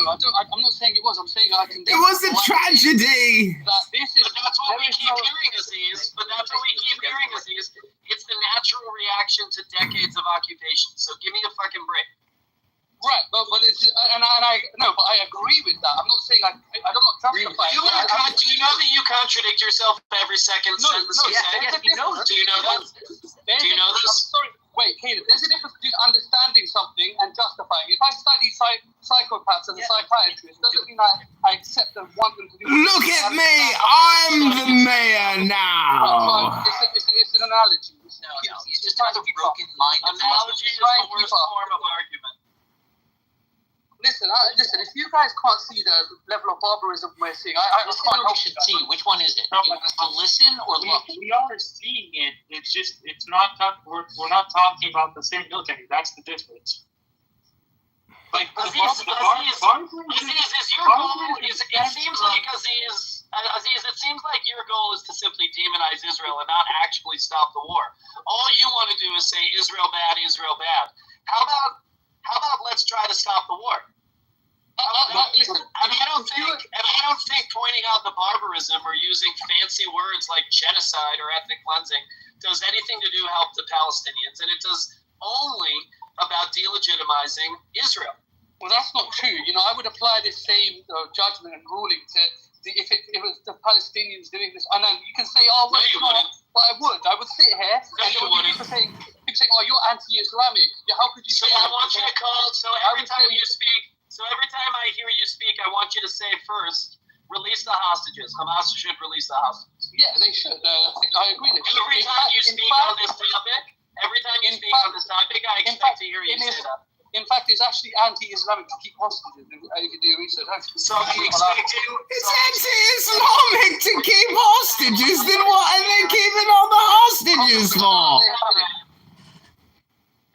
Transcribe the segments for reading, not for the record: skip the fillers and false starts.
I'm not saying it was. I'm saying I condemn. It was a tragedy. That this is. But that's what we keep hearing, Aziz. But that's what we keep hearing, Aziz. It's the natural reaction to decades of occupation. So give me a fucking break. Right, but it's but I agree with that. I'm not saying I'm not justifying. Do you know that you contradict yourself every second sentence you say? Yes, Do you know that? Do you know this? Sorry, wait, Caleb. There's a difference between understanding something and justifying. If I study psychopaths as a psychiatrist, doesn't mean I accept and want them to do. Look at me! I'm the mayor now. It's an analogy. No, you just have a broken mind. Analogy is the worst form of argument. Listen. If you guys can't see the level of barbarism we're seeing, I can't help you. See which one is it? To listen or look? We are seeing it. It's just not. We're not talking about the same military. That's the difference. Like Aziz, is your goal? It seems like it seems like your goal is to simply demonize Israel and not actually stop the war. All you want to do is say Israel bad, Israel bad. How about let's try to stop the war? Listen, I don't think pointing out the barbarism or using fancy words like genocide or ethnic cleansing does anything to help the Palestinians, and it does only about delegitimizing Israel. Well, that's not true. I would apply this same judgment and ruling to if it was the Palestinians doing this. And then you can say, "Oh, well, no, you wouldn't." But I would. I would sit here and people saying, "Oh, you're anti-Islamic. How could you say?" So I want you to call. So every time I hear you speak, I want you to say first, release the hostages. Hamas should release the hostages. Yeah, they should. I agree. Every time you speak on this topic, I expect to hear you say that. In fact, it's actually anti-Islamic to keep hostages. If you do research, so you expect to? It's anti-Islamic to keep hostages. Then what are they keeping all the hostages for?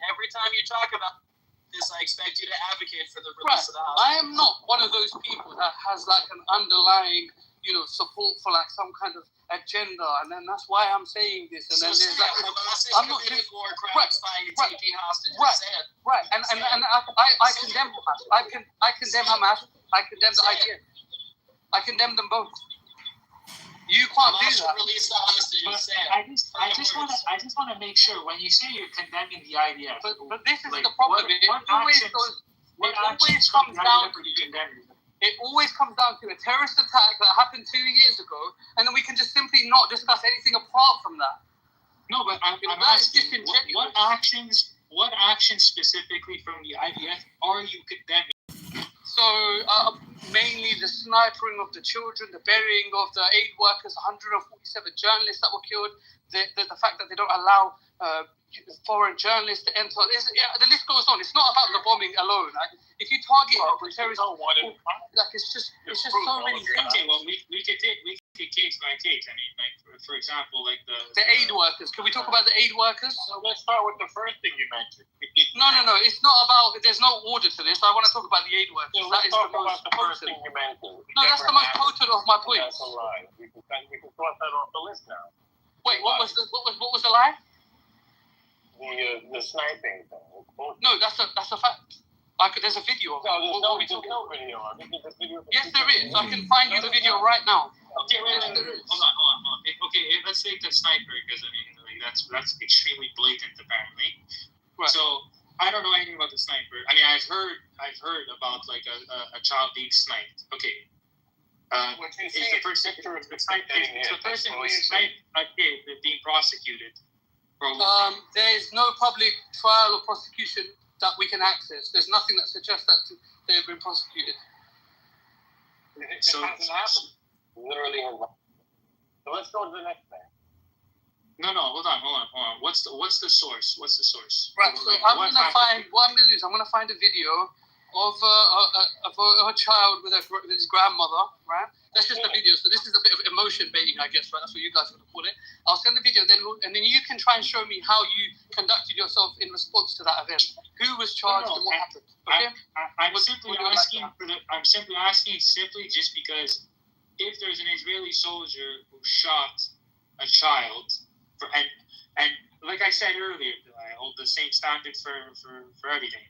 Every time you talk about this, I expect you to advocate for the release of the hostages. I am not one of those people that has like an underlying, support for like some kind of agenda, and then that's why I'm saying this. And then there's I'm not committing war crimes by taking hostages. Right. And I condemn Hamas. I condemn Hamas. I condemn the idea. I condemn them both. You can't do that. Release the hostages. I just want to make sure when you say you're condemning the idea. But this is the problem. It always comes down to a terrorist attack that happened 2 years ago, and then we can just simply not discuss anything apart from that. No, but I'm asking, what actions specifically from the IDF are you condemning? So, mainly the snipering of the children, the burying of the aid workers, 147 journalists that were killed, the fact that they don't allow foreign journalists to enter. The list goes on. It's not about the bombing alone. If you target terrorists, it's just so many things. Okay, well, we could take case by case. I mean, like for example, like the aid workers. Can we talk about the aid workers? So let's start with the first thing you mentioned. No. It's not about. There's no order to this. I want to talk about the aid workers. So let's talk about the first thing you mentioned. No, that's the most potent of my points. That's a lie. We can cross that off the list now. Wait, what was the lie? The sniping thing. No, that's a fact. There's a video of it. No video. I think there's a video. Yes, there is. I can find you the video right now. Okay, wait. Hold on. Okay, let's take the sniper because that's extremely blatant apparently. Right. So I don't know anything about the sniper. I mean, I've heard about like a child being sniped. Okay. Is the person who's sniped being prosecuted? There is no public trial or prosecution that we can access. There's nothing that suggests that they have been prosecuted. So it hasn't happened. Literally. So let's go to the next thing. No, hold on. What's the source? Right. So what I'm gonna do is I'm gonna find a video of a child with his grandmother. Right. That's just a video. So this is a bit of emotion baiting, I guess. Right. That's what you guys are gonna call it. I'll send the video, and then you can try and show me how you conducted yourself in response to that event. Who was charged and what happened? Okay. I'm simply asking just because if there's an Israeli soldier who shot a child, and like I said earlier, I hold the same standard for everything.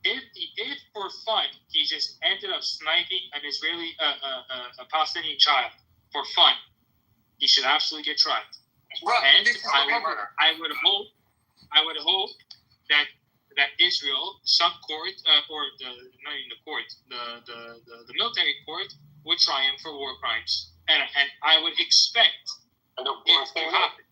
if for fun he just ended up sniping an Israeli, a Palestinian child for fun, he should absolutely get tried. Right. And I would hope that Israel, some court, or not even the court, the military court would try him for war crimes, and I would expect it to happen.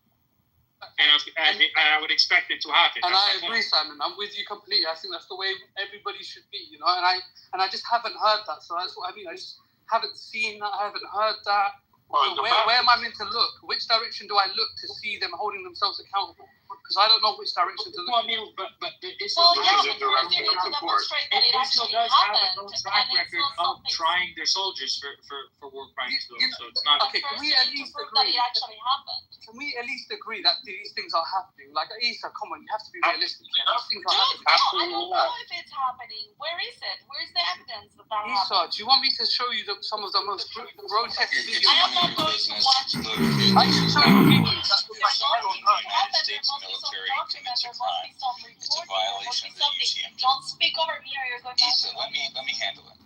And I would expect it to happen. And I agree, Simon. I'm with you completely. I think that's the way everybody should be, you know. And I just haven't heard that. So that's what I mean. I just haven't seen that. I haven't heard that. Well, where am I meant to look? Which direction do I look to see them holding themselves accountable? Because I don't know which direction to look. Well, I mean, but it's well, yeah, but you need to demonstrate that it Israel actually does have a happened. track record of trying their soldiers for war crimes, though. So it's not. Okay, can we at least prove that agree? it actually happened. Can we at least agree that these things are happening? Like, Issa, come on, you have to be realistic. These things are Dude, happening. no, I don't know if it's happening. Where is it? Where's the evidence that that Issa, happened? do you want me to show you some of the most grotesque videos? I am not going to watch it. I can show you videos that look like hell on earth. United States military commits a crime. It's a violation of the UCMJ. Don't speak over me or you're going to... Issa, let me handle it.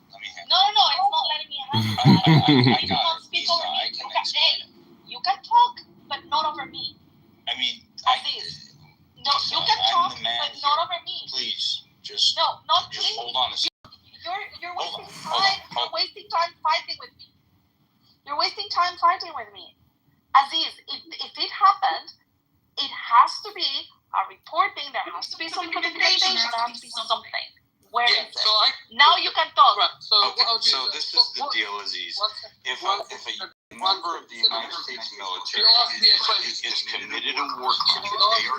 No, it's not letting me handle that. You don't speak over me. You can talk, but not over me. I mean, No, you can talk, but not over me. Please, just No, not just please. hold on a second. You're wasting time. You're wasting time fighting with me. You're wasting time fighting with me. Aziz, if it happened, it has to be a reporting. There has to be some communication. There has to be something. Where is it? So Now you can talk. right, so Okay, what I'll do so this is the deal, Aziz. If a member of the United States military is committed a war crime,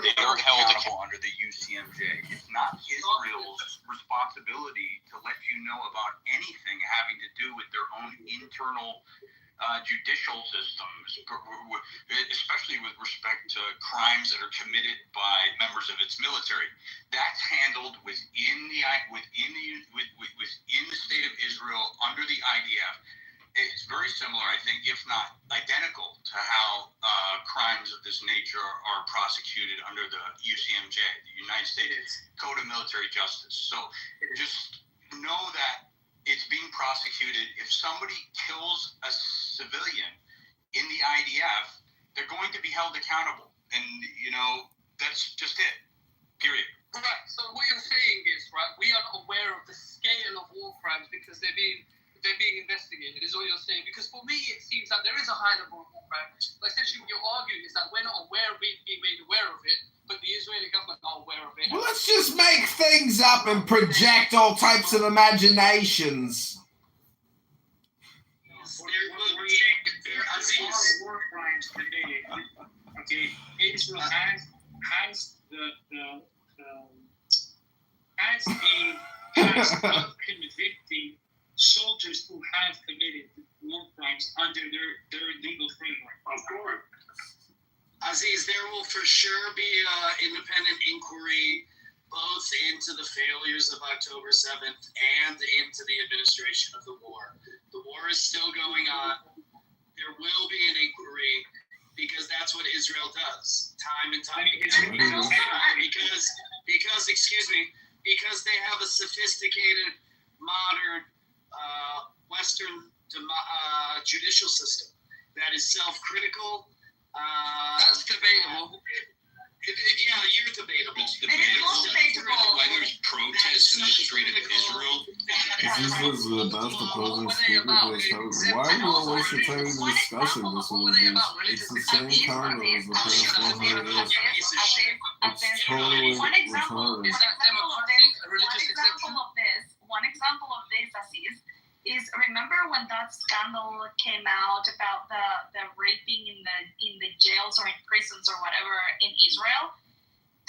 they are held accountable under the UCMJ. It's not Israel's responsibility to let you know about anything having to do with their own internal judicial systems, especially with respect to crimes that are committed by members of its military. That's handled within the state of Israel under the IDF. It's very similar, I think, if not identical, to how crimes of this nature are prosecuted under the UCMJ, the United States Code of Military Justice. So just know that it's being prosecuted. If somebody kills a civilian in the IDF, they're going to be held accountable. And, that's just it. Period. right, so what you're saying is, right, we are not aware of the scale of war crimes because they're being investigated, is what you're saying. Because for me, it seems that there is a high level of war crime. But essentially what you're arguing is that we're not aware of being made aware of it, but the Israeli government are aware of it. Well, let's just make things up and project all types of imaginations. War crimes committed. Okay, Israel has the convicting soldiers who have committed war crimes under their legal framework. Of course. Aziz, there will for sure be independent inquiry both into the failures of October 7th and into the administration of the war. The war is still going on. There will be an inquiry because that's what Israel does time and time again. Because they have a sophisticated, modern, Western judicial system that is self-critical. That's debatable. Yeah, you're debatable. It's debatable whether it's protests in the street of Israel. If this was the best opposing speaker this house, why are you all wasting time even discussing this with these? It's the same kind as the past 100 years. It's totally retarded. One example of this, Aziz, is remember when that scandal came out about the raping in the jails or in prisons or whatever in Israel?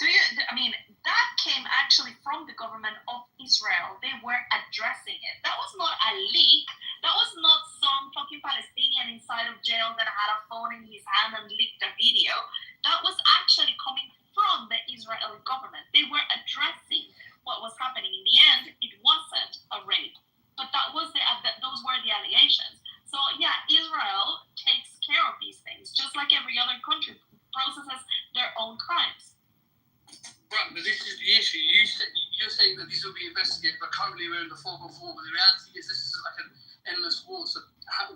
That came actually from the government of Israel. They were addressing it. That was not a leak. That was not some fucking Palestinian inside of jail that had a phone in his hand and leaked a video. That was actually coming from the Israeli government. They were addressing what was happening. In the end, it wasn't a rape. But those were the allegations. So yeah, Israel takes care of these things, just like every other country processes their own crimes. Right, but this is the issue. you're saying that these will be investigated, but currently we're in the fog of war. But the reality is this is like an endless war. So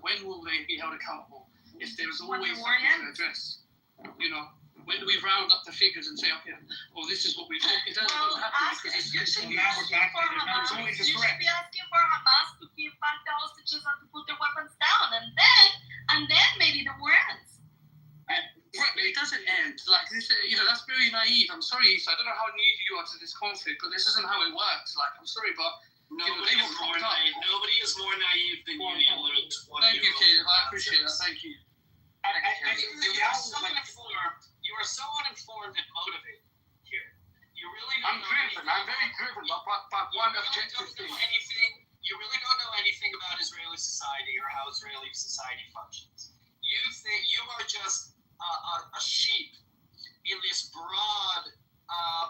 when will they be held accountable? If there is always something to address, you know, when do we round up the figures and say, okay, well, this is what we do? It doesn't happen because it's continuous. You should be asking for Hamas to give back the hostages and to put their weapons down, and then maybe the war ends. Right, but it doesn't end. Like this, you know, that's very naive. I'm sorry, Issa. I don't know how naive you are to this conflict, but this isn't how it works. Like, I'm sorry, but nobody is more naive. Nobody is more naive than you, you little 20-year-old. Thank you, Caleb. I appreciate that. Thank you. You are so uninformed and motivated here. You really don't I'm driven. I'm very driven by one objective thing. You really don't know anything about Israeli society or how Israeli society functions. You think you are just a sheep in this broad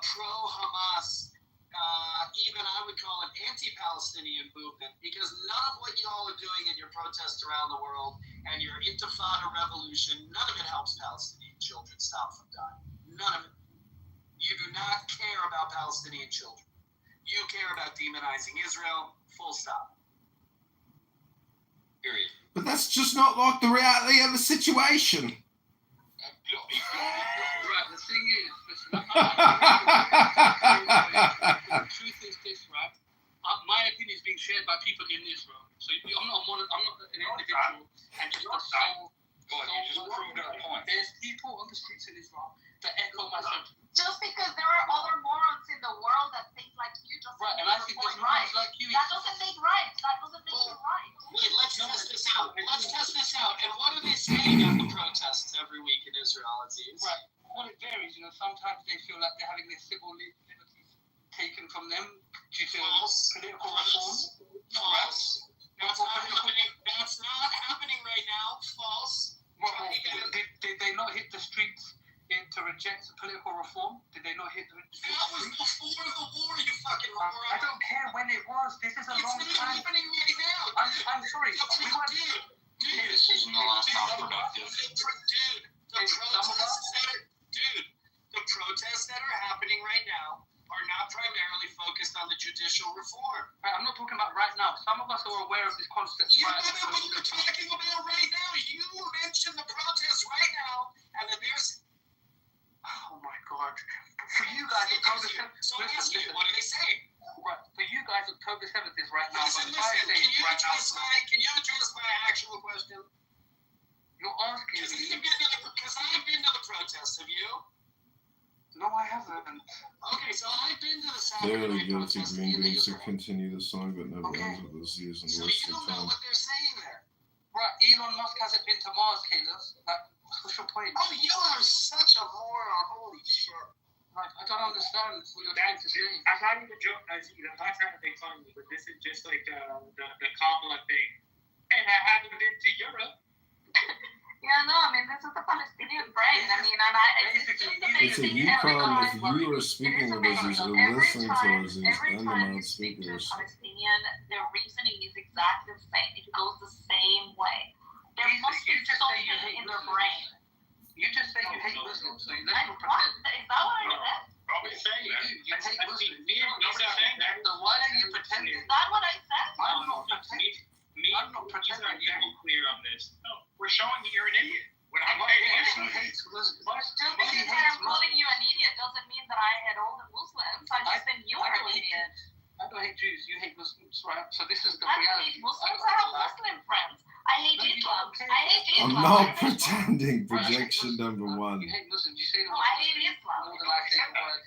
pro-Hamas, even I would call it anti-Palestinian movement, because none of what y'all are doing in your protests around the world and your intifada revolution, none of it helps Palestinian children stop from dying. None of it. You do not care about Palestinian children. You care about demonizing Israel, full stop. Period. But that's just not like the reality of the situation. Right, the thing is, listen, the truth is this, right? My opinion is being shared by people in Israel. So I'm not an individual and just a soul. There's people on the streets in Israel that echo my sentiment. Just because there are other morons in the world that think like you doesn't right, and I think there's right. Like you. That doesn't make right. That doesn't make you right. Wait, let's test this out. And what are they saying at the protests every week in Israel, Aziz? Right. Well, it varies. You know, sometimes they feel like they're having their civil liberties taken from them due to political reform. False. That's not happening right now. False. Well, did they not hit the streets to reject political reform? Did they not hit the streets? That was before the war, you fucking moron. I don't care when it was. This is a long time. It's not happening right now. I'm sorry. This isn't the last time productive. The protests that are happening right now are not primarily focused on the judicial reform. Right, I'm not talking about right now. Some of us are aware of this concept. You know what you're talking about right now. You mentioned the protests right now, and then there's... Oh my God. For you guys, October 7th. So I ask you, what are they saying? Right. For you guys, October 7th is right now. Listen, can you address my actual question? You're asking me. Because I've been to the protests, have you? No, I haven't. Okay, so I've been to the Clearly Saturday guilty protests green in beans to Israel. continue the song but never ends with this using So waste you of don't know time. what they're saying there. Right, Elon Musk hasn't been to Mars, Caleb. Like, what's your point? Oh, you are such a moron. Holy shit. Like, I don't understand what you're trying to say. I'm not even joking. I'm not trying to make fun of you, but this is just like the Kamala thing. And I haven't been to Europe. Yeah, no, I mean, this is the Palestinian brain. I mean, and It's a Yukon if you are speaking with us, you're listening to us, these undermined speakers. Palestinian, their reasoning is exactly the same. It goes the same way. There must be something in their brain. You just say you hate Muslims, so let's not What? pretend. Is that what I said? Probably saying that. You hate Muslims. Nobody's saying that. So why are you pretending? Is that what I said? I'm not pretending. I'm not pretending. I'm very clear on this. No, we're showing that you're an idiot. When I'm He hates Muslims. Just because I'm calling you an idiot doesn't mean that I hate all the Muslims. I just think you are an idiot. I don't hate Jews. You hate Muslims, right? So this is the I reality. hate Muslims. I have Muslim friends. I hate Islam. I hate I'm Islam. not pretending. Projection number one. You hate Muslims. You say the No, word I hate Islam. more than I say the word.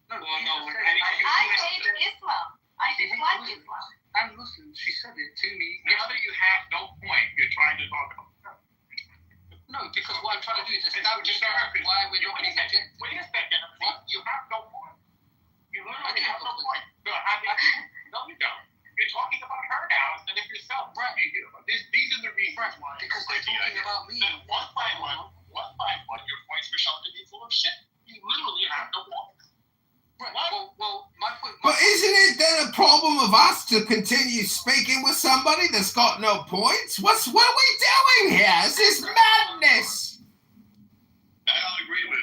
No, I hate Islam. I dislike Islam. I'm Muslim. She said it to me. Now that you have no point, you're trying to talk about. No, because what I'm trying to do is establish why we're not being rejected. Wait a second. You have no point. You literally have no point. No, you don't. You're talking about her now instead of yourself. Right. These are the reasons why. Because they're talking about me. One by one, your points were shown to be full of shit. You literally have no point. Right. Well, my point. But isn't it then a problem of us to continue speaking with somebody that's got no points? What are we doing here? This is madness. I'll agree with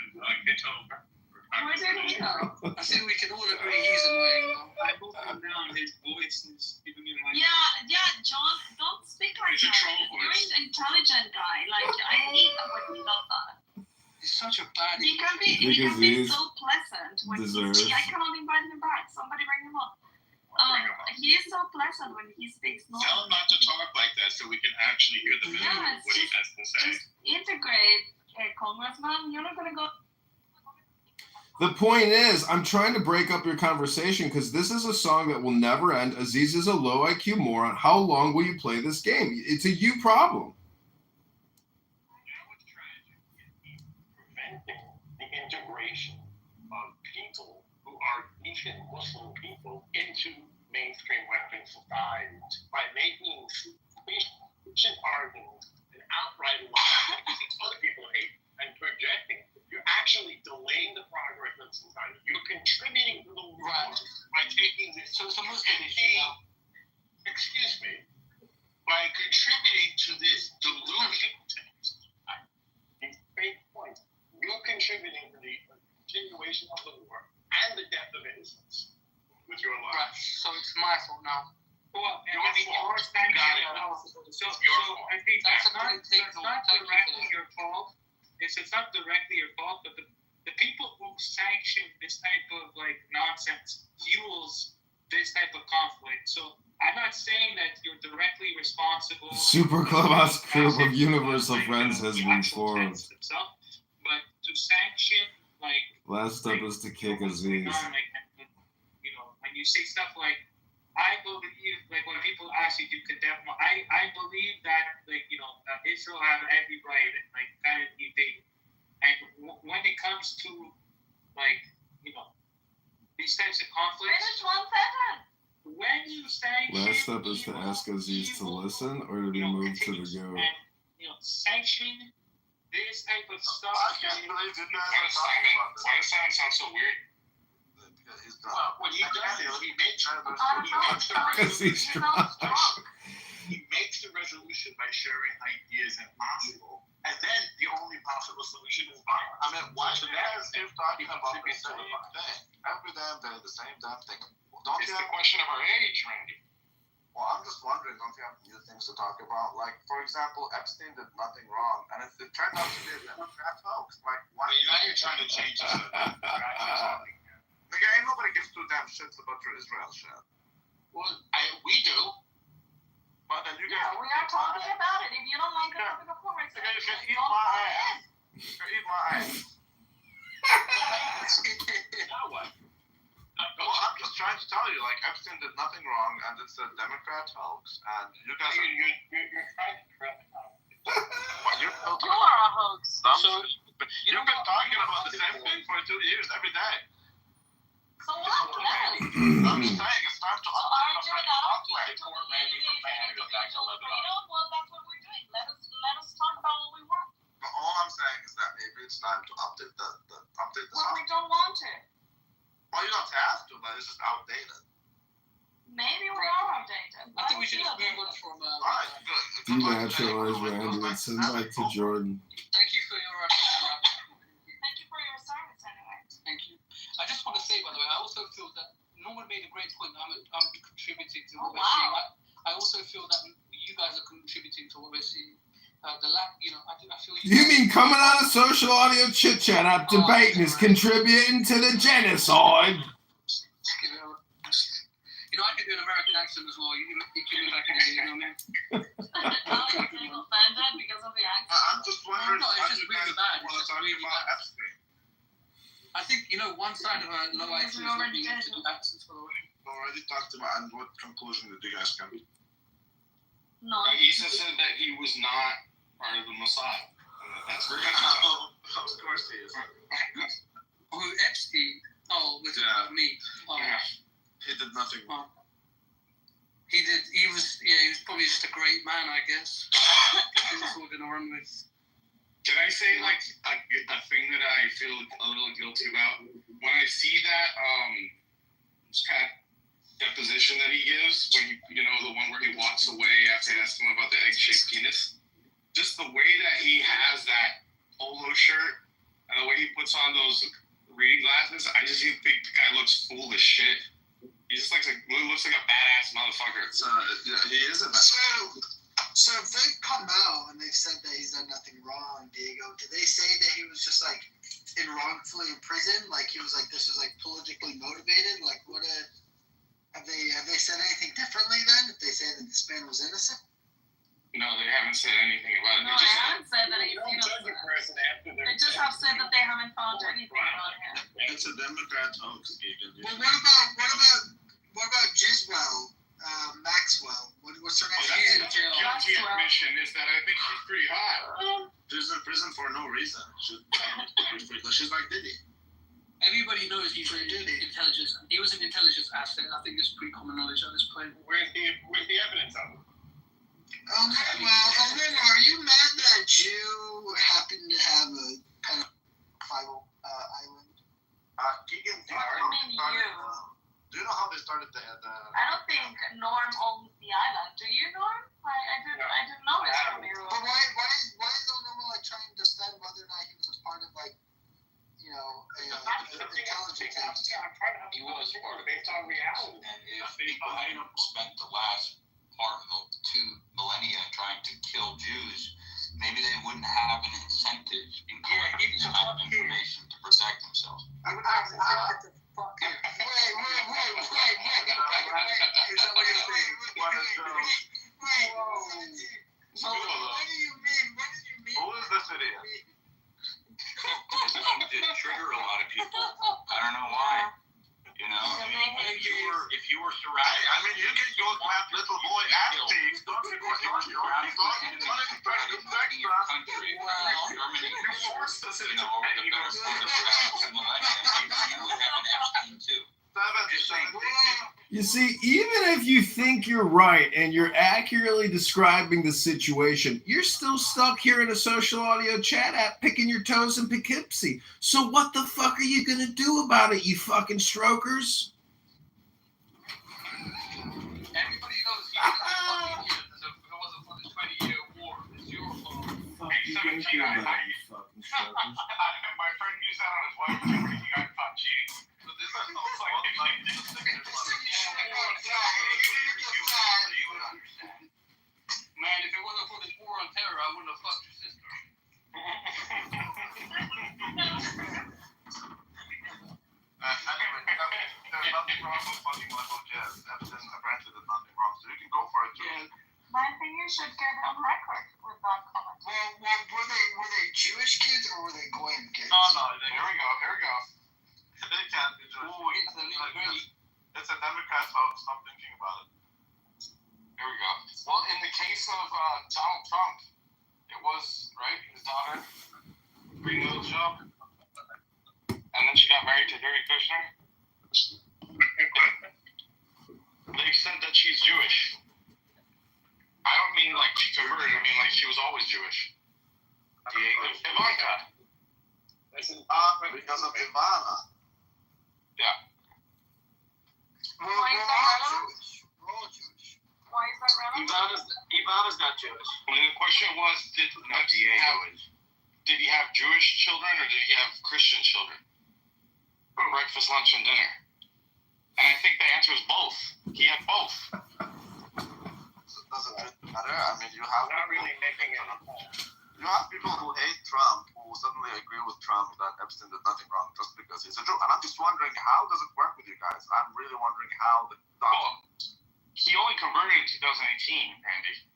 Kitover. Where did he go? I think we can all agree he's annoying. I moved him down. His voice is giving me like. Yeah, John, don't speak like He's a that. troll You're voice. an intelligent guy. Like, I hate that when he does that. He's such a bad. He can be so pleasant when I cannot invite him back. Somebody bring him up. He is so pleasant when he speaks. Tell him not to talk like that so we can actually hear the video of what he has to say. Just integrate, Congressman. You're not gonna go. The point is, I'm trying to break up your conversation because this is a song that will never end. Aziz is a low IQ moron. How long will you play this game? It's a you problem. Preventing the integration of people who are even Muslim people into mainstream Western society by making sufficient arguments and outright lies that other people hate and projecting. You're actually delaying the progress of society. You're contributing to the war by taking this. So it's a Muslim issue now. Excuse me. By contributing to this delusion to these fake points, you're contributing to the continuation of the war and the death of innocents with your life. Right. So it's my fault now. Well, Your I mean, fault. your sanction. Got it. So Your fault. I think That's it's not directly your fault. It's not directly your fault, but the people who sanction this type of like nonsense fuels this type of conflict. So I'm not saying that you're directly responsible. Super Clubhouse group of Universal Friends has been formed. But to sanction, like. Last up is to kick Aziz. Like, you know, when you say stuff like, I believe, like when people ask you to condemn, I believe that, like, you know, Israel have every right, like, kind of debate. And when it comes to, like, you know, these types of conflicts. Finish one sentence. When you sanction. Last up is to ask Aziz to listen or to be moved to the go. And, you know, sanctioning this type of stuff. I can't believe you guys are talking about this. Why does Simon sound so weird? What he does is he makes the resolution by sharing ideas impossible, and then the only possible solution is violence. I mean, why should guys keep talking about the same thing? Every damn day, the same damn thing. It's the question of our age, Randy. Well, I'm just wondering, don't you have new things to talk about? Like, for example, Epstein did nothing wrong, and if it turned out to be a Democrat hoax, like, why? Now you're trying to change this. Like, ain't nobody gives two damn shits about your Israel shit. Well, we do. But then you guys. Yeah, we are talking about it. If you don't like the topic of conversation, You can eat my ass. You can eat my ass. Now what? Well, I'm just trying to tell you, like, Epstein did nothing wrong, and it's a Democrat hoax, and you guys are... You're trying to correct me. you are a hoax. So, you've been talking about the same thing for 2 years, every day. So what? Yes. I'm just saying, it's time to So aren't you enough? Well, Well, that's what we're doing. Let us talk about what we want. But all I'm saying is that maybe it's time to update the Well, we don't want to. Well, you don't have to, but it's just outdated. Maybe we are outdated. I think we should just move on from. Alright, good. Denaturalize Randy and send back to Jordan. Thank you for your Thank you for your service, anyway. Thank you. I just want to say, by the way, I also feel that Norman made a great point. I'm contributing to what we're seeing. I also feel that you guys are contributing to what we're seeing. I feel You mean coming on a social audio chit chat up debating is contributing to the genocide? I can do an American accent as well. You can do that kind of thing, you know what I mean? You're getting offended because of the accent. I'm just wondering No, it's just you guys really bad. want to It's talk really about bad. Epstein. I think, one side of a low IQ is not being able to do accents, by the way. Already talked about, and what conclusion did you guys come to? No. Isa said that he was not part of the Mossad. That's very Of course he is. Who, Epstein? Oh, with me. Oh. Yeah. He did nothing wrong. He did. He was probably just a great man, I guess. That's what we're gonna run with. Can I say like a thing that I feel a little guilty about? When I see that kind of deposition that he gives, when the one where he walks away after they ask him about the egg-shaped penis, just the way that he has that polo shirt and the way he puts on those reading glasses, I just think the guy looks fool as shit. He just looks like a badass motherfucker. Yeah, he is a So if they've come out and they've said that he's done nothing wrong, Diego, did they say that he was just like wrongfully in prison? Like he was like this was like politically motivated? Like what have they said anything differently then? If they say that this man was innocent? No, they haven't said anything about it. No, they haven't said that he's innocent. They just have said that they haven't found anything about him. It's a Democrat hoax, Egan. Well, what about Giswell, Maxwell? What's her name? She's in jail. Guilty admission is that I think she's pretty hot. She's in prison for no reason. She's like Diddy. Everybody knows he's an intelligence. He was an intelligence asset. I think it's pretty common knowledge at this point. Where's the evidence of it? Well, are you mad that a Jew happened to have a pedophile island? Keegan, do you know how they started the I don't think Norm owns the island. Do you, Norm? I didn't know this from you. But why is Norm like trying to understand whether or not he was a part of like, you know, intelligence agency? He was part of it. Based on reality. And if people hadn't spent the last part of the 2 millennia trying to kill Jews, maybe they wouldn't have an incentive in collecting this kind of information to protect themselves. I would have to fuck him. Wait. Is that what you're saying? What do you mean? Who is this idiot? It trigger a lot of people. I don't know why. You know, if you were surrounded, I mean, you can go clap little boy ass cheeks. Don't you want to protect your country? Germany, you forced us into the better part of the millennium, you would have an Epstein too. You see, even if you think you're right and you're accurately describing the situation, you're still stuck here in a social audio chat app picking your toes in Poughkeepsie. So what the fuck are you gonna do about it, you fucking strokers? Everybody knows he was fucking here. If it wasn't for this 20-year war, it's your fault. Fuck you gonna do about it, you fucking strokers? My friend used that on his wife when he got caught cheating. So this is almost like man, if it wasn't for this war on terror, I wouldn't have fucked your sister. Anyway, there's nothing wrong with fucking little Jess. Epstein apparently did nothing wrong, so you can go for it too. I think you should get on record with that comment. Well, were they Jewish kids or were they Goyim kids? No. Here we go. They can't be Jewish. It's a Democrat hoax. Stop thinking about it. Here we go. Well, in the case of Donald Trump, it was, right, his daughter, Green Little Joe, and then she got married to Jared Kushner. They said that she's Jewish. I don't mean like she converted, I mean like she was always Jewish. Ivanka. Because of Ivana. Yeah. Why is that Jewish? We're all Jewish. Why is that relevant? Ivana's not Jewish. Well, the question was, did he have Jewish children or did he have Christian children? For breakfast, lunch, and dinner. And I think the answer is both. He had both. Does it matter? I mean, you have Not really making it. You have people who hate Trump who suddenly agree with Trump that Epstein did nothing wrong just because he's a Jew. And I'm just wondering, how does it work with you guys? I'm really wondering how the He only converted in 2018, Randy.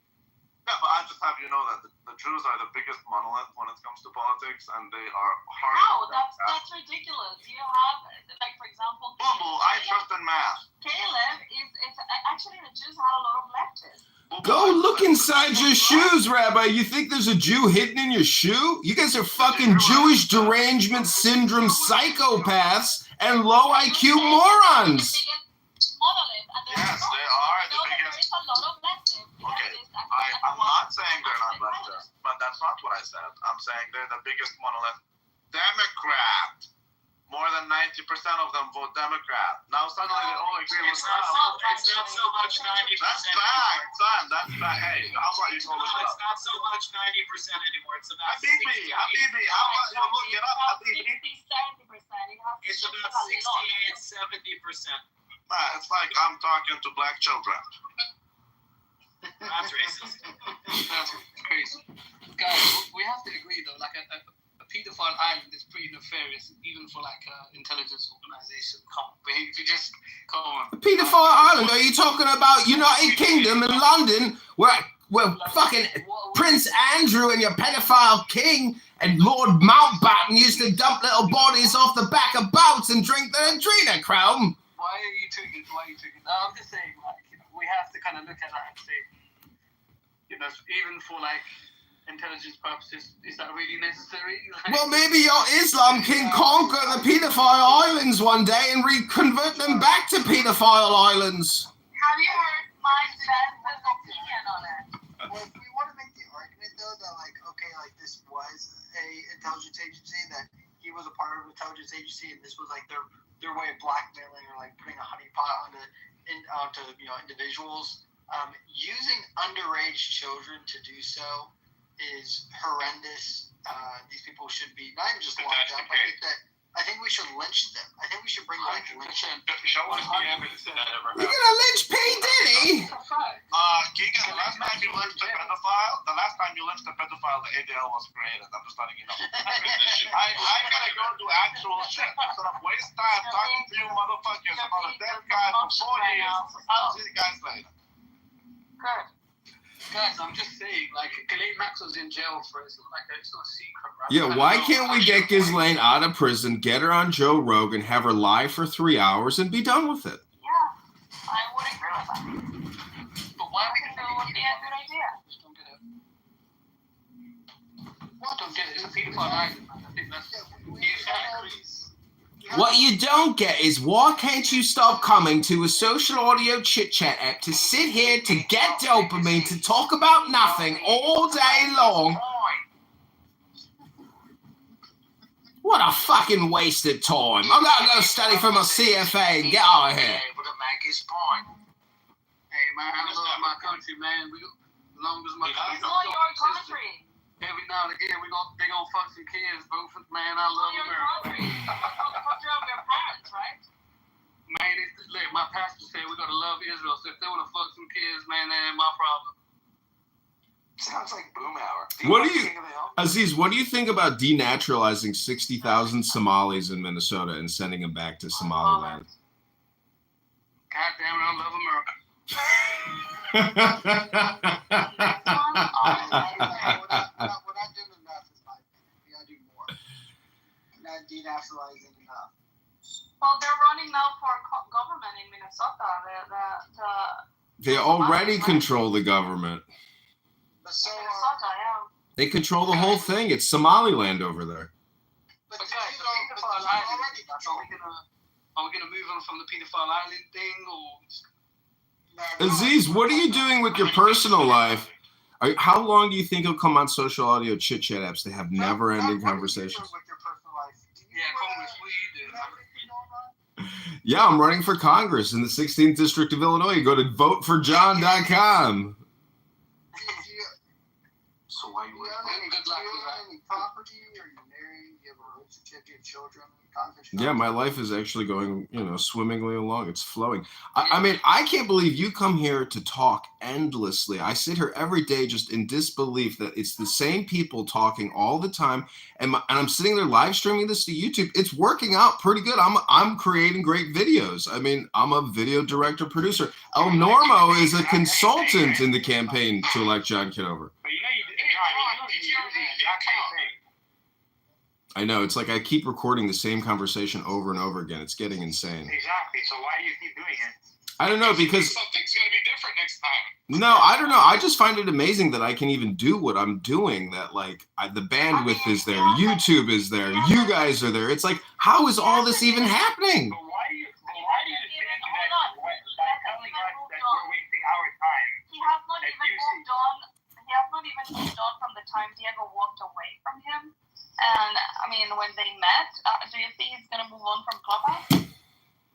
Yeah, but I just have you know that the Jews are the biggest monolith when it comes to politics, and they are hard. No, that's ridiculous. You have, like, for example, Boo, I trust in math. Caleb is actually the Jews had a lot of leftists. Go look inside your shoes, Rabbi. You think there's a Jew hidden in your shoe? You guys are fucking Jewish derangement syndrome psychopaths and low IQ morons. Yes, they are the biggest. Okay, I'm not saying they're not leftist, but that's not what I said. I'm saying they're the biggest monolith Democrat. More than 90% of them vote Democrat. Now suddenly they all agree with Trump. It's not so much 90%. That's fact, son. That's fact. Hey, how about you go look it up? It's not so much 90% anymore. It's about Habibi, how about you look it up, Habibi? 60, 70%. It has It's about 68-70%. It's like I'm talking to black children. That's racist. That's crazy. Guys, we have to agree though, like a pedophile island is pretty nefarious, even for like intelligence organization. Come on, if you just come on. Pedophile island? Are you talking about United Kingdom and London, where fucking Prince Andrew and your pedophile king and Lord Mountbatten used to dump little bodies off the back of boats and drink their adrenochrome? Why are you taking? No, I'm just saying, like, we have to kind of look at that and say, even for like intelligence purposes, is that really necessary? Like, well, maybe your Islam can conquer the pedophile islands one day and reconvert them back to pedophile islands. Have you heard my defense's opinion on it? Well, if we want to make the argument, though, that, like, okay, like, this was a intelligence agency, that he was a part of an intelligence agency, and this was, like, their way of blackmailing or, like, putting a honeypot onto individuals. Using underage children to do so is horrendous. These people should be not even just locked up. I think we should lynch them. I think we should bring back lynching. Show us the evidence that ever You're happened. gonna lynch P. Diddy? Keegan, the last time you lynched a pedophile, the ADL was created. I'm just letting you know. I gotta go do actual shit. Instead of waste time talking to you motherfuckers about a dead guy for 4 years. I'll see you guys later. Good. Guys, I'm just saying, like, Ghislaine Maxwell's in jail for it's not a secret, right? Yeah, why can't we get Ghislaine out of prison, get her on Joe Rogan, have her live for 3 hours, and be done with it? Yeah, I would agree with that. But why It would be a good idea. I don't get it. It's a pedophile island, man. I think that's What you don't get is, why can't you stop coming to a social audio chit-chat app to sit here to get dopamine, to talk about nothing all day long? What a fucking wasted time. I'm gonna go study for my CFA and get out of here. Able to make his point. Hey, man, I love my country, man. As long as my country. It's not your country. Every now and again, they gonna fuck some kids, both. Man, I love Your America. country. It's the country of your parents, right? Man, look, my pastor said we gotta love Israel, so if they wanna fuck some kids, man, that ain't my problem. Sounds like Boomhauer. Aziz, what do you think about denaturalizing 60,000 Somalis in Minnesota and sending them back to Somaliland? God damn it, I love America. We're not doing enough, is my opinion. We gotta do more. We're not denaturalizing enough. Well, they're running now for government in Minnesota. They already control the government. But so Minnesota, yeah. They control the whole thing. It's Somaliland over there. but But the guys, the pedophile pedophile is island, already controlled. are we gonna move on from the pedophile island thing, or? Aziz, what are you doing with your personal life? How long do you think it'll come on social audio chit-chat apps to have never-ending conversations? With your personal life. Yeah, Congress, what do you do? Yeah, I'm running for Congress in the 16th District of Illinois. Go to voteforjohn.com. So why you Do you own any property? Are you married? Do you have a relationship? Do you have children? Yeah, my life is actually going, swimmingly along. It's flowing. I mean, I can't believe you come here to talk endlessly. I sit here every day just in disbelief that it's the same people talking all the time, and I'm sitting there live streaming this to YouTube. It's working out pretty good. I'm creating great videos. I mean, I'm a video director, producer. El Normo is a consultant in the campaign to elect John Kitover. But you know, you do the exact same thing. I know. It's like I keep recording the same conversation over and over again. It's getting insane. Exactly. So why do you keep doing it? I don't know, because Something's going to be different next time. no, I don't know. I just find it amazing that I can even do what I'm doing. That the bandwidth is there, YouTube is there, you guys are there. It's like, how is all this even happening? But why do you think that by telling us that we're wasting our time? He has not even moved on. He has not even moved on from the time Diego walked away from him. And I mean, when they met, do you think he's gonna move on from Clubhouse?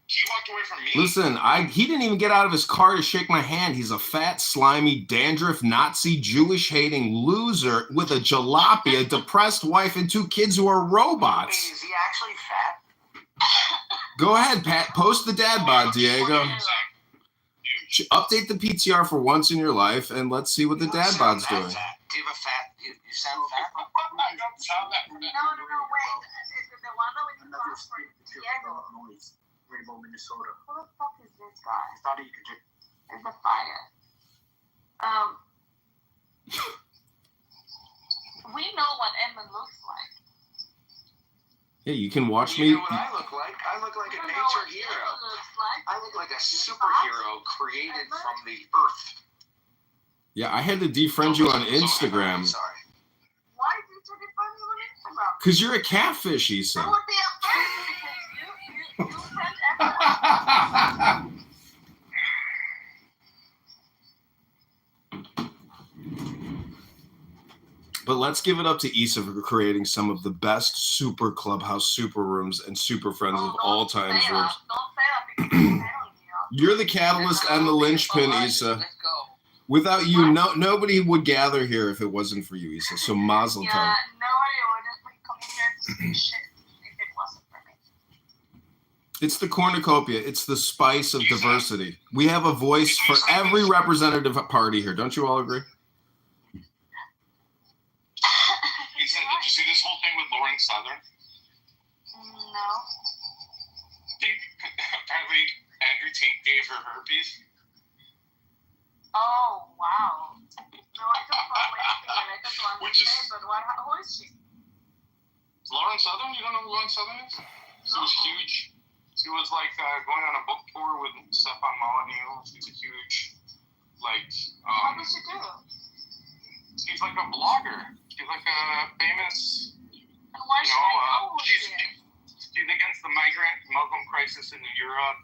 He walked away from me. Listen, he didn't even get out of his car to shake my hand. He's a fat, slimy, dandruff, Nazi, Jewish-hating loser with a jalopy, a depressed wife, and 2 kids who are robots. Is he actually fat? Go ahead, Pat. Post the dad bod, Diego. Update the PTR for once in your life, and let's see what the dad bod's doing. Do you have a fat? You sound fat? No, wait. The one that we lost for Diego. Minnesota. Who the fuck is this guy? It's a fire. We know what Emma looks like. Yeah, you can watch me. You know what I look like? I look like a nature hero. I look like a superhero created from the earth. Yeah, I had to defriend you on Instagram. Sorry. Why did you defriend me on Instagram? Because you're a catfish, Issa. I would be afraid because you friend everyone. But let's give it up to Issa for creating some of the best super clubhouse, super rooms, and super friends of all time rooms. Don't say that because You're the catalyst and the linchpin, Issa. Without you, nobody would gather here if it wasn't for you, Issa. So mazel tov. Yeah, nobody would come here to speak shit if it wasn't for me. It's the cornucopia. It's the spice of diversity. We have a voice for every representative party here. Don't you all agree? Did you see this whole thing with Lauren Southern? No. Apparently, Andrew Tate gave her herpes. Oh, wow. No, I don't follow anything related to what Which is... but who is she? Lauren Southern? You don't know who Lauren Southern is? She was huge. She was like going on a book tour with Stefan Molyneux. She's a huge, like... what does she do? She's like a blogger. She's like a famous... And why should I know who she is? She's against the migrant Muslim crisis in Europe.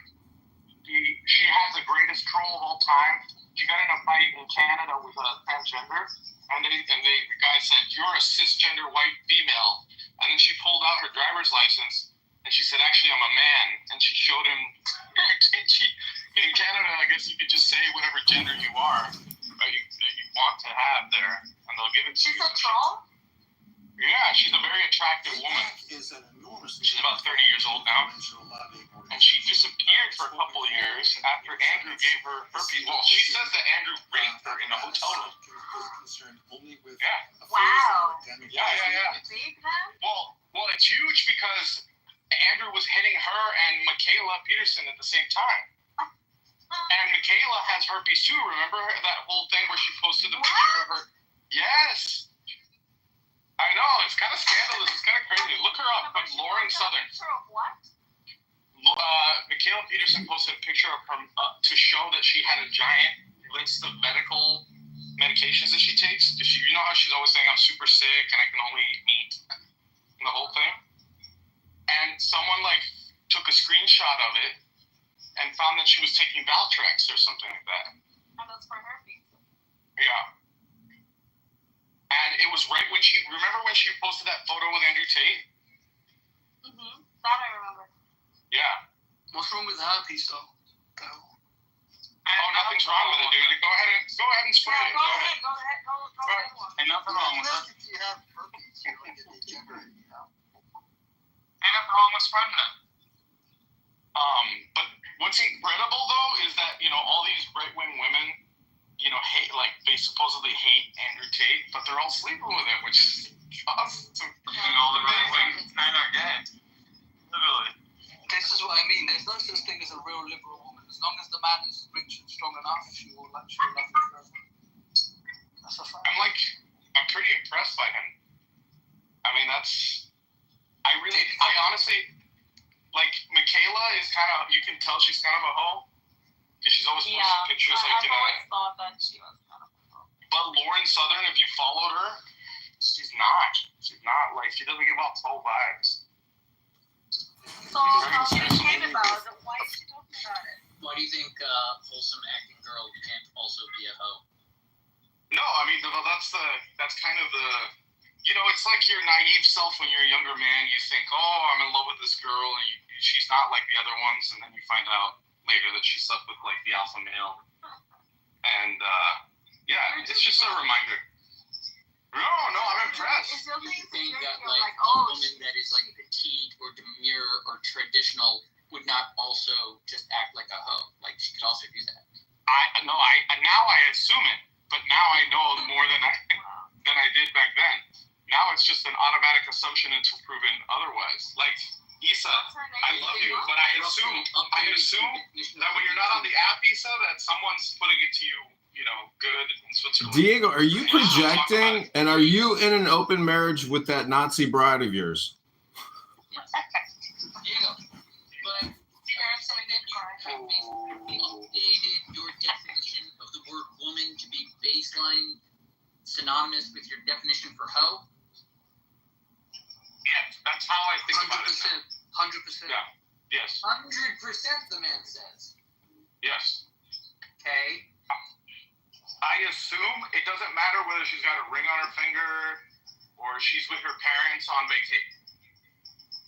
She has the greatest troll of all time. She got in a fight in Canada with a transgender, and the guy said, "You're a cisgender white female," and then she pulled out her driver's license, and she said, "Actually, I'm a man," and she showed him. In Canada, I guess you could just say whatever gender you are that you want to have there, and they'll give it to you. She's a troll? Yeah, she's a very attractive woman. She's about 30 years old now. And she disappeared for a couple of years after Andrew gave her herpes. Well, she says that Andrew raped her in a hotel room. Yeah. Wow. Yeah. Big then? Well, it's huge because Andrew was hitting her and Michaela Peterson at the same time. And Michaela has herpes too, remember that whole thing where she posted the picture of her? Yes. I know, it's kind of scandalous. It's kind of crazy. Look her up. But Lauren Southern. Picture of what? Michaela Peterson posted a picture of her to show that she had a giant list of medical medications that she takes. You know how she's always saying, "I'm super sick and I can only eat meat," and the whole thing. And someone took a screenshot of it and found that she was taking Valtrex or something like that. And that's for herpes. Yeah. And it was right when remember when she posted that photo with Andrew Tate? Mm-hmm. That I remember. Yeah. What's wrong with herpes, though? Oh, nothing's wrong with it, dude. Go ahead and spray it. Go ahead. Ain't nothing wrong with it. If you have herpes, you don't get degenerate, you know? Ain't nothing wrong with spreading it. But what's incredible, though, is that, all these right-wing women, hate, they supposedly hate Andrew Tate, but they're all sleeping with him, which is awesome. The right wing kind of gay. Literally. This is what I mean. There's no such thing as a real liberal woman. As long as the man is rich and strong enough, she will love him forever. That's a fact. I'm pretty impressed by him. I mean, I honestly, Michaela is you can tell she's kind of a hoe. Because she's always posting pictures I've always thought that she was kind of a hoe. But Lauren Southern, if you followed her, she's not. She doesn't give off whole vibes. So, she came about it. Why is she talking about it? Why do you think wholesome acting girl can't also be a hoe? No, I mean, that's kind of the, it's like your naive self when you're a younger man. You think, oh, I'm in love with this girl, and she's not like the other ones, and then you find out later that she slept with the alpha male. And it's just a reminder. No, I'm impressed. Do you think that a woman that is petite or demure or traditional would not also just act like a hoe. Like, she could also do that. Now I assume it, but now I know more than I did back then. Now it's just an automatic assumption until proven otherwise. Like, Issa, I love you, but I assume that when you're not on the app, Issa, that someone's putting it to you, good in Switzerland. Diego, are you projecting, and are you in an open marriage with that Nazi bride of yours? Diego, but you updated your definition of the word woman to be baseline synonymous with your definition for hoe? Yes, that's how I think about it. 100%. Yeah. Yes. 100%, the man says. Yes. Okay. I assume it doesn't matter whether she's got a ring on her finger or she's with her parents on vacation.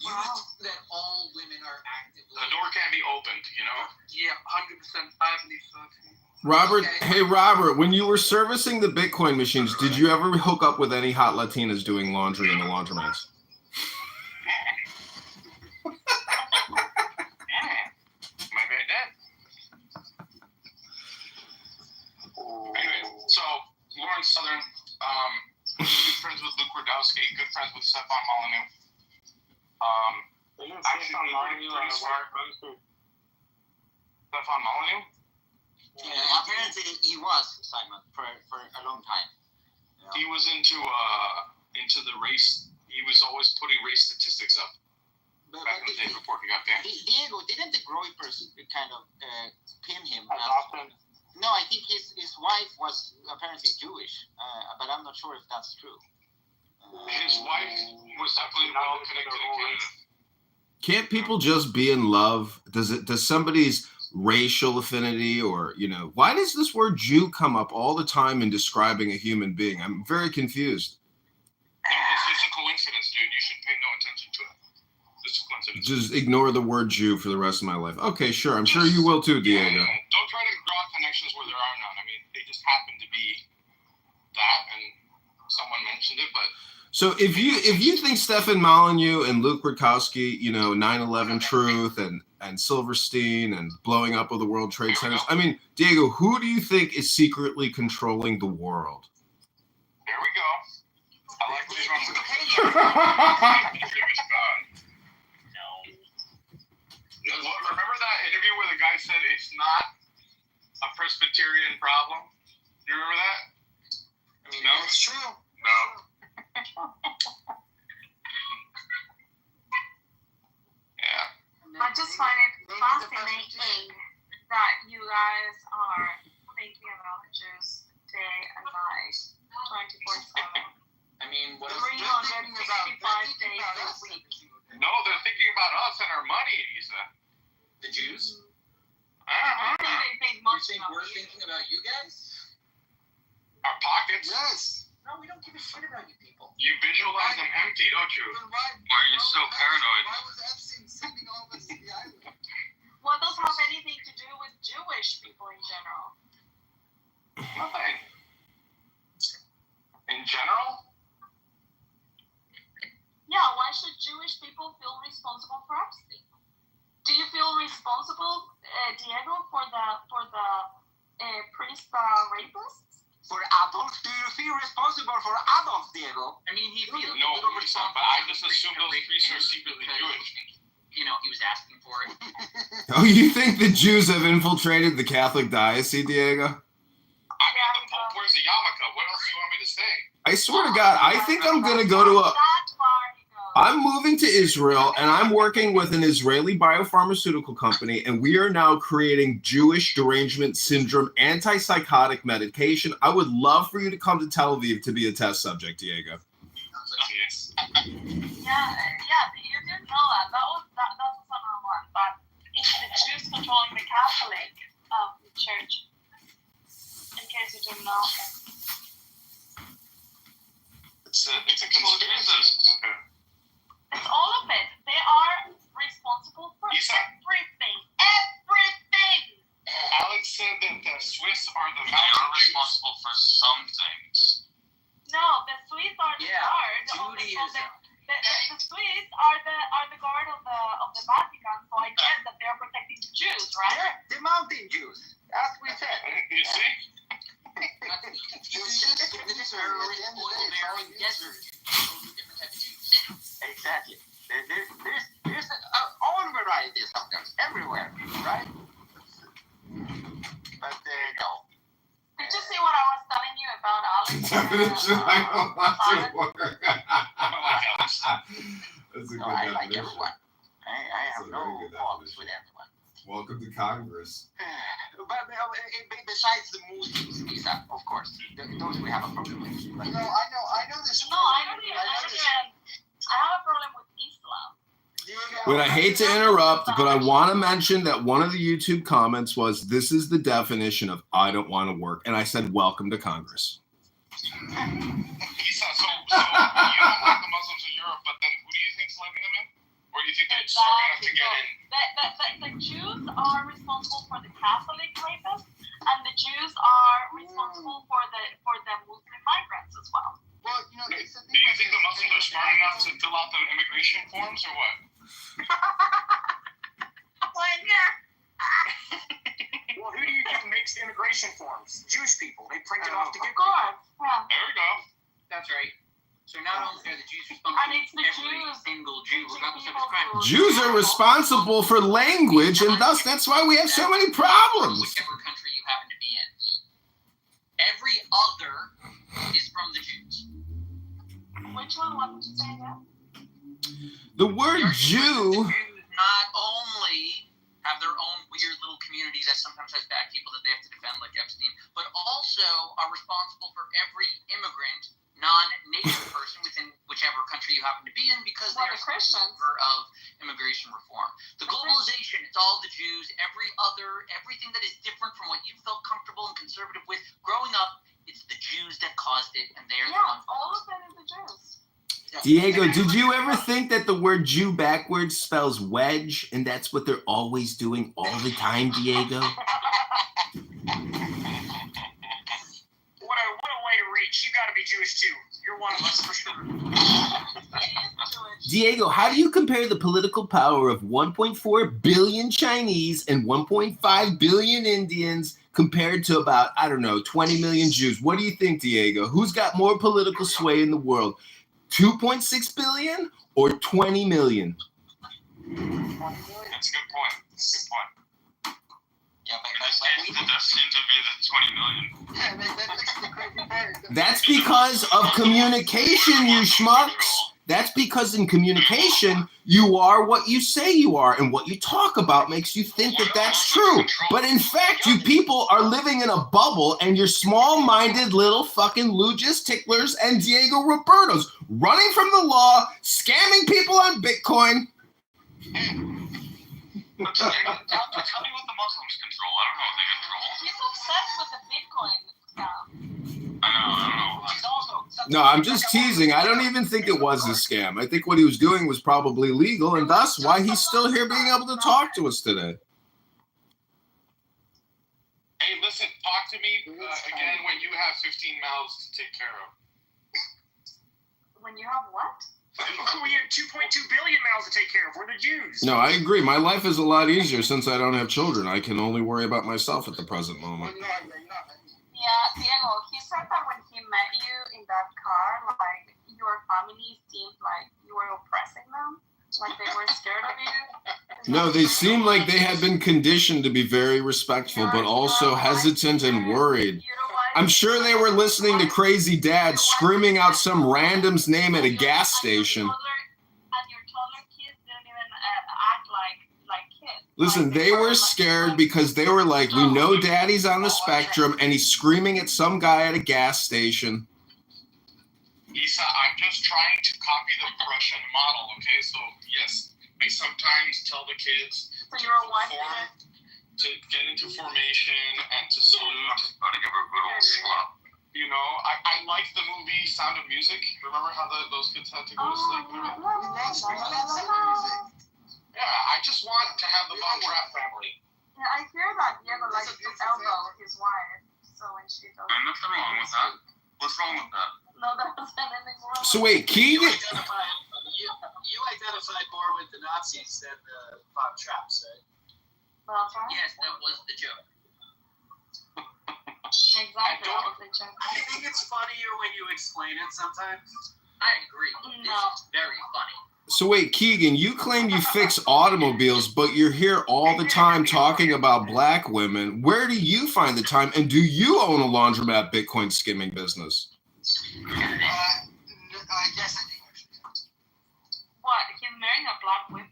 Used that all women are actively. The door can't be opened, Yeah, 100%. I believe so. Robert, hey Robert, when you were servicing the Bitcoin machines, did you ever hook up with any hot Latinas doing laundry in the laundromats? Maybe I did. Anyway, so Lawrence Southern, good friends with Luke Rudowski, good friends with Stefan Molyneux. Stefan Molyneux? Yeah, apparently he was, Simon, for a long time. He was into the race. He was always putting race statistics up. Back in the day before he got banned. Diego, didn't the Groypers kind of pin him? No, I think his wife was apparently Jewish, but I'm not sure if that's true. His wife was definitely well connected in Canada. Can't people just be in love? Does somebody's racial affinity or, why does this word Jew come up all the time in describing a human being? I'm very confused. It's a coincidence, dude. You should pay no attention to it. It's a coincidence. Just ignore the word Jew for the rest of my life. Okay, sure. I'm sure you will too, Diego. Yeah. Don't try to draw connections where there are none. I mean, they just happen to be that, and someone mentioned it, but... So if you think Stefan Molyneux and Luke Rudkowski, 9/11 Truth and Silverstein and blowing up of the World Trade Centers, I mean, Diego, who do you think is secretly controlling the world? There we go. I like where you're going with Remember that interview where the guy said it's not a Presbyterian problem? You remember that? I mean, no, it's true. No. Yeah. I just find it fascinating that you guys are thinking about Jews day and night, 24/7. I mean, what 365 days a week. No, they're thinking about us and our money, Isa. The Jews? I don't think they think much You think about we're you. thinking about you guys? Our pockets? Yes. No, we don't give a shit about you people. You visualize them empty, don't you? Why are you so paranoid? Why was Epstein sending all of us to the island? What does have anything to do with Jewish people in general? Nothing. In general? Yeah, why should Jewish people feel responsible for Epstein? Do you feel responsible, Diego, for the priest rapists? For adults, do you feel responsible for adults, Diego? I mean, he feels No, but I just assume those priests are secretly Jewish. He was asking for it. Oh, you think the Jews have infiltrated the Catholic diocese, Diego? I mean, the Pope wears a yarmulke. What else do you want me to say? I swear to God, I think I'm going to go to a... I'm moving to Israel, and I'm working with an Israeli biopharmaceutical company, and we are now creating Jewish derangement syndrome antipsychotic medication. I would love for you to come to Tel Aviv to be a test subject, Diego. Yes. Yeah, you didn't know that. That's another one. But it's the Jews controlling the Catholic Church. In case you didn't know. It's a conspiracy. It's all of it. They are responsible for everything. Everything! Alex said that the Swiss are the mountain. They are responsible for some things. No, the Swiss are the guard. The Swiss are the guard of the Vatican. So I get that Jews, right? The mountain Jews, as we said. You see? Exactly. There's all varieties of them everywhere, right? But no. Did you see what I was telling you about Alex? Definition I don't want to work. That's a good I like definition. everyone. I have no problems with everyone. Welcome to Congress. But besides the Muslims, Lisa, of course, those we have a problem with. But No, I know this. No, I don't even understand. I have a problem with Islam. Wait, I hate to interrupt, but I want to mention that one of the YouTube comments was, "This is the definition of I don't want to work," and I said, "Welcome to Congress." Isa, so you don't like the Muslims in Europe, but then who do you think's letting them in? Or do you think they're smart enough to get in? The Jews are responsible for the Catholic rapists, and the Jews are responsible for the Muslim migrants as well. Well, you know, Do you think the Muslims are smart enough to fill out the immigration forms, or what? Well, who do you think makes the immigration forms? Jewish people. They print it off to Of get. course, yeah. There we go. That's right. So not only are the Jews And responsible it's the for every Jews. single Jew, regardless of his crime, Jews are responsible for language, and thus that's why we have so many problems. whichever country you happen to be in. Every other is from the Jews. Which one? What did you say again? The word Jew. The Jews not only have their own weird little community that sometimes has bad people that they have to defend, like Epstein, but also are responsible for every immigrant, non-native person within whichever country you happen to be in, because they are Christians of immigration reform. The globalization, it's all the Jews. Everything that is different from what you felt comfortable and conservative with growing up, it's the Jews that caused it, and they're the ones. all of them is the Jews. Diego, did you ever think that the word Jew backwards spells wedge, and that's what they're always doing all the time, Diego? What a way to reach. You got to be Jewish too. You're one of us for sure. Diego, how do you compare the political power of 1.4 billion Chinese and 1.5 billion Indians compared to about, 20 million Jews? What do you think, Diego? Who's got more political sway in the world? 2.6 billion or 20 million? That's a good point. Yeah, but It does seem to be the 20 million. That's because of communication, you schmucks. That's because in communication, you are what you say you are, and what you talk about makes you think that that's true. But in fact, you people are living in a bubble, and you're small-minded little fucking Lujas, Ticklers, and Diego Robertos running from the law, scamming people on Bitcoin. Tell me what the Muslims control. I don't know what they control. He's obsessed with the Bitcoin stuff. I don't know. No, I'm just teasing. I don't even think it was a scam. I think what he was doing was probably legal, and thus why he's still here being able to talk to us today. Hey, listen, talk to me again when you have 15 mouths to take care of. When you have what? We have 2.2 billion mouths to take care of. We're the Jews. No, I agree. My life is a lot easier since I don't have children. I can only worry about myself at the present moment. Yeah, Diego, he said that when he met you in that car, like, your family seemed like you were oppressing them, like they were scared of you. No, they seemed like they had been conditioned to be very respectful, but also hesitant and worried. I'm sure they were listening to Crazy Dad screaming out some random's name at a gas station. And your toddler kids didn't even act like kids. Listen, they were scared because they were like, we know Daddy's on the spectrum, and he's screaming at some guy at a gas station. Isa, I'm just trying to copy the Russian model, okay? So, yes, I sometimes tell the kids So you're a wife to get into formation and to salute. Gotta give her a good old slap. You know, I like the movie Sound of Music. Remember how those kids had to go to sleep? Yeah, I just want to have the Von Trapp family. Yeah, I hear that Diego likes to elbow his wife, so when she does. There's nothing wrong with that. What's wrong with that? No, that wasn't anything wrong. So wait, Keegan? You identified more with the Nazis than the Von Trapps, right? Yes, that was the joke. Exactly, that was the joke. I think it's funnier when you explain it sometimes. I agree. No. It's very funny. So wait, Keegan, you claim you fix automobiles, but you're here all the time talking about black women. Where do you find the time, and do you own a laundromat Bitcoin skimming business? I guess I do actually. What? He's marrying a black woman?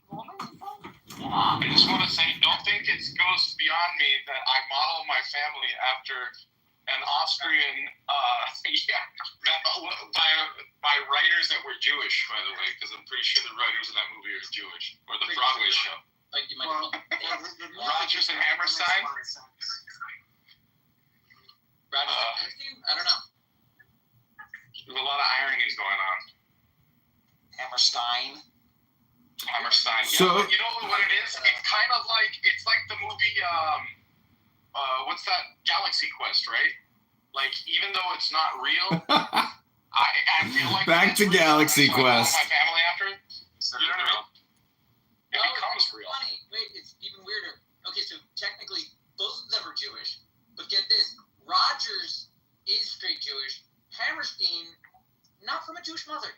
I just want to say, don't think it goes beyond me that I model my family after an Austrian, by writers that were Jewish, by the way, because I'm pretty sure the writers of that movie are Jewish, or the Broadway show. Like you might Rodgers and Hammerstein? I don't know. There's a lot of ironies going on. Hammerstein. So, Yeah, you know what it is? It's kind of like, it's like the movie, what's that? Galaxy Quest, right? Like, even though it's not real, I feel like back to Galaxy Quest. My family after it. You know what I mean? It becomes real. Funny. Wait, it's even weirder. Okay, so technically, both of them are Jewish, but get this: Rogers is straight Jewish. Hammerstein, not from a Jewish mother.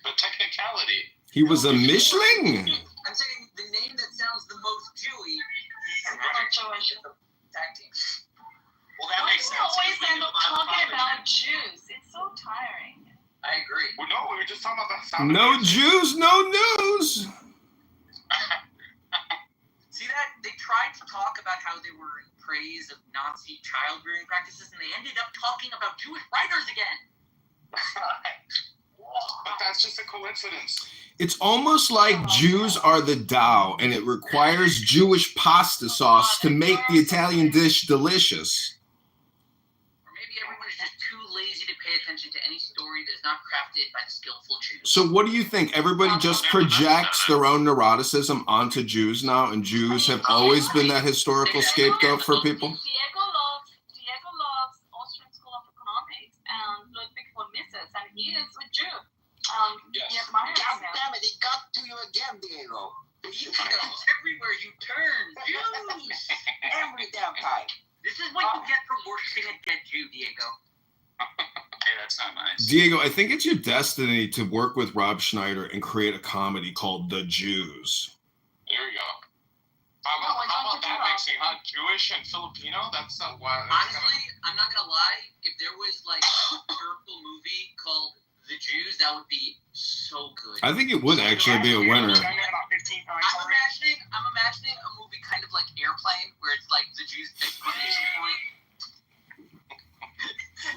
The technicality. He was a Mishling? I'm saying the name that sounds the most Jewy. Tag team. Well, that makes sense. Always end up talking about Jews. It's so tiring. I agree. Well, no, we were just talking about the sound. No Jews, no news. See that? They tried to talk about how they were in praise of Nazi child rearing practices, and they ended up talking about Jewish writers again. But that's just a coincidence. It's almost like Jews are the Tao, and it requires Jewish pasta sauce to make the Italian dish delicious. Or maybe everyone is just too lazy to pay attention to any story that is not crafted by skillful Jews. So what do you think? Everybody just projects their own neuroticism onto Jews now, and Jews have always been that historical scapegoat for people? Diego loves Austrian School of Economics, and Ludwig von Mises, and he is a Jew. Yes. He admires God him. damn it, he got to you again, Diego. Everywhere you turn, Jews! Every damn time. This is what you get for worshiping a dead Jew, Diego. Hey, that's not nice. Diego, I think it's your destiny to work with Rob Schneider and create a comedy called The Jews. There you go. How about that mixing, huh? Jewish and Filipino? That's not wild. Honestly, I'm not gonna lie. If there was like a historical movie called The Jews, that would be so good. I think it would actually be a winner. I'm imagining a movie kind of like Airplane, where it's like the Jews exclamation point.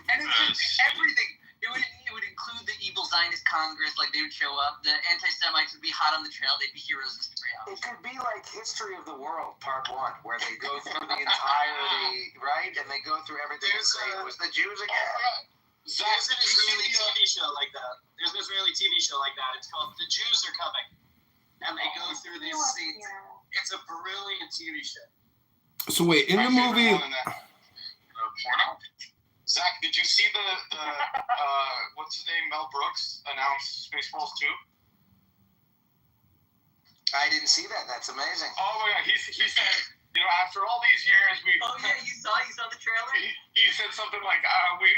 And it's just everything. It would include the evil Zionist Congress, like they would show up. The anti-Semites would be hot on the trail. They'd be heroes in story hours. It could be like History of the World, Part 1, where they go through the entirety, right? And they go through everything and say, it was the Jews again. There's an Israeli TV show like that. There's an Israeli TV show like that. It's called The Jews Are Coming. And they go through these scenes. It's a brilliant TV show. So wait, in the movie... Porno? Zach, did you see the what's his name, Mel Brooks, announce Spaceballs 2? I didn't see that. That's amazing. Oh my God, he said, you know, after all these years, we... Oh yeah, you saw the trailer? He said something like, we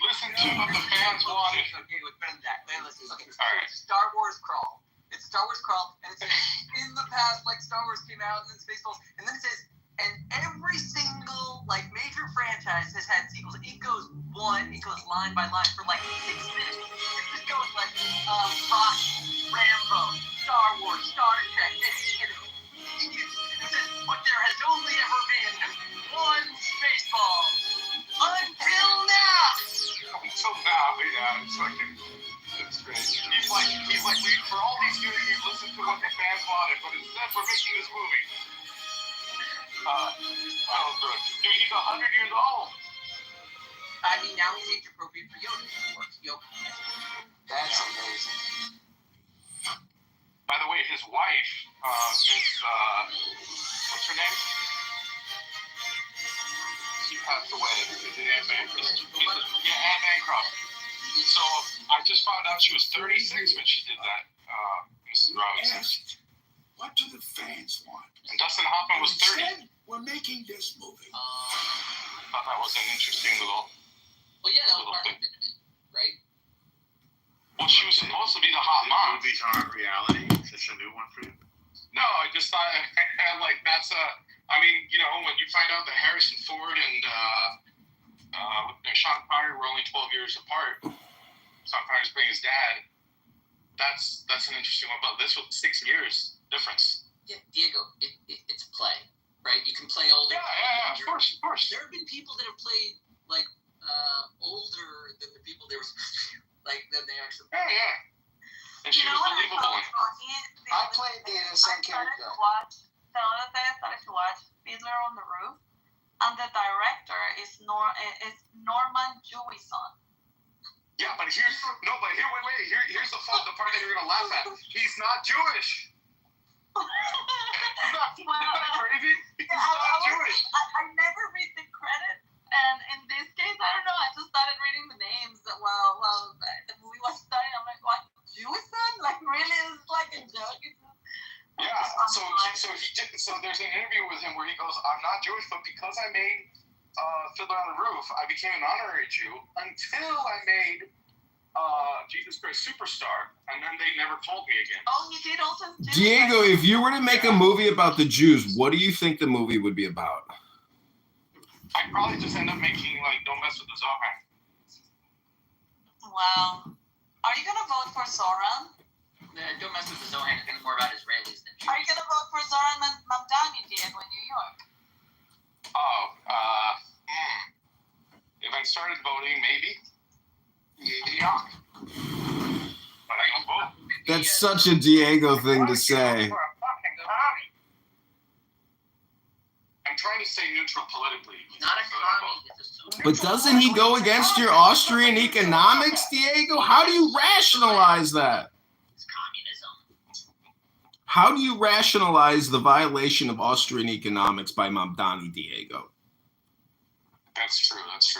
listened to what the fans wanted. Okay, wait, better than that. Listen. Okay, All right. Star Wars Crawl. It's Star Wars Crawl, and it says, in the past, like Star Wars came out, and then Spaceballs, and then it says, and every single, like, major franchise has had sequels. It goes line by line for, like, 6 minutes. It just goes, like, Rocky, Rambo, Star Wars, Star Trek, and it says, but there has only ever been one Spaceballs. Until now! Until now, yeah, it's fucking... It's great. He's like, for all these years, we've listened to what the fans wanted, but instead we're making this movie. Dude, he's 100 years old. I mean, now he's age appropriate for Yoda. That's amazing. By the way, his wife, Miss, what's her name? She passed away. Is it Anne Bancroft? Yeah, Anne Bancroft. So I just found out she was 36 when she did that, Mrs. Robinson. What do the fans want? And Dustin Hoffman was 30. Instead, we're making this movie. I thought that was an interesting little. Well, yeah, that was part of it, right? Well, she was supposed to be the hot mom. Movies aren't reality. Is this a new one for you? No, I just thought like that's I mean, you know, when you find out that Harrison Ford and Sean Connery were only 12 years apart, Sean Connery's playing his dad. That's an interesting one. But this was 6 years difference. Yeah, Diego, it's play, right? You can play older. Yeah, of course. There have been people that have played like older than the people they were like than they actually. Yeah. And she was believable. I played the same character. The other day I started to watch Fiddler on the Roof, and the director is Norman Jewison. Yeah, but here's the part that you're gonna laugh at. He's not Jewish. Isn't that crazy? He's not Jewish. I never read the credits, and in this case, I don't know. I just started reading the names while the movie was starting. I'm like, what? Jewison? Like, really? It's like a joke. Yeah. So there's an interview with him where he goes, "I'm not Jewish, but because I made Fiddler on the Roof, I became an honorary Jew until I made Jesus Christ Superstar, and then they never called me again." Oh, he did also. Diego, if you were to make a movie about the Jews, what do you think the movie would be about? I'd probably just end up making like Don't Mess with the Zohar. Wow. Are you gonna vote for Zoran? Don't Mess with the Zohan is more about Israelis than Jews. Are you gonna vote for Zoran Mamdani, Diego, in New York? If I started voting, maybe. Yeah. But I can vote. That's such a Diego thing to say. I'm trying to stay neutral politically. Not a commie. But doesn't he go against your Austrian economics, Diego? How do you rationalize that? It's communism. How do you rationalize the violation of Austrian economics by Mamdani, Diego? That's true.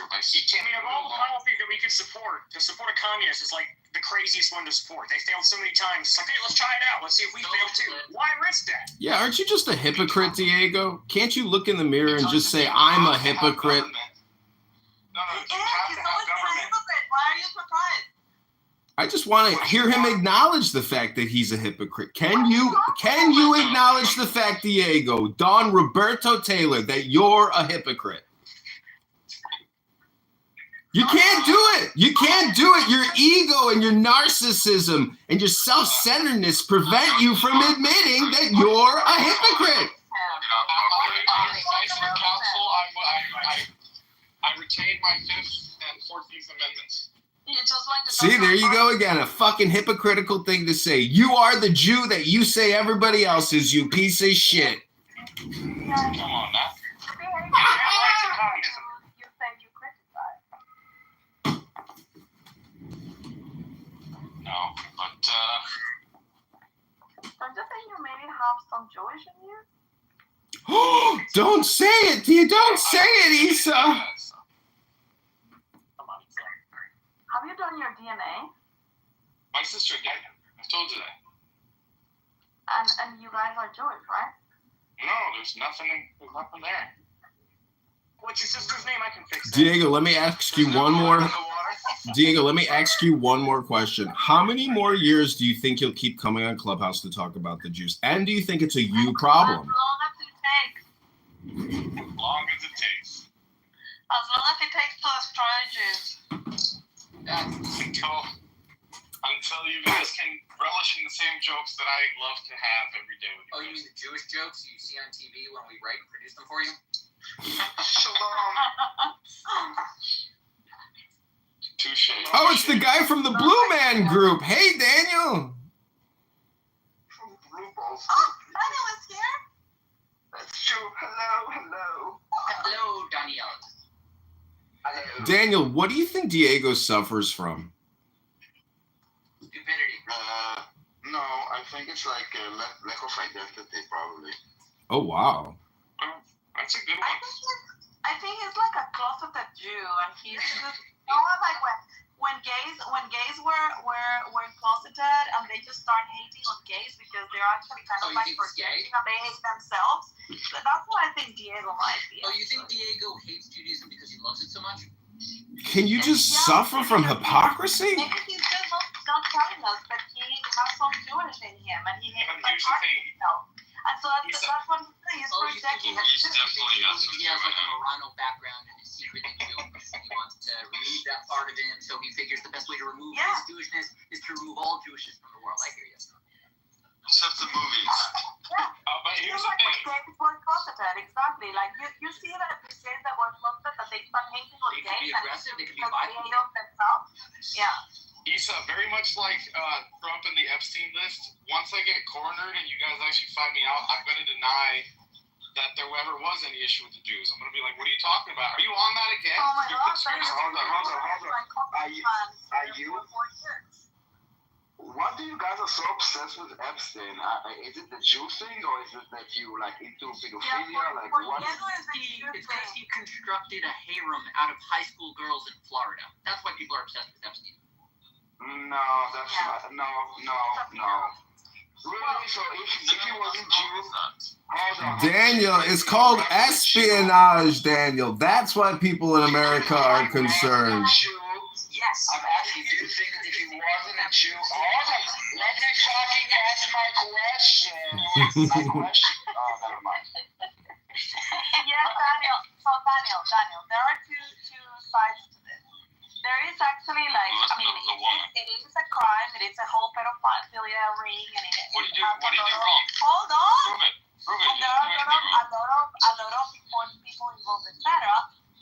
But he I mean, of all the policies that we could support, to support a communist is like the craziest one to support. They failed so many times. It's like, hey, let's try it out. Let's see if we fail too. Why risk that? Yeah, aren't you just a hypocrite, Diego? Can't you look in the mirror and just say, I'm a hypocrite? No, you have to have government. Why are you surprised? I just want to hear him acknowledge the fact that he's a hypocrite. Can you acknowledge the fact, Diego, Don Roberto Taylor, that you're a hypocrite? You can't do it. You can't do it. Your ego and your narcissism and your self-centeredness prevent you from admitting that you're a hypocrite. I retain my 5th and 14th Amendments. See, there you go again. A fucking hypocritical thing to say. You are the Jew that you say everybody else is, you piece of shit. Come on now. No, but Don't you think you maybe have some Jewish in you? Don't say it, dear. Don't say it, Issa. Have you done your DNA? My sister did. I told you that. And you guys are Jewish, right? No, there's nothing there. What's your sister's name? I can fix that. Diego, let me ask you one more. Diego, let me ask you one more question. How many more years do you think you'll keep coming on Clubhouse to talk about the Jews? And do you think it's a you problem? As long as it takes. As long as it takes. As long as it takes to destroy Jews. Until you guys can relish in the same jokes that I love to have every day with you. Oh, you mean the Jewish jokes you see on TV when we write and produce them for you? Shalom. Touche. Oh, it's the guy from the Blue Man Group. Hey, Daniel. Daniel is here. That's true. Hello. Hello, Daniel. Hello. Daniel, what do you think Diego suffers from? Stupidity. No, I think it's like a lack of identity, probably. Oh, wow. That's a good one. I think he's like a closeted Jew, and he's just like when when gays were closeted and they just start hating on gays because they're actually kind of like projecting and they hate themselves. So that's what I think Diego might be. Oh, you think Diego hates Judaism because he loves it so much? Can you just suffer from hypocrisy? Maybe he's just not telling us that he has some Jewish in him and he hates himself. And so that's what he's projecting. He's definitely he has like a Morano background and is secretly Jewish. He wants to remove that part of him, so he figures the best way to remove his Jewishness is to remove all Jewishness from the world. I hear you. Except the movies. Yeah. But here's the like thing. gays were closeted, exactly. Like you see that the gays that were closeted, that they start hating on They gays could be aggressive. They could be because they violent. hate on themselves. Yeah. Issa, very much like Trump and the Epstein list, once I get cornered and you guys actually find me out, I'm going to deny that there ever was any issue with the Jews. I'm going to be like, what are you talking about? Are you on that again? Oh my God. Hold on. Are you? What do you guys are so obsessed with Epstein? Is it the Jew thing, or is it that you like into pedophilia? Like what? It's because he constructed a harem out of high school girls in Florida. That's why people are obsessed with Epstein. No, that's not. No. Really? So if he wasn't Jew, hold on. Daniel, it's called espionage, Daniel. That's why people in America are concerned. Yes. I'm asking, do you think that if he wasn't a Jew, let me fucking ask my question. Oh, never mind. Yes, Daniel. So Daniel, there are two sides to this. There is actually it is a crime. It is a whole pedophilia ring, and What did you do wrong? Hold on. Prove it. And there are a lot of important people involved, etc.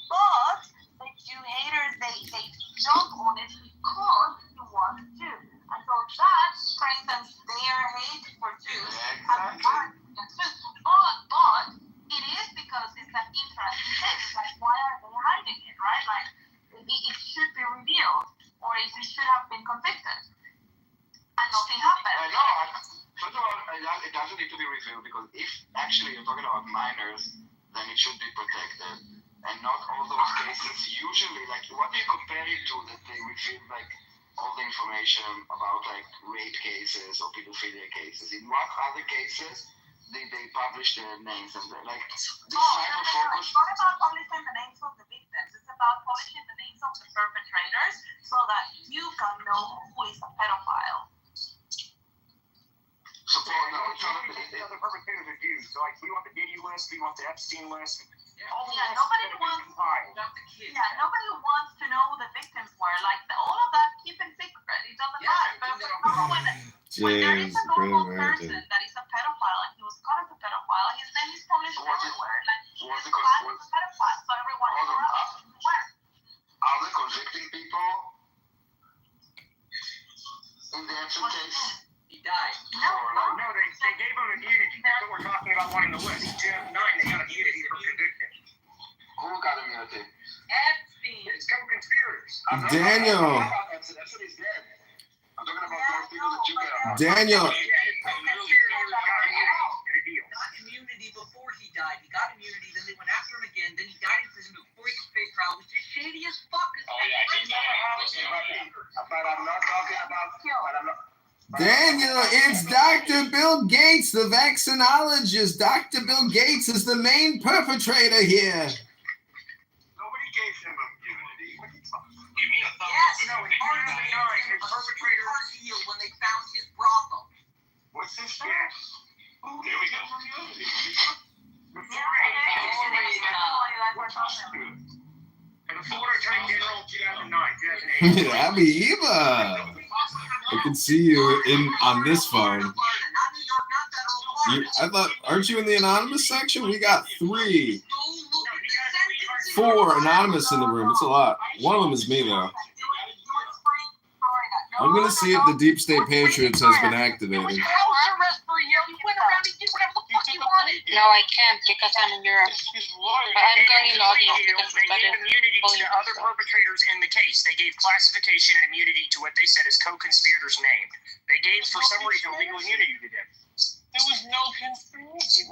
But the Jew haters, they jump on it because you want to. And so that strengthens their hate for Jews. Exactly. But it is because it's an interesting thing. Like, why are they hiding it, right? Like, it should be revealed, or he should have been convicted. And nothing happened. No, first of all, it doesn't need to be revealed because if actually you're talking about minors, then it should be protected. And not all those cases usually, like, what do you compare it to that they reveal, like, all the information about, like, rape cases or pedophilia cases? In what other cases they publish their names and, like, this type of focus? It's not about publishing the names of the victims. It's about publishing the names of the perpetrators so that you can know who is a pedophile. So, no, it's not the other perpetrators are Jews. So, like, we want the Diddy list, we want the Epstein list. Nobody wants to know who the victims were. Like, all of that, keep it secret. It doesn't matter. But when there is a normal person that is a pedophile and he was caught as a pedophile, his name is published everywhere. Like, he is classed as a pedophile, so everyone knows where. Are they convicting people in the actual case? He died. No, they gave him immunity. That's what we're talking about wanting the list. In 2009, they got immunity for convicted. Who got immunity? Epstein. It's co-conspirators. Daniel. That's what he's dead. I'm talking about those people that you got. Daniel. Co-conspirators got immunity in a deal. Got immunity before he died. He got immunity, then they went after him again, then he died in prison before he could face trial, which is shady as fuck. But I'm not talking about. Daniel, it's Dr. Bill Gates, the vaccinologist. Dr. Bill Gates is the main perpetrator here. Nobody gave him immunity. What are you talking about? Give me a thumbs up. No, it's hard to deny a perpetrator healed when they found his brothel. What's this shit? There we go. And the Florida Attorney General 2009, 2008. Habiba. I can see you on this phone. I thought, aren't you in the anonymous section? We got 4 anonymous in the room. It's a lot. One of them is me, though. I'm going to see if the Deep State Patriots has been activated. No, I can't because I'm in Europe. But I'm going in August because They gave immunity to other perpetrators in the case. They gave classification and immunity to what they said is co-conspirators named. They gave, for some reason, legal immunity to them. There was no conspiracy.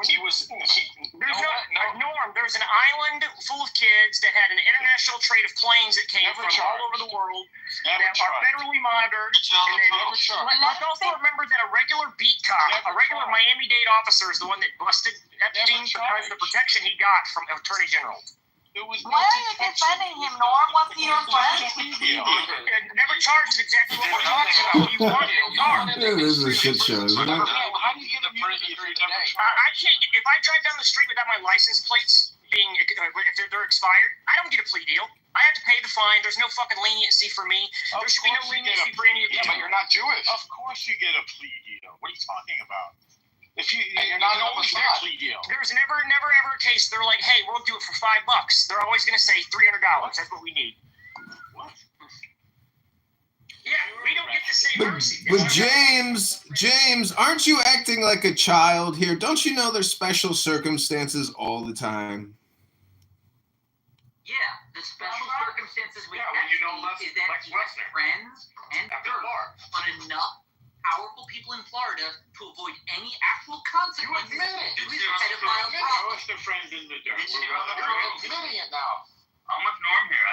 Norm, there's an island full of kids that had an international trade of planes that came from all over the world. that are federally monitored. Let's also remember that a regular beat cop, a regular Miami-Dade officer is the one that busted Epstein because of the protection he got from Attorney General. Why are you defending him, Norm? Was he your friend? Never charged exactly what we're talking about. You want your car. This is a shit show, isn't it? How do you get immunity if you're I can't. If I drive down the street without my license plates being, if they're expired, I don't get a plea deal. I have to pay the fine. There's no fucking leniency for me. There should be no leniency for any of you. Yeah, but you're not Jewish. Of course you get a plea deal. What are you talking about? If you're not always get a plea deal. There's never ever a case they're like, hey, we'll do it for $5. They're always going to say $300. That's what we need. What? Yeah, we don't get to say mercy. But James, aren't you acting like a child here? Don't you know there's special circumstances all the time? Yeah, the special circumstances we have is that he has friends and dirt on enough powerful people in Florida to avoid any actual consequences. You admit it. Show us the friends in the dirt. You're admitting it now. I'm with Norm here.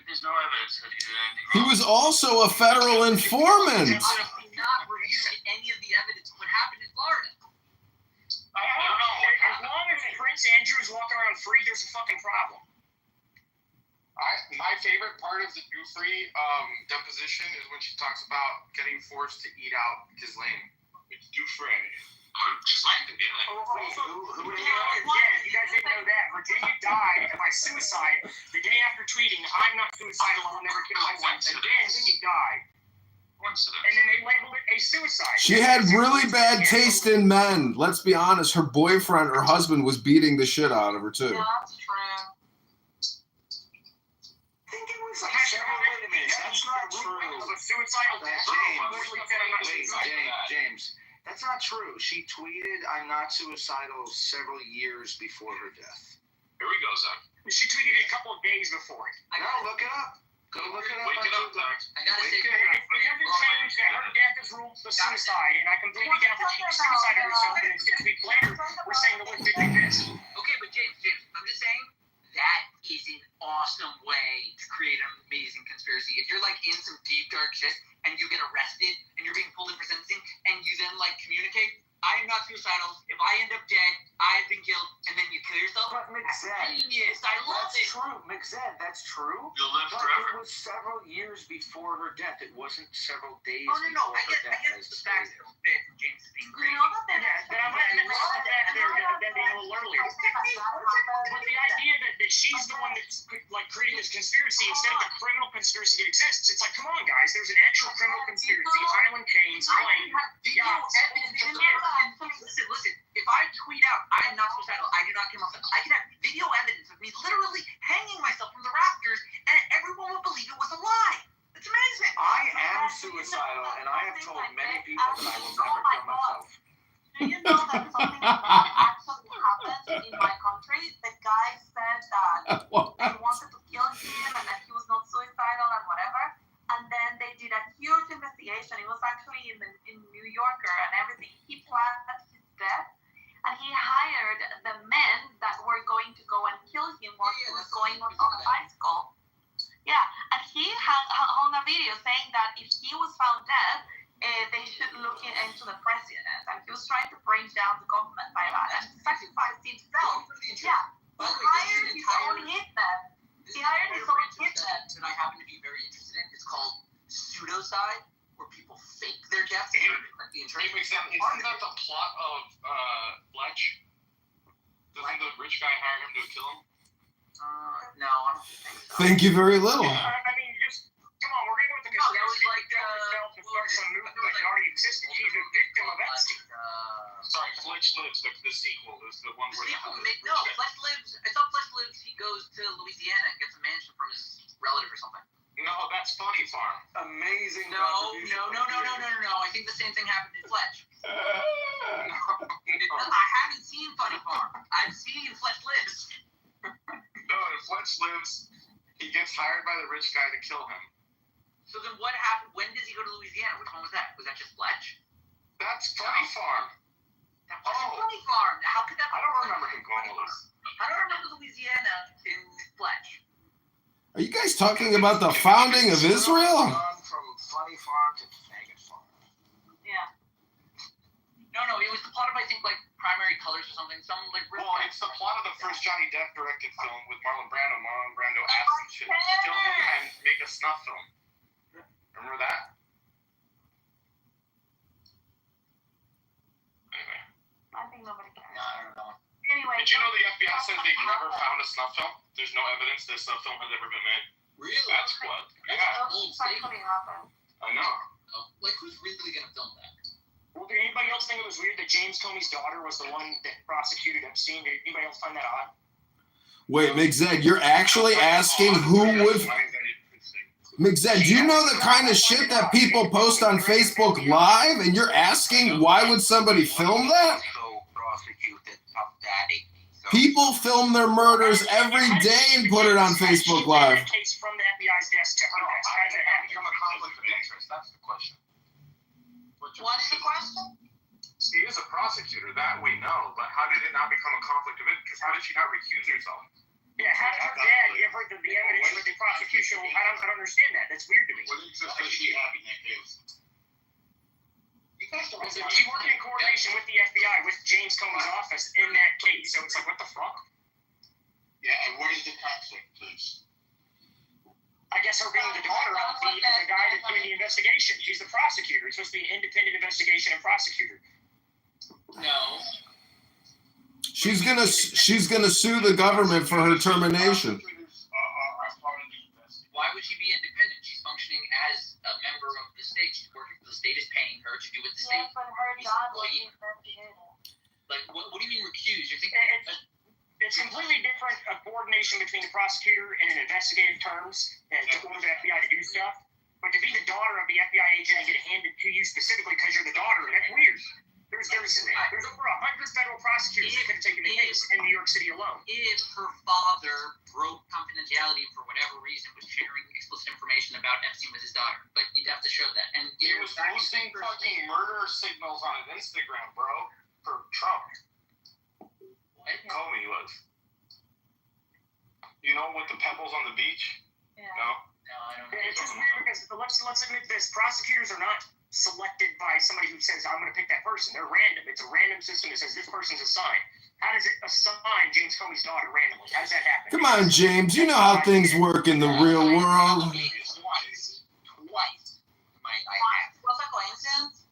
There's no evidence that he did anything wrong. He was also a federal informant. Honestly, not reviewed any of the evidence of what happened in Florida. I don't know. As long as Prince Andrew is walking around free, there's a fucking problem. My favorite part of the Dufresne deposition is when she talks about getting forced to eat out Ghislaine. It's Dufresne. Ghislaine could be like, Who you guys didn't know that. Virginia died by suicide the day after tweeting, I'm not suicidal, I'll never kill myself. And then she died. Coincidence. And then they labeled it a suicide. She had really bad taste in men. Let's be honest. Her boyfriend or husband was beating the shit out of her, too. That's true. That's not true. James, that's not true. She tweeted, I'm not suicidal several years before her death. Here we go, Zach. She tweeted it a couple of days before it. Look it up. Go look it up. Wake it up, Zach. I gotta say, If we have to change that her death is ruled for suicide, and I completely get that she suicided herself, and it's 6 weeks later, we're saying the witch didn't exist. Okay, but James, I'm just saying that is an awesome way to create an amazing conspiracy. If you're like in some deep dark shit and you get arrested and you're being pulled in for sentencing and you then like communicate, I'm not suicidal. If I end up dead, I've been killed, and then you kill yourself. But genius. I love it. That's true, McZed. That's true. You'll live but forever. It was several years before her death. It wasn't several days No. before I her get death. the facts that James is being You crazy. know that But I'm not going to the fact they're being a little earlier. But the idea that she's the one that's like creating this conspiracy instead of the criminal conspiracy that exists, it's like, come on, guys, there's an actual criminal conspiracy. Island Cane's claim. Video evidence of it. Listen, if I tweet out, I'm not suicidal, I do not kill myself, I can have video evidence of me literally hanging myself from the rafters, and everyone would believe it was a lie. It's amazing. I am suicidal, and I have told many people that I will never kill myself. Do you know that something actually happened in my country? The guy said that they wanted to kill him and that he was not suicidal and whatever. And then they did a huge investigation. It was actually in New Yorker and everything. He planned his death, and he hired the men that were going to go and kill him while he was going on a bicycle. Yeah, and he had on a video saying that if he was found dead, they should look into the president. And he was trying to bring down the government by that and sacrifice himself. Yeah, he hired his own hitman. He hired his own hitman. That I happen to be very interested in. It's called pseudocide, where people fake their death. Isn't that the plot of Fletch? Doesn't the rich guy hire him to kill him? No, I don't think so. Thank you very little. I mean, just come on, we're going with the conspiracy. Some movement that already existed. She's a victim of Epstein. Sorry, Fletch Lives. The sequel is the one where Fletch Lives. I thought Fletch Lives. He goes to Louisiana and gets a mansion from his relative or something. No, that's Funny Farm. Amazing. No. I think the same thing happened in Fletch. I haven't seen Funny Farm. I've seen Fletch Lives. No, in Fletch Lives, he gets hired by the rich guy to kill him. So then what happened? When does he go to Louisiana? Which one was that? Was that just Fletch? That's Funny Farm. That wasn't Funny Farm. How could that be? I don't remember him going to I don't remember Louisiana in Fletch. Are you guys talking about the founding of Israel? From funny farm to faggot farm. Yeah. No, it was the plot of, I think, like, Primary Colors or something. Some, like, well, it's the plot of the first Johnny Depp directed film with Marlon Brando. Marlon Brando asked him to film him and make a snuff film. Remember that? Anyway. I think nobody cares. No, I don't know. Anyway. Did you know the FBI said they never found a snuff film? There's no evidence this snuff film has ever been made. Really? That's what. Yeah. It's actually happened. I know. Oh, like, who's really gonna film that? Well, did anybody else think it was weird that James Comey's daughter was the one that prosecuted Epstein? Did anybody else find that odd? Wait, McZed, you're actually asking who would... McZed, do you know the kind of shit that people post on Facebook Live? And you're asking why would somebody film that? People film their murders every day and put it on Facebook Live. Case from the FBI's desk to her desk. How does it happen? Become a conflict of interest. That's the question. What is the question? He is a prosecutor, that we know, but how did it not become a conflict of interest? Because how did she not recuse herself? Yeah, how did her dad give her the evidence with the prosecution? I don't understand that. That's weird to me. What did she have in that case? She worked in coordination with the FBI, with James Comey's office in that case. So it's like, what the fuck? Yeah, and where is the conflict, please? I guess her being the daughter of the guy that's doing the investigation. She's the prosecutor. It's supposed to be an independent investigation and prosecutor. No. She's gonna sue the government for her termination. Why would she be independent? She's functioning as a member of the state. She's working for the state is paying her to do what the state. Yeah, but her job was investigated. Like, what do you mean recuse? You're thinking it's completely different coordination between the prosecutor and in investigative terms and to order the FBI to do stuff. But to be the daughter of the FBI agent and get it handed to you specifically because you're the daughter, that's weird. There's over 100 federal prosecutors that could have taken the case in New York City alone. If her father broke confidentiality for whatever reason, was sharing explicit information about Epstein with his daughter, but you'd have to show that. And he was posting fucking murder signals on his Instagram, bro, for Trump. What? Comey was. You know, with the pebbles on the beach? Yeah. No? No, I don't know. It's just weird because let's admit this: prosecutors are not selected by somebody who says, I'm going to pick that person. They're random. It's a random system that says this person's assigned. How does it assign James Comey's daughter randomly? How does that happen? Come on, James. You know how things work in the real world. Twice. Was a coincidence?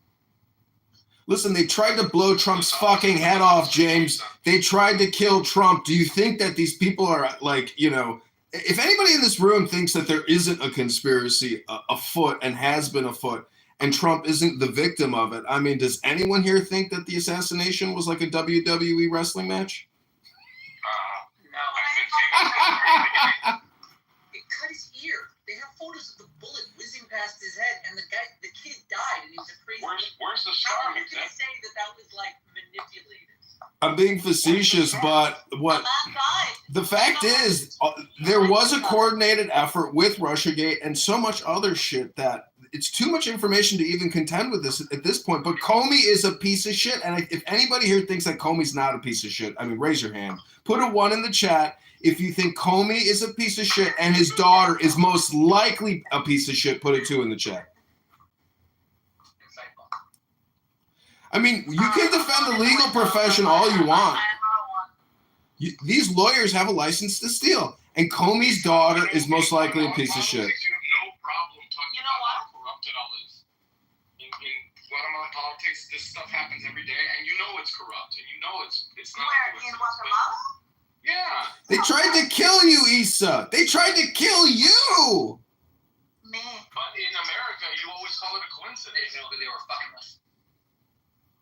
Listen, they tried to blow Trump's fucking head off, James. They tried to kill Trump. Do you think that these people are like, you know, if anybody in this room thinks that there isn't a conspiracy afoot and has been afoot, and Trump isn't the victim of it, I mean, does anyone here think that the assassination was like a WWE wrestling match? No. It cut his ear. They have photos of the bullet whizzing past his head, and the kid died, and he was a crazy. Where's the scar? How are you going to say that was like manipulated? I'm being facetious, but what the fact is, there was a coordinated effort with Russiagate and so much other shit that it's too much information to even contend with this at this point. But Comey is a piece of shit. And if anybody here thinks that Comey's not a piece of shit, I mean, raise your hand. Put a 1 in the chat if you think Comey is a piece of shit and his daughter is most likely a piece of shit. Put a 2 in the chat. I mean, you can defend the legal profession all you want. These lawyers have a license to steal. And Comey's daughter is most likely a piece of shit. You know what? How corrupt it all is. In Guatemala politics, this stuff happens every day, and you know it's corrupt, and you know it's not. Where, in Guatemala? Yeah. They tried to kill you, Issa. They tried to kill you. Me. But in America, you always call it a coincidence. They know who they were fucking with.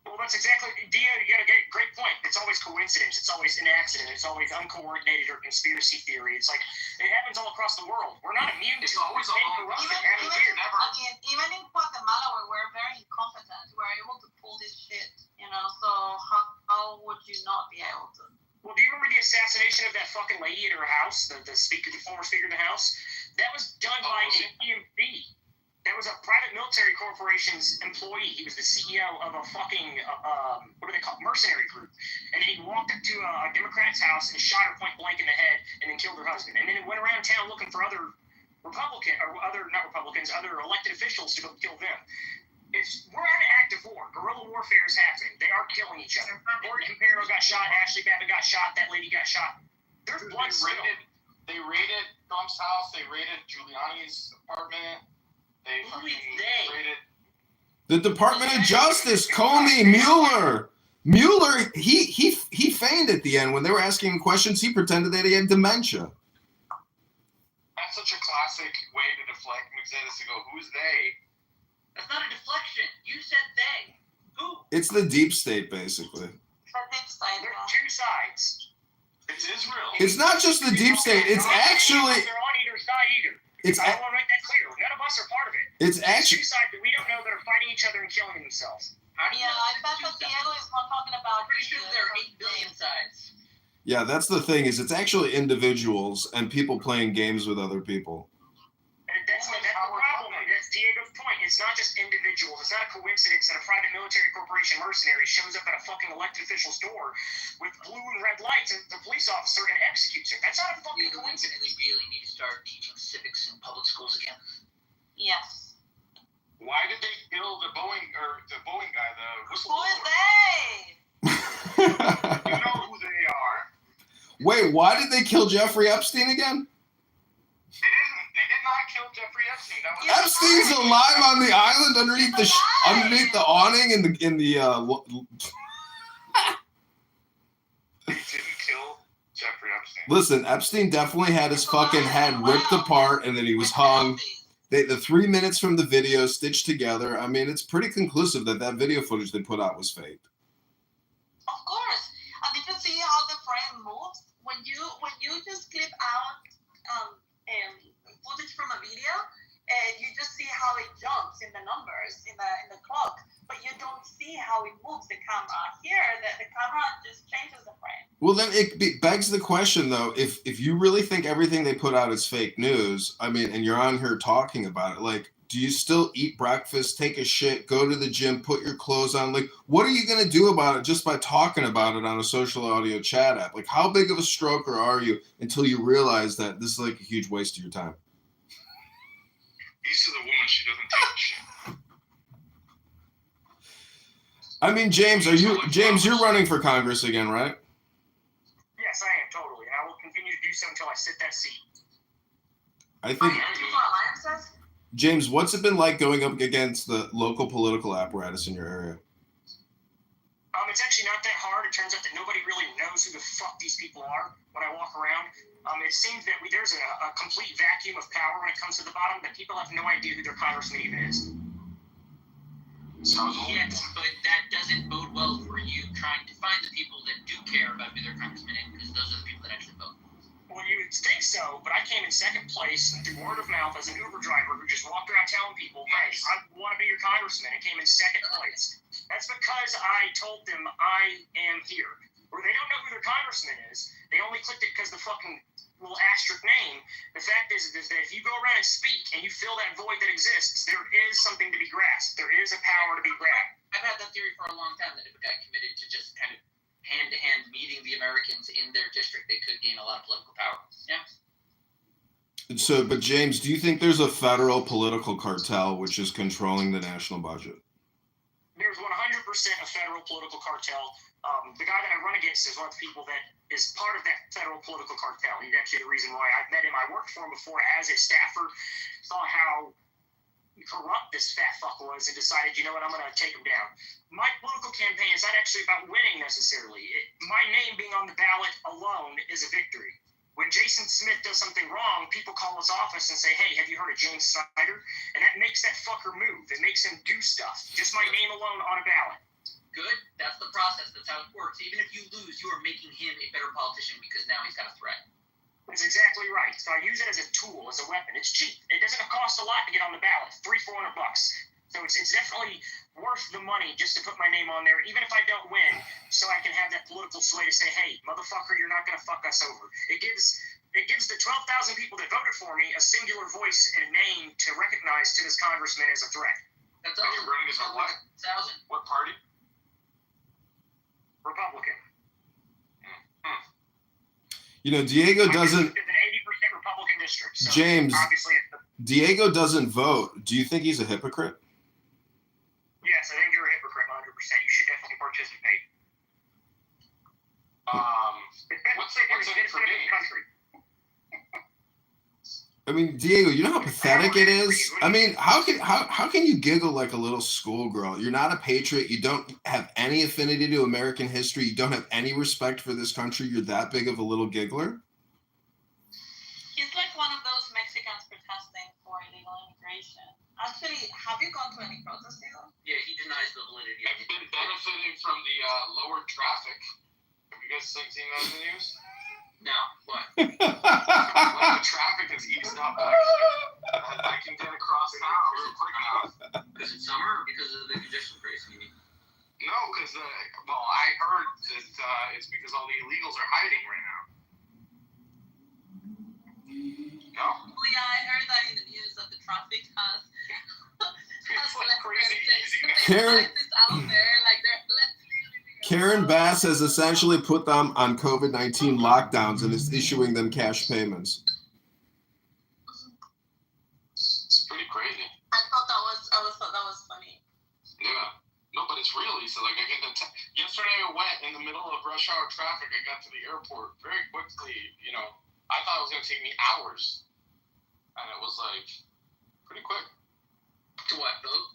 Well, that's exactly, Dia, you got a great point. It's always coincidence. It's always an accident. It's always uncoordinated or conspiracy theory. It's like, it happens all across the world. We're not immune to always corruption. Even in Guatemala, where we're very incompetent, we're able to pull this shit, you know, so how would you not be able to? Well, do you remember the assassination of that fucking lady at her house, the former speaker of the House? That was done by an EMP. That was a private military corporation's employee. He was the CEO of a fucking, what do they call it, mercenary group. And then he walked a to a Democrat's house and shot her point blank in the head and then killed her husband. And then it went around town looking for other other elected officials to go kill them. We're at an active war. Guerrilla warfare is happening. They are killing each other. Gordon Campero got shot. Ashley Babbitt got shot. That lady got shot. There's blood spilled. They raided Trump's house. They raided Giuliani's apartment. They raided the Department of Justice. Comey, Mueller. He feigned at the end when they were asking him questions. He pretended that he had dementia. That's such a classic way to deflect McZedis to go, who's they? That's not a deflection. You said they. Who? It's the deep state, basically. There's two sides. It's Israel. It's not just the deep state. It's actually. They're on either side either. I want to make that clear. None of us are part of it. It's actually. Two sides that we don't know that are fighting each other and killing themselves. Yeah, I bet that Diego is not talking about. Pretty sure there are 8 billion sides. Yeah, that's the thing. Is it's actually individuals and people playing games with other people. And that's the problem. That's Diego's point. It's not just individuals. It's not a coincidence that a private military corporation mercenary shows up at a fucking elected official's door with blue and red lights and the police officer and executes him. That's not a fucking coincidence. We really need to start teaching civics in public schools again. Yes. Why did they kill the Boeing guy, the whistleblower? Who is they? You know who they are. Wait, why did they kill Jeffrey Epstein again? They did not kill Jeffrey Epstein. Epstein's alive on the island underneath the awning in the. They didn't kill Jeffrey Epstein. Listen, Epstein definitely had his fucking head ripped apart and then he was hung. The 3 minutes from the video stitched together. I mean, it's pretty conclusive that video footage they put out was fake. Of course. And did you see how the frame moves? When you just clip out footage from a video, you just see how it jumps in the numbers in the clock, but you don't see how it moves the camera. Here, the camera just changes the frame. Well, then it begs the question, though, if you really think everything they put out is fake news, I mean, and you're on here talking about it, like, do you still eat breakfast, take a shit, go to the gym, put your clothes on? Like, what are you going to do about it just by talking about it on a social audio chat app? Like, how big of a stroker are you until you realize that this is like a huge waste of your time? This is a woman, she doesn't take a shit. I mean, James, you're running for Congress again, right? Yes, I am, totally. And I will continue to do so until I sit that seat. I think... James, what's it been like going up against the local political apparatus in your area? It's actually not that hard. It turns out that nobody really knows who the fuck these people are when I walk around. It seems that there's a complete vacuum of power when it comes to the bottom, that people have no idea who their congressman even is. Yes, but that doesn't bode well for you trying to find the people that do care about who their congressman is, because those are the people that actually vote. Well, you would think so, but I came in second place through word of mouth as an Uber driver who just walked around telling people, hey, I want to be your congressman. I came in second place. That's because I told them I am here. Or they don't know who their congressman is. They only clicked it because the fucking little asterisk name. The fact is that if you go around and speak and you fill that void that exists, there is something to be grasped. There is a power to be grabbed. I've had that theory for a long time, that if a guy committed to just kind of hand-to-hand meeting the Americans in their district, they could gain a lot of political power. Yeah. So, but James, do you think there's a federal political cartel which is controlling the national budget? There's 100% a federal political cartel. The guy that I run against is one of the people that is part of that federal political cartel. He's actually the reason why I met him. I worked for him before as a staffer, saw how corrupt this fat fuck was, and decided, you know what, I'm going to take him down. My political campaign is not actually about winning necessarily. My name being on the ballot alone is a victory. When Jason Smith does something wrong, people call his office and say, hey, have you heard of James Snyder? And that makes that fucker move. It makes him do stuff. Just my name alone on a ballot. Good. That's the process. That's how it works. Even if you lose, you are making him a better politician because now he's got a threat. That's exactly right. So I use it as a tool, as a weapon. It's cheap. It doesn't cost a lot to get on the ballot. $300-400. So it's definitely worth the money just to put my name on there, even if I don't win, so I can have that political sway to say, hey, motherfucker, you're not going to fuck us over. It gives the 12,000 people that voted for me a singular voice and name to recognize to this congressman as a threat. That's all. You're running as a what? 1,000. What party? Republican. You know, Diego doesn't. It's an 80% Republican district. So James, obviously, Diego doesn't vote. Do you think he's a hypocrite? Yes, I think you're a hypocrite 100%. You should definitely participate. What's it for me? Country. I mean, Diego, you know how pathetic it is? I mean, how can you giggle like a little schoolgirl? You're not a patriot. You don't have any affinity to American history. You don't have any respect for this country. You're that big of a little giggler? He's like one of those Mexicans protesting for illegal immigration. Actually, have you gone to any protests, Diego? Yeah, he denies the validity. I've been benefiting from the lower traffic. Have you guys seen that in the news? No, what? Like the traffic has eased up back here. I can get across town real quick now. Because it's summer or because of the congestion racing? No, because I heard that it's because all the illegals are hiding right now. No? Oh yeah, I heard that in the news that the traffic has like crazy easy now. Karen, out there, like they're Karen Bass has essentially put them on COVID-19 lockdowns and is issuing them cash payments. It's pretty crazy. I thought that was funny. Yeah. No, but it's really so. Like I get yesterday, I went in the middle of rush hour traffic. I got to the airport very quickly. You know, I thought it was going to take me hours, and it was like pretty quick. To what, though?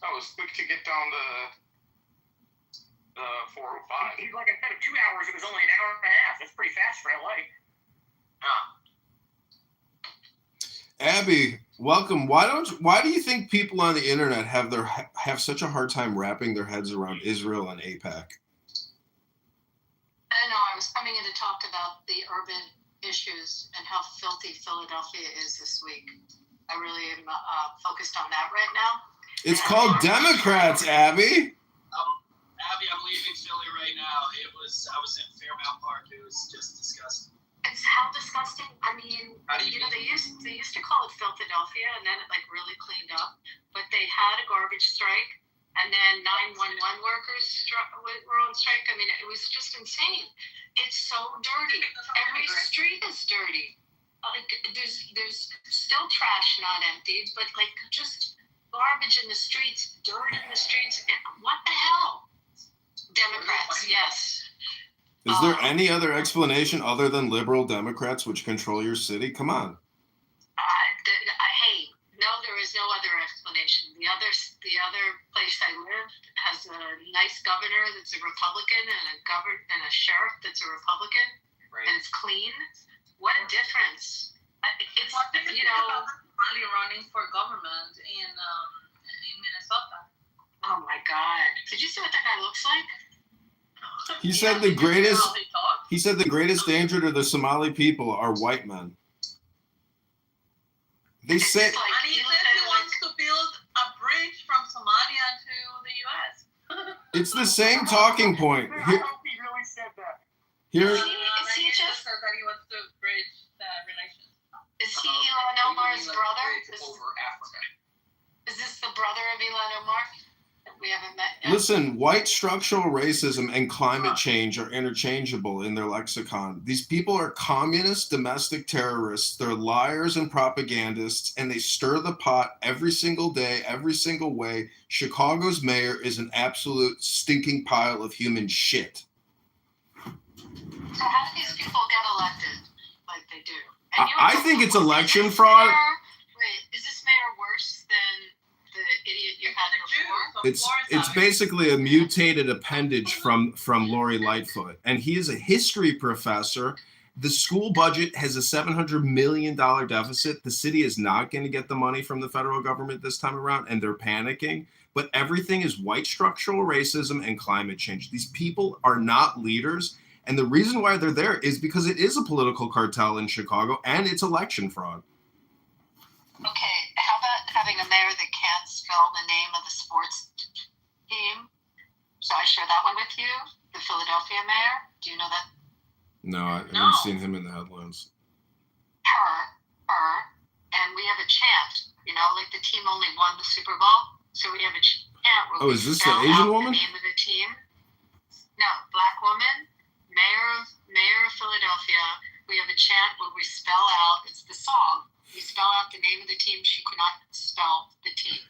That was quick to get down to 405. He's like, instead of 2 hours, it was only an hour and a half. That's pretty fast for LA. Abby, welcome. Why do you think people on the internet have such a hard time wrapping their heads around Israel and AIPAC? I don't know. I was coming in to talk about the urban issues and how filthy Philadelphia is this week. I really am focused on that right now. It's called Democrats, Abby. Abby, I'm leaving Philly right now. I was in Fairmount Park. It was just disgusting. It's how disgusting. I mean, they used to call it Philadelphia, and then it like really cleaned up. But they had a garbage strike, and then 911 workers were on strike. I mean, it was just insane. It's so dirty. Every street is dirty. Like there's still trash not emptied, but like just garbage in the streets, dirt in the streets. What the hell? Democrats, yes. Is there any other explanation other than liberal Democrats which control your city? Come on. Hey, no, there is no other explanation. The other place I live has a nice governor that's a Republican and a sheriff that's a Republican, right. And it's clean. What a difference! It's what do you think about Somali running for government in Minnesota? Oh my God! Did you see what that guy looks like? He said the greatest danger to the Somali people are white men. They say. And he says he wants to build a bridge from Somalia to the U.S. It's the same talking point. I hope he really said that. Here. Is he just said that he wants to bridge the relations? Is he Ilhan Omar's brother? Over Africa. Is this the brother of Ilhan Omar? We haven't met yet. Listen, white structural racism and climate change are interchangeable in their lexicon. These people are communist domestic terrorists. They're liars and propagandists, and they stir the pot every single day, every single way. Chicago's mayor is an absolute stinking pile of human shit. So how do these people get elected like they do? I think it's election fraud. Wait, is this mayor worse than the idiot you had before? It's basically a mutated appendage from Lori Lightfoot, and he is a history professor. The school budget has a $700 million deficit. The city is not going to get the money from the federal government this time around, and they're panicking. But everything is white structural racism and climate change. These people are not leaders, and the reason why they're there is because it is a political cartel in Chicago, and it's election fraud. Okay, how about having a mayor that can't spell the name of the sports team? So I share that one with you, the Philadelphia mayor. Do you know that? No, I haven't seen him in the headlines. Her, and we have a chant, like the team only won the Super Bowl, so we have a chant where is this the Asian woman? The name of the team. No, black woman, mayor of Philadelphia. the chant where we spell out, it's the song. We spell out the name of the team. She could not spell the team.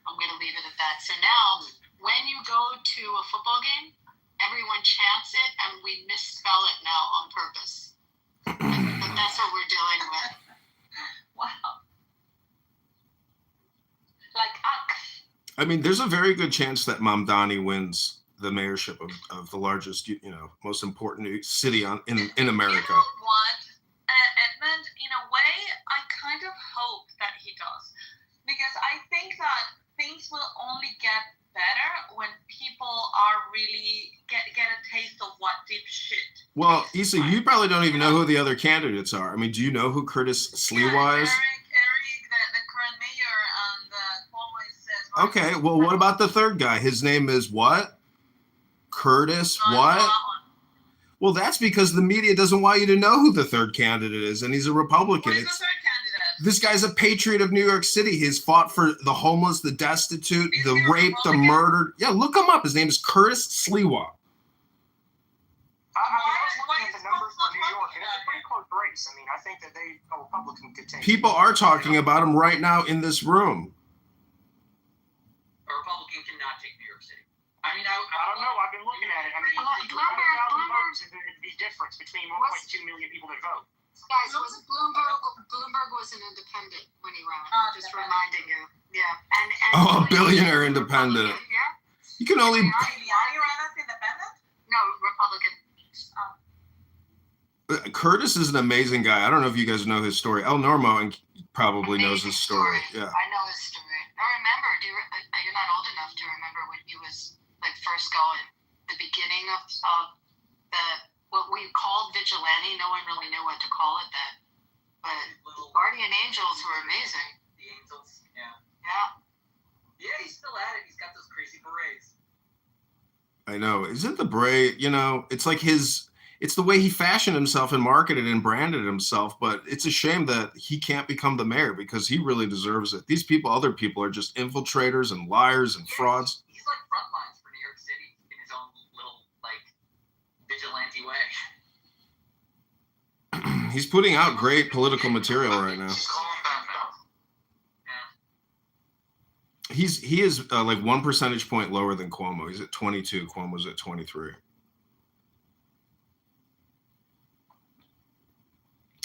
I'm going to leave it at that. So now, when you go to a football game, everyone chants it, and we misspell it now on purpose. But that's what we're dealing with. Wow. I mean, there's a very good chance that Mamdani wins the mayorship of the largest, most important city in America. You know what, Edmund? In a way, I kind of hope that he does, because I think that things will only get better when people are really get a taste of what deep shit. Well, Issa, you probably don't even know who the other candidates are. I mean, do you know who Curtis Sliwa is? Eric, the current mayor, and Cuomo says. Okay, well, what about the third guy? His name is what? Curtis what? Well, that's because the media doesn't want you to know who the third candidate is, and he's a Republican. What is the third candidate? This guy's a patriot of New York City. He's fought for the homeless, the destitute, the raped, the murdered. Yeah, look him up. His name is Curtis Sliwa. I was looking at the numbers for New York, and it's a pretty close race. I mean, I think that a Republican could take. People are talking about him right now in this room. A Republican cannot take New York City. I mean, I don't know. I've been looking at it. I mean, 100,000 votes is the difference between 1.2 million people that vote. Guys, Bloomberg was an independent when he ran. Just reminding you. Yeah. And a billionaire independent. Yeah. You can only. Giuliani ran as independent? No, Republican. Curtis is an amazing guy. I don't know if you guys know his story. El Normo probably knows his story. Yeah. I know his story. I remember. You're not old enough to remember when he was first going. The beginning of the what we called vigilante. No one really knew what to call it then. But Guardian Angels were amazing. The Angels, yeah. Yeah. Yeah, he's still at it. He's got those crazy berets. I know. Isn't the beret, it's like it's the way he fashioned himself and marketed and branded himself, but it's a shame that he can't become the mayor because he really deserves it. These people, other people, are just infiltrators and liars and frauds. He's like front lines for New York City in his own little, vigilante way. He's putting out great political material right now. He is 1 percentage point lower than Cuomo. He's at 22. Cuomo's at 23.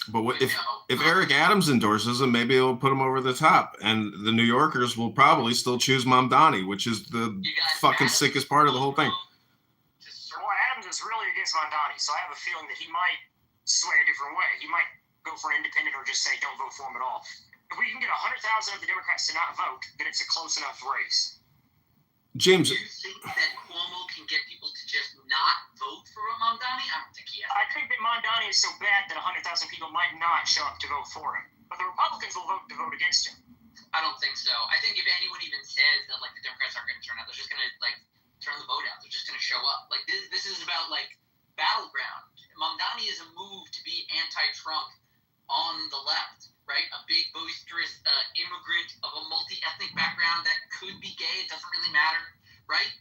But if Eric Adams endorses him, maybe it'll put him over the top. And the New Yorkers will probably still choose Mamdani, which is the fucking sickest part of the whole thing. Well, Adams is really against Mamdani, so I have a feeling that he might sway a different way. He might go for independent or just say don't vote for him at all. If we can get 100,000 of the Democrats to not vote, then it's a close enough race. James. Do you think that Cuomo can get people to just not vote for Mamdani? I don't think he has. I think that Mamdani is so bad that 100,000 people might not show up to vote for him. But the Republicans will vote to vote against him. I don't think so. I think if anyone even says that the Democrats aren't going to turn out, they're just going to turn the vote out. They're just going to show up. This is about battleground. Mamdani is a move to be anti-Trump on the left, right? A big boisterous immigrant of a multi-ethnic background that could be gay. It doesn't really matter, right?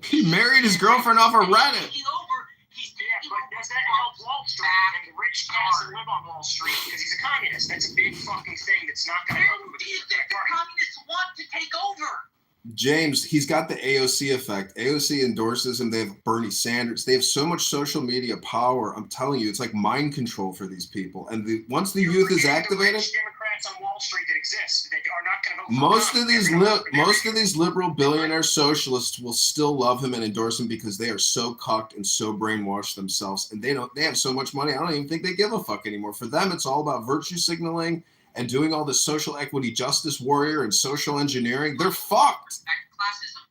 He married his girlfriend off of Reddit. But does that help Wall Street and the rich cats that live on Wall Street? Because he's a communist. That's a big fucking thing that's not going to help him. Who do you think the communists want to take over? James, he's got the AOC effect. AOC endorses him. They have Bernie Sanders. They have so much social media power. I'm telling you, it's like mind control for these people. And once the youth is activated, Democrats on Wall Street that exist, they are not going to vote for most of these liberal billionaire socialists will still love him and endorse him because they are so cucked and so brainwashed themselves, and they have so much money. I don't even think they give a fuck anymore. For them, it's all about virtue signaling and doing all this social equity justice warrior and social engineering. They're fucked. Classism.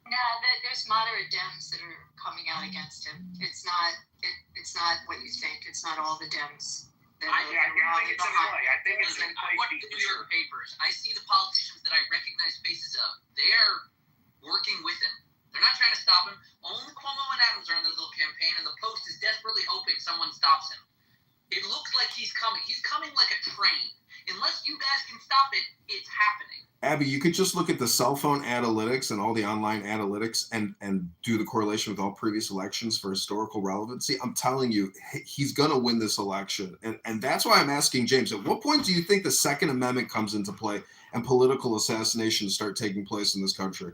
No, there's moderate Dems that are coming out against him. It's not what you think. It's not all the Dems. I think it's in play. I think it's in play. What the New York papers? I see the politicians that I recognize faces of. They're working with him. They're not trying to stop him. Only Cuomo and Adams are in their little campaign, and the Post is desperately hoping someone stops him. It looks like he's coming. He's coming like a train. Unless you guys can stop it, it's happening. Abby, you could just look at the cell phone analytics and all the online analytics and do the correlation with all previous elections for historical relevancy. I'm telling you, he's going to win this election. And that's why I'm asking James, at what point do you think the Second Amendment comes into play and political assassinations start taking place in this country?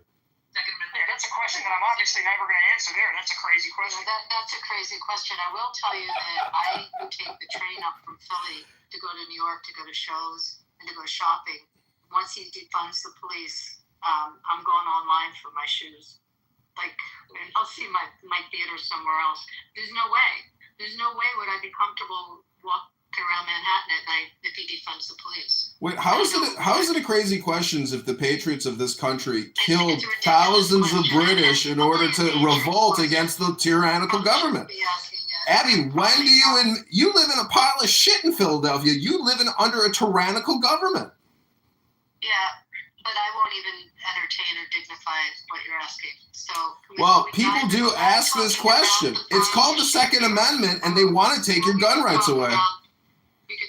That's a question that I'm obviously never going to answer there. That's a crazy question. That's a crazy question. I will tell you that I would take the train up from Philly to go to New York, to go to shows, and to go shopping. Once he defunds the police, I'm going online for my shoes. Like, and I'll see my theater somewhere else. There's no way would I be comfortable walking around Manhattan at night if he defunds the police. Wait, how is it a crazy question if the patriots of this country killed thousands of British in order to revolt against the tyrannical government? Abby, when do you live in a pile of shit in Philadelphia? You live under a tyrannical government. Yeah, but I won't even entertain or dignify what you're asking. So, well, people do ask this question. It's called the Second Amendment, and they want to take your gun rights away.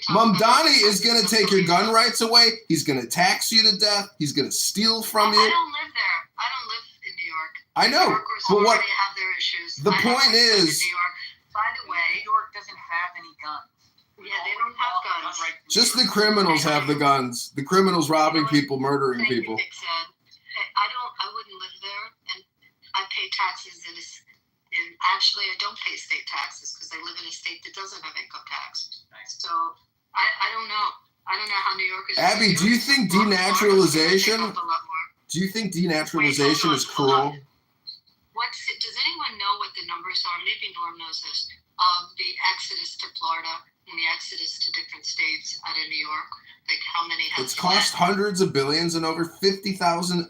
Mamdani is going to take your gun rights away. He's going to tax you to death. He's going to steal from you. I don't live there. I don't live in New York. I know, but what? Have their issues. The point is. New York. By the way, New York doesn't have any guns. Yeah, they don't have guns. Just the criminals have the guns. The criminals robbing people, murdering people. I wouldn't live there, and I pay taxes and actually I don't pay state taxes because I live in a state that doesn't have income tax. So I don't know. I don't know how New Yorkers. Abby, do you think denaturalization? Do you think denaturalization is cruel? Does anyone know what the numbers are? Maybe Norm knows this. Of the exodus to Florida and the exodus to different states out of New York, like how many? It's cost hundreds of billions, and over 50,000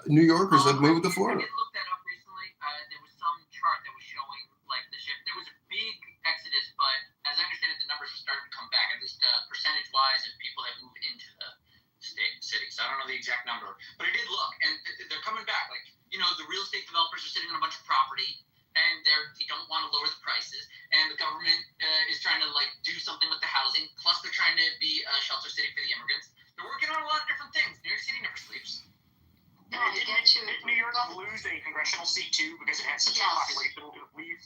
New Yorkers have moved to Florida. I did look that up recently. There was some chart that was showing like the shift. There was a big exodus, but as I understand it, the numbers are starting to come back, at least percentage-wise, of people that moved into the cities. I don't know the exact number, but I did look, and they're coming back. Like, the real estate developers are sitting on a bunch of property, and they don't want to lower the prices, and the government is trying to do something with the housing. Plus, they're trying to be a shelter city for the immigrants. They're working on a lot of different things. New York City never sleeps. No, did New York lose a congressional seat too because it had such a population to leave?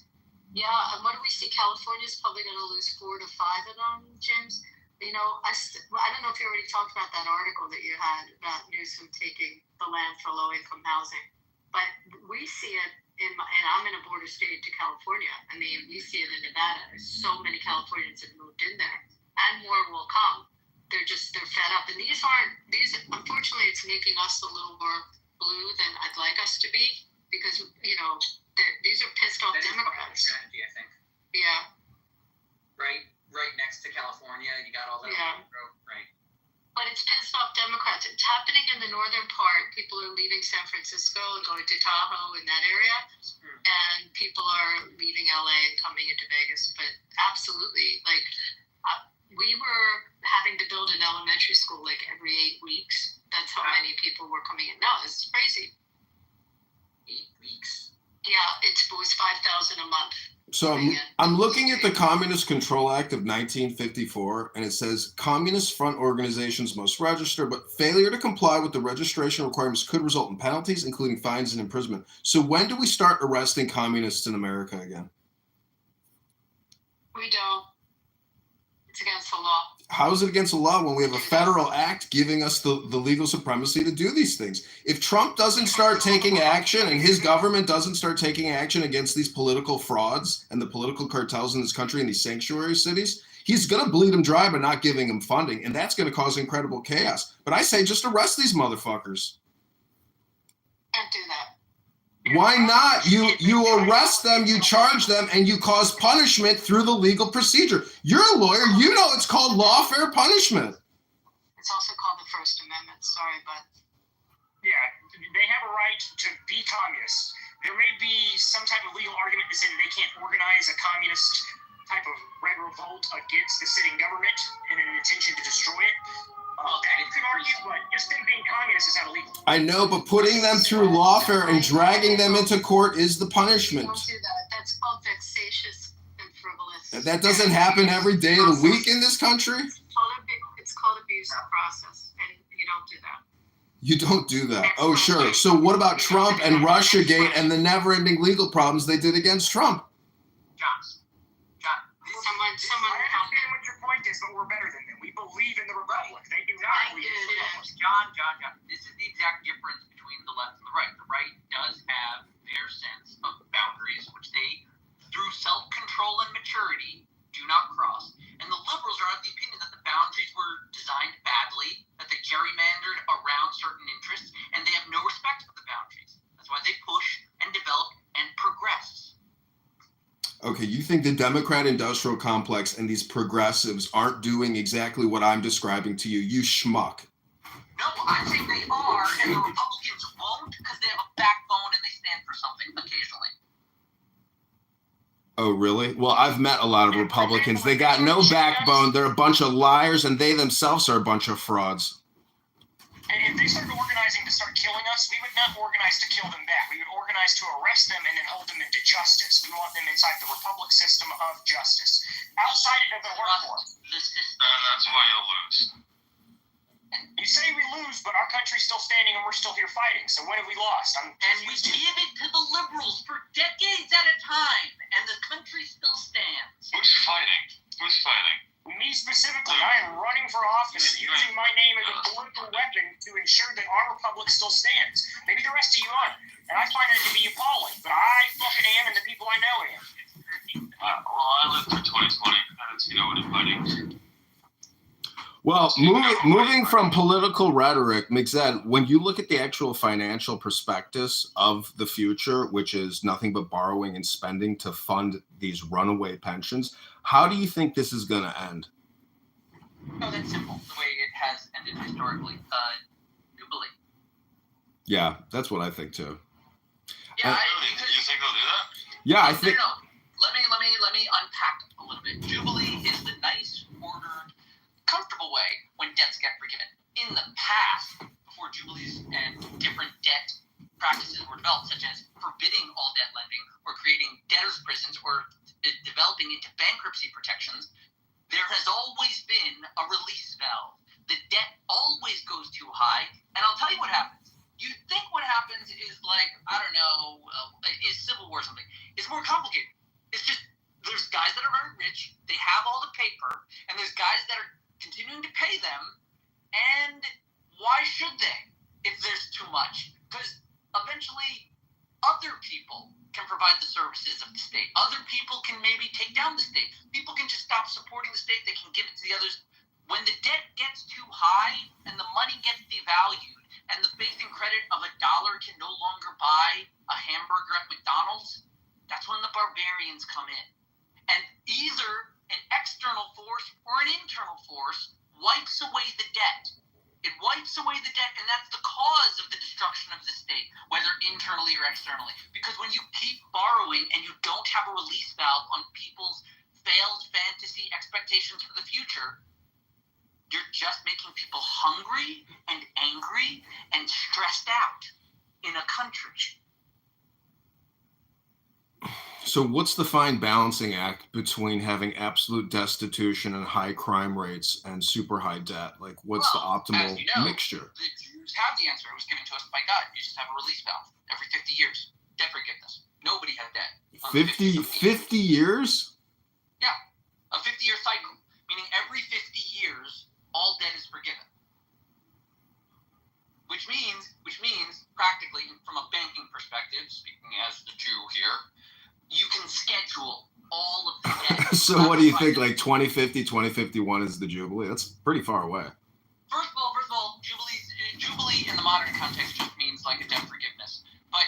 Yeah, and what do we see? California's probably going to lose 4 to 5 of them, James. I don't know if you already talked about that article that you had about Newsom taking the land for low-income housing, but we see it. And I'm in a border state to California. I mean, we see it in Nevada. There's so many Californians that moved in there, and more will come. They're fed up. And these, unfortunately, it's making us a little more blue than I'd like us to be because, these are pissed off Democrats. Strategy, I think. Yeah. Right next to California, you got all that. Yeah. Right. But it's pissed off Democrats. It's happening in the northern part. People are leaving San Francisco and going to Tahoe in that area. And people are leaving LA and coming into Vegas. But absolutely, we were having to build an elementary school every 8 weeks. That's how many people were coming in. No, it's crazy. 8 weeks? Yeah, it was 5,000 a month. So I'm looking at the Communist Control Act of 1954, and it says Communist front organizations must register, but failure to comply with the registration requirements could result in penalties, including fines and imprisonment. So when do we start arresting communists in America again? We don't. It's against the law. How is it against the law when we have a federal act giving us the legal supremacy to do these things? If Trump doesn't start taking action and his government doesn't start taking action against these political frauds and the political cartels in this country in these sanctuary cities, he's going to bleed them dry by not giving them funding, and that's going to cause incredible chaos. But I say just arrest these motherfuckers. Can't do that. Why not? You arrest them, you charge them, and you cause punishment through the legal procedure. You're a lawyer. You know it's called lawfare punishment. It's also called the First Amendment. Sorry, but... Yeah, they have a right to be communists. There may be some type of legal argument to say that they can't organize a communist type of red revolt against the sitting government in an intention to destroy it. That you could argue, but just them being communists is not illegal. I know, but putting them through lawfare and dragging them into court is the punishment. Don't do that. That's called vexatious and frivolous. That doesn't happen every day of the week in this country? It's called abuse of process, and you don't do that. You don't do that. Oh, sure. So what about Trump and Russiagate and the never-ending legal problems they did against Trump? I understand what your point is, but we're better than them. We believe in the Republic. They do not believe in the Republic. John. This is the exact difference between the left and the right. The right does have their sense of boundaries, which they, through self-control and maturity, do not cross. And the liberals are of the opinion that the boundaries were designed badly, that they gerrymandered around certain interests, and they have no respect for the boundaries. That's why they push and develop and progress. Okay, you think the Democrat industrial complex and these progressives aren't doing exactly what I'm describing to you, you schmuck. No, I'm saying they are, and the Republicans won't because they have a backbone and they stand for something occasionally. Oh, really? Well, I've met a lot of Republicans. They got no backbone. They're a bunch of liars, and they themselves are a bunch of frauds. And if they started organizing to start killing us, we would not organize to kill them back. We would organize to arrest them and then hold them into justice. We want them inside the Republic system of justice. Outside it doesn't work for us. And that's why you'll lose. You say we lose, but our country's still standing and we're still here fighting. So when have we lost? And we give it to the liberals for decades at a time, and the country still stands. Who's fighting? Me specifically, I am running for office using my name as a political weapon to ensure that our republic still stands. Maybe the rest of you aren't. And I find it to be appalling, but I fucking am, and the people I know am. Well, I lived through 2020. I didn't see nobody fighting. Well, moving from political rhetoric, Mixed, when you look at the actual financial prospectus of the future, which is nothing but borrowing and spending to fund these runaway pensions, how do you think this is going to end? No, that's simple. The way it has ended historically. Jubilee. Yeah, that's what I think too. Yeah, you think they'll do that? Yeah, I think. No. Let me unpack a little bit. Jubilee is the nice, ordered, comfortable way when debts get forgiven. In the past, before Jubilees and different debt practices were developed, such as forbidding all debt lending or creating debtors' prisons or developing into bankruptcy protections, there has always been a release valve. The debt always goes too high, and I'll tell you what happens. You think what happens is like, I don't know, is civil war or something. It's more complicated. It's just there's guys that are very rich, they have all the paper, and there's guys that are continuing to pay them, and why should they if there's too much? Because eventually other people can provide the services of the state. Other people can maybe take down the state. People can just stop supporting the state. They can give it to the others. When the debt gets too high and the money gets devalued and the faith and credit of $1 can no longer buy a hamburger at McDonald's, that's when the barbarians come in. And either an external force or an internal force wipes away the debt. It wipes away the debt, and that's the cause of the destruction of the state, whether internally or externally. Because when you keep borrowing and you don't have a release valve on people's failed fantasy expectations for the future, you're just making people hungry and angry and stressed out in a country. So what's the fine balancing act between having absolute destitution and high crime rates and super high debt? Like, what's the optimal mixture? The Jews have the answer. It was given to us by God. You just have a release valve every 50 years. Debt forgiveness. Nobody had debt. 50 years? Yeah. A 50-year cycle. Meaning every 50 years, all debt is forgiven. Which means, practically, from a banking perspective, speaking as the Jew here, you can schedule all of the debt. So what do you think, like 2050, 2051 is the Jubilee? That's pretty far away. First of all, Jubilee in the modern context just means like a debt forgiveness. But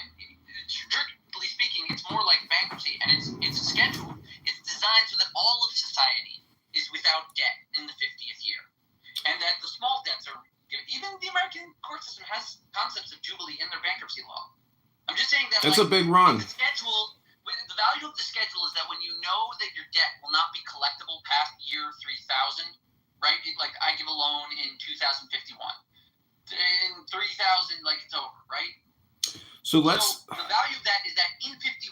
strictly speaking, it's more like bankruptcy, and it's scheduled. It's designed so that all of society is without debt in the 50th year. And that the small debts are given. Even the American court system has concepts of Jubilee in their bankruptcy law. I'm just saying that that's a big run. The value of the schedule is that when you know that your debt will not be collectible past year 3000, right? Like I give a loan in 2051. In 3000, like it's over, right? So the value of that is that in 51,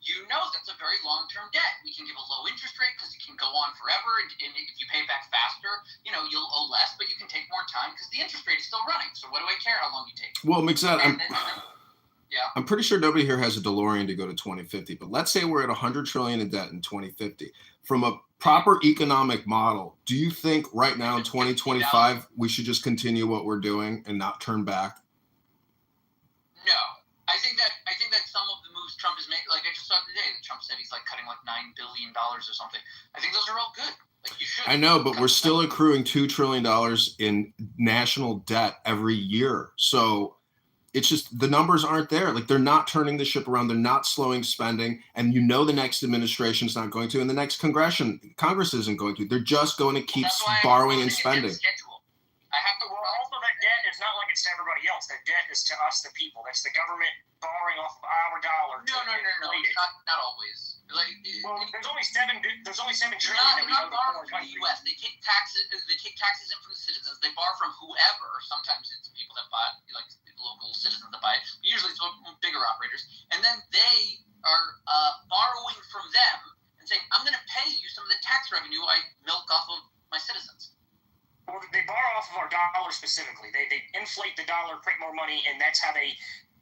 you know that's a very long-term debt. We can give a low interest rate because it can go on forever, and if you pay it back faster, you'll owe less, but you can take more time because the interest rate is still running. So what do I care how long you take? Well, Mixed-Ed, yeah. I'm pretty sure nobody here has a DeLorean to go to 2050, but let's say we're at $100 trillion in debt in 2050. From a proper economic model, do you think right now in 2025 we should just continue what we're doing and not turn back? No. I think that some of the moves Trump is making, like I just saw today, that Trump said he's like cutting like $9 billion or something. I think those are all good. Like you should. I know, but we're still accruing $2 trillion in national debt every year. So it's just the numbers aren't there. Like they're not turning the ship around. They're not slowing spending. And the next administration is not going to, and the next Congress isn't going to. They're just going to keep borrowing and spending. Also, that debt is not like it's to everybody else. That debt is to us, the people. That's the government borrowing off of our dollar. No. Not always. There's only $7 trillion. They're not borrowing from the U.S. They take taxes. They take taxes in from the citizens. They borrow from whoever. Sometimes it's people that buy, like local citizens that buy it. Usually it's bigger operators, and then they are borrowing from them and saying, "I'm going to pay you some of the tax revenue I milk off of my citizens." Well, they borrow off of our dollar specifically. They inflate the dollar, print more money, and that's how they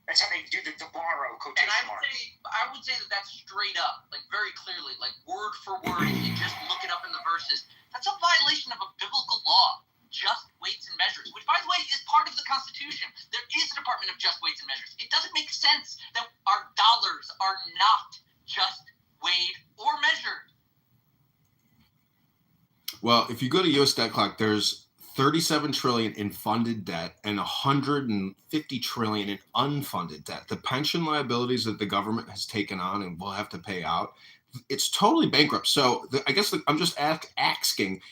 do the borrow quotation marks. I would say that that's straight up, like very clearly, like word for word. If you just look it up in the verses, that's a violation of a biblical law, just weights and measures, which, by the way, is part of the Constitution. There is a Department of Just Weights and Measures. It doesn't make sense that our dollars are not just weighed or measured. Well, if you go to US Debt Clock, there's 37 trillion in funded debt and 150 trillion in unfunded debt. The pension liabilities that the government has taken on and will have to pay out, it's totally bankrupt. So I guess I'm just asking,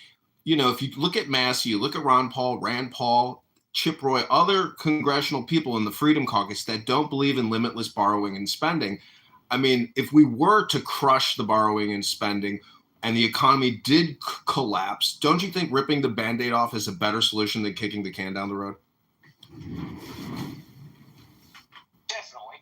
if you look at Massey, you look at Ron Paul, Rand Paul, Chip Roy, other congressional people in the Freedom Caucus that don't believe in limitless borrowing and spending. I mean, if we were to crush the borrowing and spending, and the economy did collapse, don't you think ripping the Band-Aid off is a better solution than kicking the can down the road? Definitely.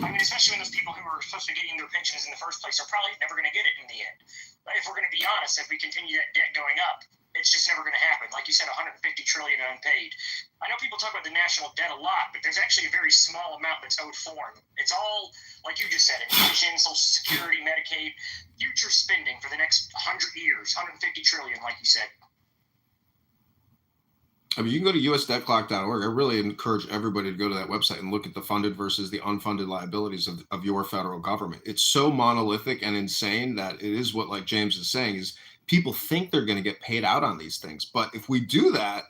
I mean, especially when those people who are supposed to be getting their pensions in the first place are probably never going to get it in the end. But if we're going to be honest, if we continue that debt going up, it's just never going to happen. Like you said, 150 trillion unpaid. I know people talk about the national debt a lot, but there's actually a very small amount that's owed foreign. It's all, like you just said, inflation, Social Security, Medicaid, future spending for the next 100 years, 150 trillion, like you said. I mean, you can go to usdebtclock.org. I really encourage everybody to go to that website and look at the funded versus the unfunded liabilities of your federal government. It's so monolithic and insane that it is what, like James is saying, is people think they're going to get paid out on these things. But if we do that,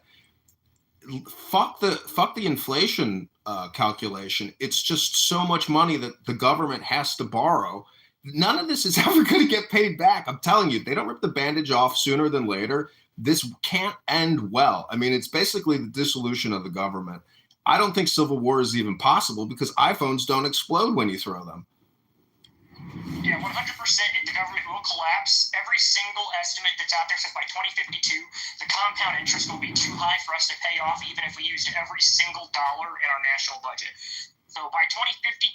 fuck the inflation calculation. It's just so much money that the government has to borrow. None of this is ever going to get paid back. I'm telling you, they don't rip the bandage off sooner than later. This can't end well. I mean, it's basically the dissolution of the government. I don't think civil war is even possible because iPhones don't explode when you throw them. Yeah, 100% the government will collapse. Every single estimate that's out there says by 2052, the compound interest will be too high for us to pay off even if we used every single dollar in our national budget. So by 2052,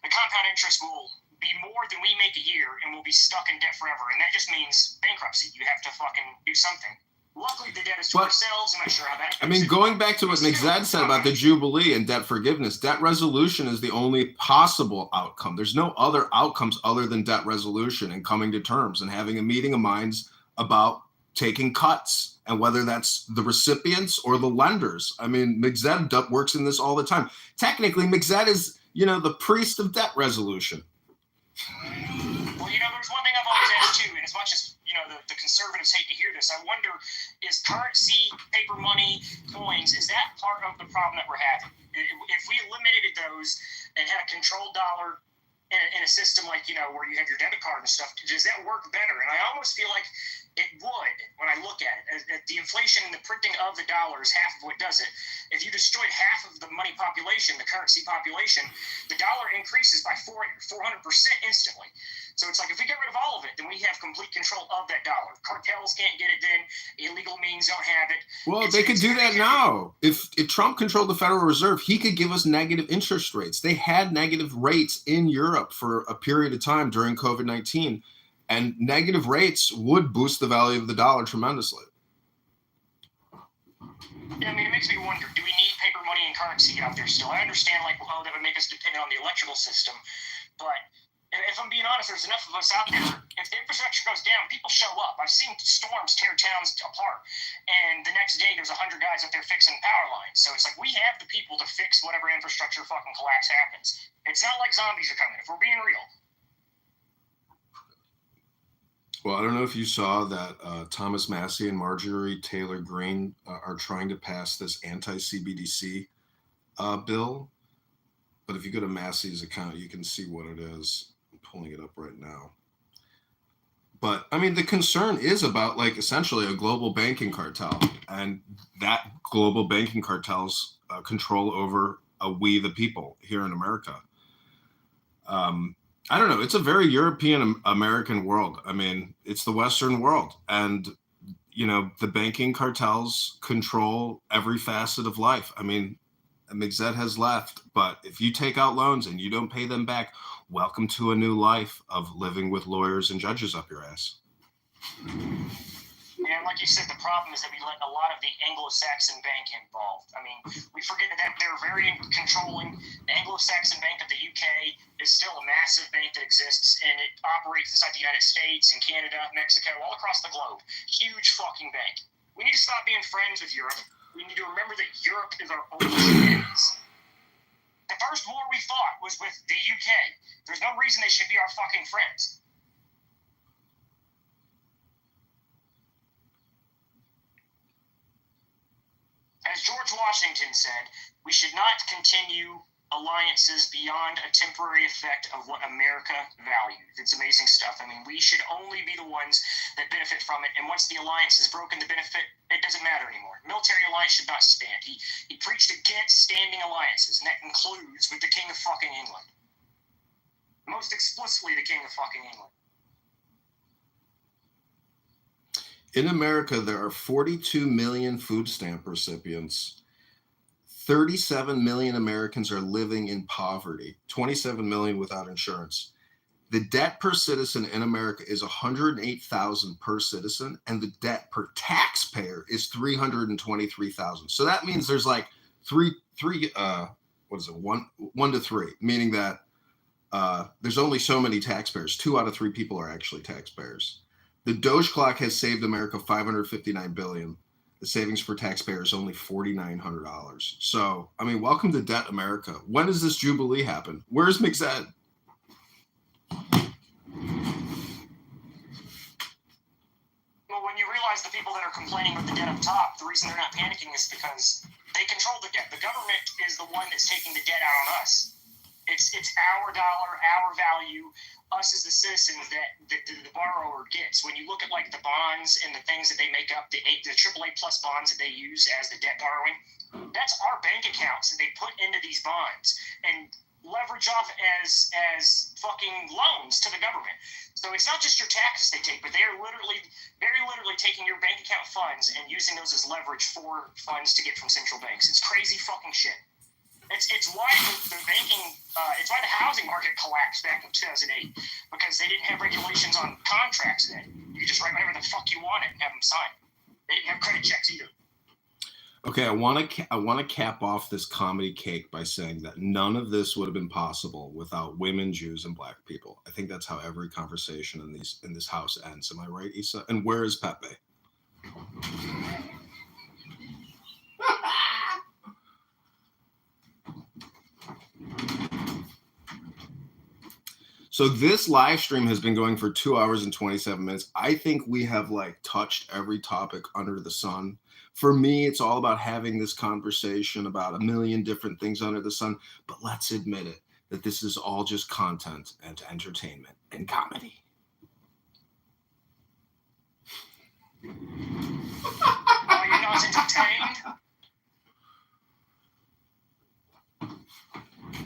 the compound interest will be more than we make a year and we'll be stuck in debt forever. And that just means bankruptcy. You have to fucking do something. Luckily, the debt is to ourselves. I'm not sure how that. I mean, going back to what Mixed-Ed said about the Jubilee and debt forgiveness, debt resolution is the only possible outcome. There's no other outcomes other than debt resolution and coming to terms and having a meeting of minds about taking cuts and whether that's the recipients or the lenders. I mean, Mixed-Ed works in this all the time. Technically, Mixed-Ed is, the priest of debt resolution. Well, there's one thing I've always asked too, and as much as the conservatives hate to hear this, I wonder, is currency, paper money, coins, is that part of the problem that we're having? If we eliminated those and had a controlled dollar in in a system like, where you have your debit card and stuff, does that work better? And I almost feel like it would when I look at it. The inflation and the printing of the dollar is half of what does it. If you destroyed half of the money population, the currency population, the dollar increases by 400% instantly. So it's like if we get rid of all of it, then we have complete control of that dollar. Cartels can't get it in. Illegal means don't have it. Well, they could do that now. If Trump controlled the Federal Reserve, he could give us negative interest rates. They had negative rates in Europe for a period of time during COVID-19, and negative rates would boost the value of the dollar tremendously. Yeah, I mean, it makes me wonder, do we need paper money and currency out there still? I understand, that would make us dependent on the electoral system, but if I'm being honest, there's enough of us out there. If the infrastructure goes down, people show up. I've seen storms tear towns apart, and the next day there's 100 guys out there fixing power lines. So it's like we have the people to fix whatever infrastructure fucking collapse happens. It's not like zombies are coming, if we're being real. Well, I don't know if you saw that Thomas Massie and Marjorie Taylor Greene are trying to pass this anti-CBDC bill. But if you go to Massie's account, you can see what it is. I'm pulling it up right now. But I mean, the concern is about essentially a global banking cartel, and that global banking cartel's control over we the people here in America. I don't know. It's a very European American world. I mean, it's the Western world, and the banking cartels control every facet of life. I mean, Mixed has left, but if you take out loans and you don't pay them back, welcome to a new life of living with lawyers and judges up your ass. Yeah, like you said, the problem is that we let a lot of the Anglo-Saxon bank involved. I mean, we forget that they're very controlling. The Anglo-Saxon Bank of the UK is still a massive bank that exists, and it operates inside the United States and Canada, Mexico, all across the globe. Huge fucking bank. We need to stop being friends with Europe. We need to remember that Europe is our only friends. The first war we fought was with the UK. There's no reason they should be our fucking friends. As George Washington said, we should not continue alliances beyond a temporary effect of what America values. It's amazing stuff. I mean, we should only be the ones that benefit from it, and once the alliance is broken, the benefit, it doesn't matter anymore. Military alliance should not stand. He preached against standing alliances, and that includes with the King of fucking England. Most explicitly, the King of fucking England. In America, there are 42 million food stamp recipients. 37 million Americans are living in poverty, 27 million without insurance. The debt per citizen in America is $108,000 per citizen, and the debt per taxpayer is $323,000. So that means there's one to three, meaning that there's only so many taxpayers. 2 out of 3 people are actually taxpayers. The Doge clock has saved America $559 billion. The savings for taxpayers is only $4,900. So, I mean, welcome to Debt America. When does this jubilee happen? Where's Mixed? Well, when you realize the people that are complaining with the debt up top, the reason they're not panicking is because they control the debt. The government is the one that's taking the debt out on us. It's our dollar, our value, us as the citizens that the borrower gets. When you look at the bonds and the things that they make up, the AAA plus bonds that they use as the debt borrowing, that's our bank accounts that they put into these bonds and leverage off as fucking loans to the government. So it's not just your taxes they take, but they are very literally taking your bank account funds and using those as leverage for funds to get from central banks. It's crazy fucking shit. It's why the banking, it's why the housing market collapsed back in 2008, because they didn't have regulations on contracts then. You could just write whatever the fuck you wanted and have them sign. They didn't have credit checks either. Okay, I want to cap off this comedy cake by saying that none of this would have been possible without women, Jews, and Black people. I think that's how every conversation in this house ends. Am I right, Issa? And where is Pepe? So this live stream has been going for 2 hours and 27 minutes. I think we have touched every topic under the sun. For me, it's all about having this conversation about a million different things under the sun. But let's admit it. that this is all just content and entertainment and comedy. You're not entertained?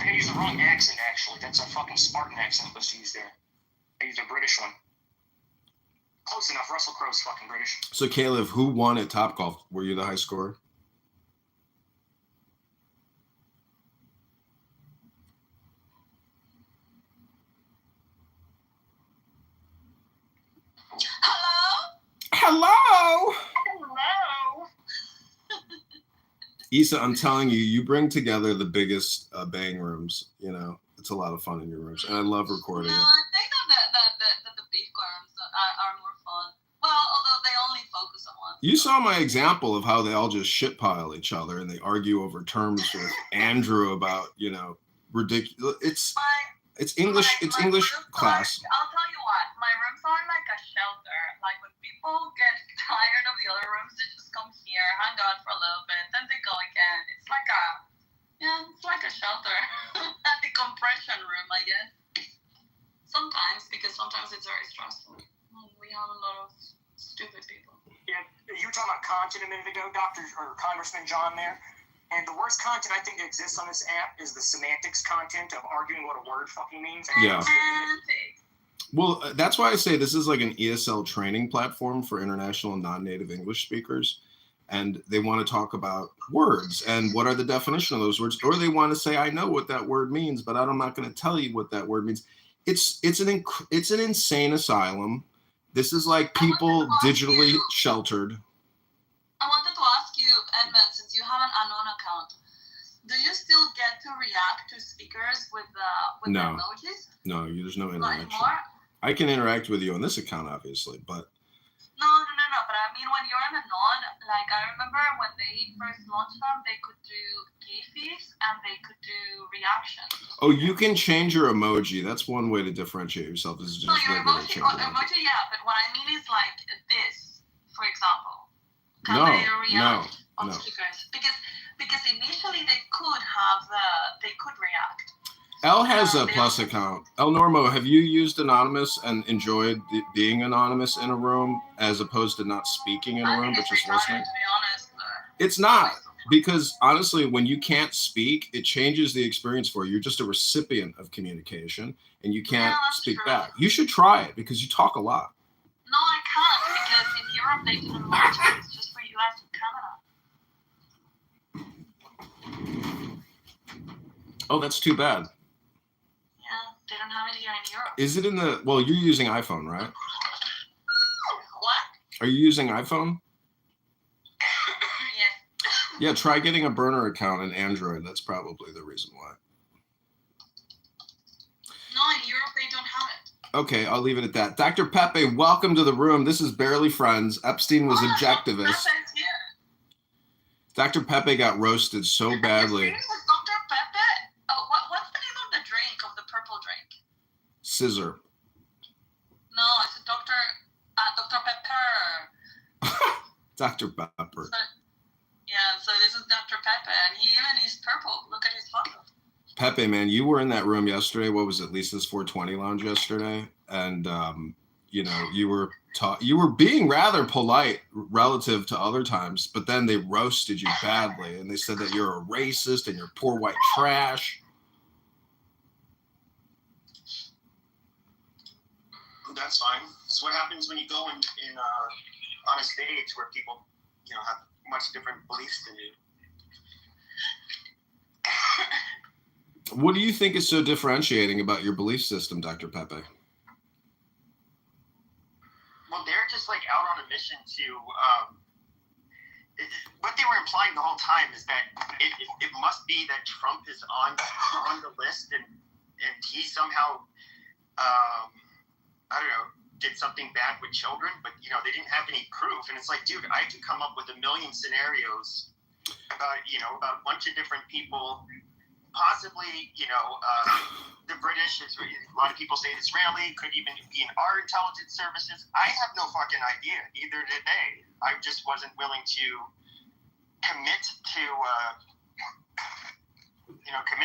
I used the wrong accent, actually. That's a fucking Spartan accent let's use there. I used a British one. Close enough. Russell Crowe's fucking British. So, Caleb, who won at Topgolf? Were you the high scorer? Hello? Issa, I'm telling you, you bring together the biggest bang rooms. You know, it's a lot of fun in your rooms, and I love recording it. I think that the beef rooms are more fun. Well, although they only focus on one. You saw my example of how they all just shitpile each other and they argue over terms with Andrew about, you know, ridiculous. It's English. It's English class. I'll tell you what, my rooms are like a shelter. Like when people get tired of the other rooms, they just come here, hang out for a little bit, then they go again. It's like a shelter. A decompression room, I guess. Sometimes, because sometimes it's very stressful. We have a lot of stupid people. Yeah, you were talking about content a minute ago, Congressman John there. And the worst content I think that exists on this app is the semantics content of arguing what a word fucking means. Yeah. Well, that's why I say this is like an ESL training platform for international and non-native English speakers. And they want to talk about words and what are the definition of those words. Or they want to say, I know what that word means, but I'm not going to tell you what that word means. It's an insane asylum. This is like people digitally sheltered. I wanted to ask you, Edmund, since you have an unknown account, do you still get to react to speakers with the emojis? No, there's no Not interaction. anymore? I can interact with you on this account, obviously, but No. But I mean, when you're an anon, like I remember when they first launched them, they could do GIFs and they could do reactions. oh, you can change your emoji. That's one way to differentiate yourself. Is just your regular emoji, change. yeah. But what I mean is like this, for example. No. Speakers? Because initially they could react. Elle has a plus account. El Normo, have you used Anonymous and enjoyed being anonymous in a room as opposed to not speaking in a room but just listening? To be honest, It's not, because honestly, when you can't speak, it changes the experience for you. You're just a recipient of communication and you can't speak back. You should try it because you talk a lot. No, I can't, because in Europe they didn't launch it. It's just for US and Canada. Oh, that's too bad. Yeah, they don't have it here in Europe. Is it in the... Well, you're using iPhone, right? What? Are you using iPhone? Yes. Yeah, try getting a burner account in Android. That's probably the reason why. No, in Europe they don't have it. Okay, I'll leave it at that. Dr. Pepe, welcome to the room. This is Barely Friends. Epstein was objectivist. Dr. Pepe got roasted so badly. Dr. Pepe? Oh, what's the name of the drink, of the purple drink? Scissor. No, it's a Dr. Pepper. Dr. Pepper. So this is Dr. Pepe, and he even is purple. Look at his photo. Pepe, man, you were in that room yesterday. What was it, Lisa's 420 lounge yesterday? And, you know, you were being rather polite relative to other times, but then they roasted you badly. And they said that you're a racist and you're poor white trash. That's fine. It's what happens when you go in on a stage where people, you know, have much different beliefs than you. What do you think is so differentiating about your belief system, Dr. Pepe? Well, they're just like out on a mission to. What they were implying the whole time is that it must be that Trump is on the list and he somehow, I don't know, did something bad with children, but you know they didn't have any proof. And it's like, dude, I could come up with a million scenarios about a bunch of different people. Possibly, the British, a lot of people say Israeli, could even be in our intelligence services. I have no fucking idea. Neither did they. I just wasn't willing to commit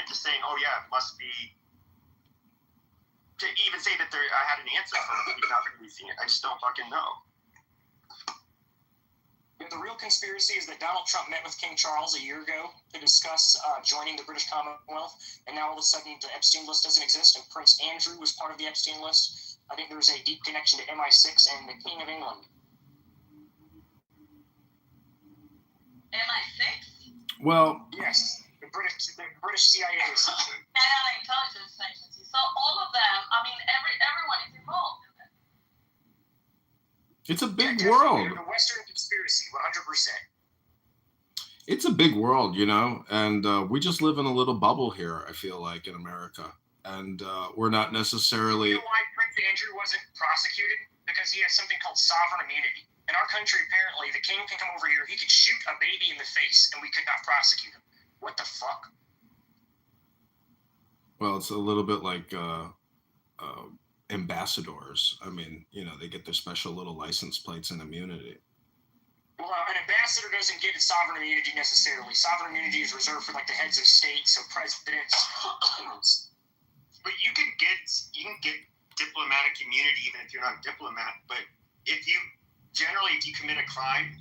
to saying, oh yeah, it must be to even say that I had an answer for them. He's not releasing it. I just don't fucking know. The real conspiracy is that Donald Trump met with King Charles a year ago to discuss joining the British Commonwealth, and now all of a sudden the Epstein list doesn't exist, and Prince Andrew was part of the Epstein list. I think there's a deep connection to MI6 and the King of England. MI6? Well, yes, the British CIA essentially. National Intelligence Agency. So all of them, I mean, everyone is involved. It's a big world. The Western conspiracy, 100%. It's a big world, you know, and we just live in a little bubble here, I feel like, in America. And we're not necessarily... You know why Prince Andrew wasn't prosecuted? Because he has something called sovereign immunity. In our country, apparently, the king can come over here, he could shoot a baby in the face, and we could not prosecute him. What the fuck? Well, it's a little bit like... ambassadors. I mean, you know, they get their special little license plates and immunity. Well, an ambassador doesn't get sovereign immunity necessarily. Sovereign immunity is reserved for like the heads of state, so presidents. But you can get diplomatic immunity even if you're not a diplomat. But if you commit a crime,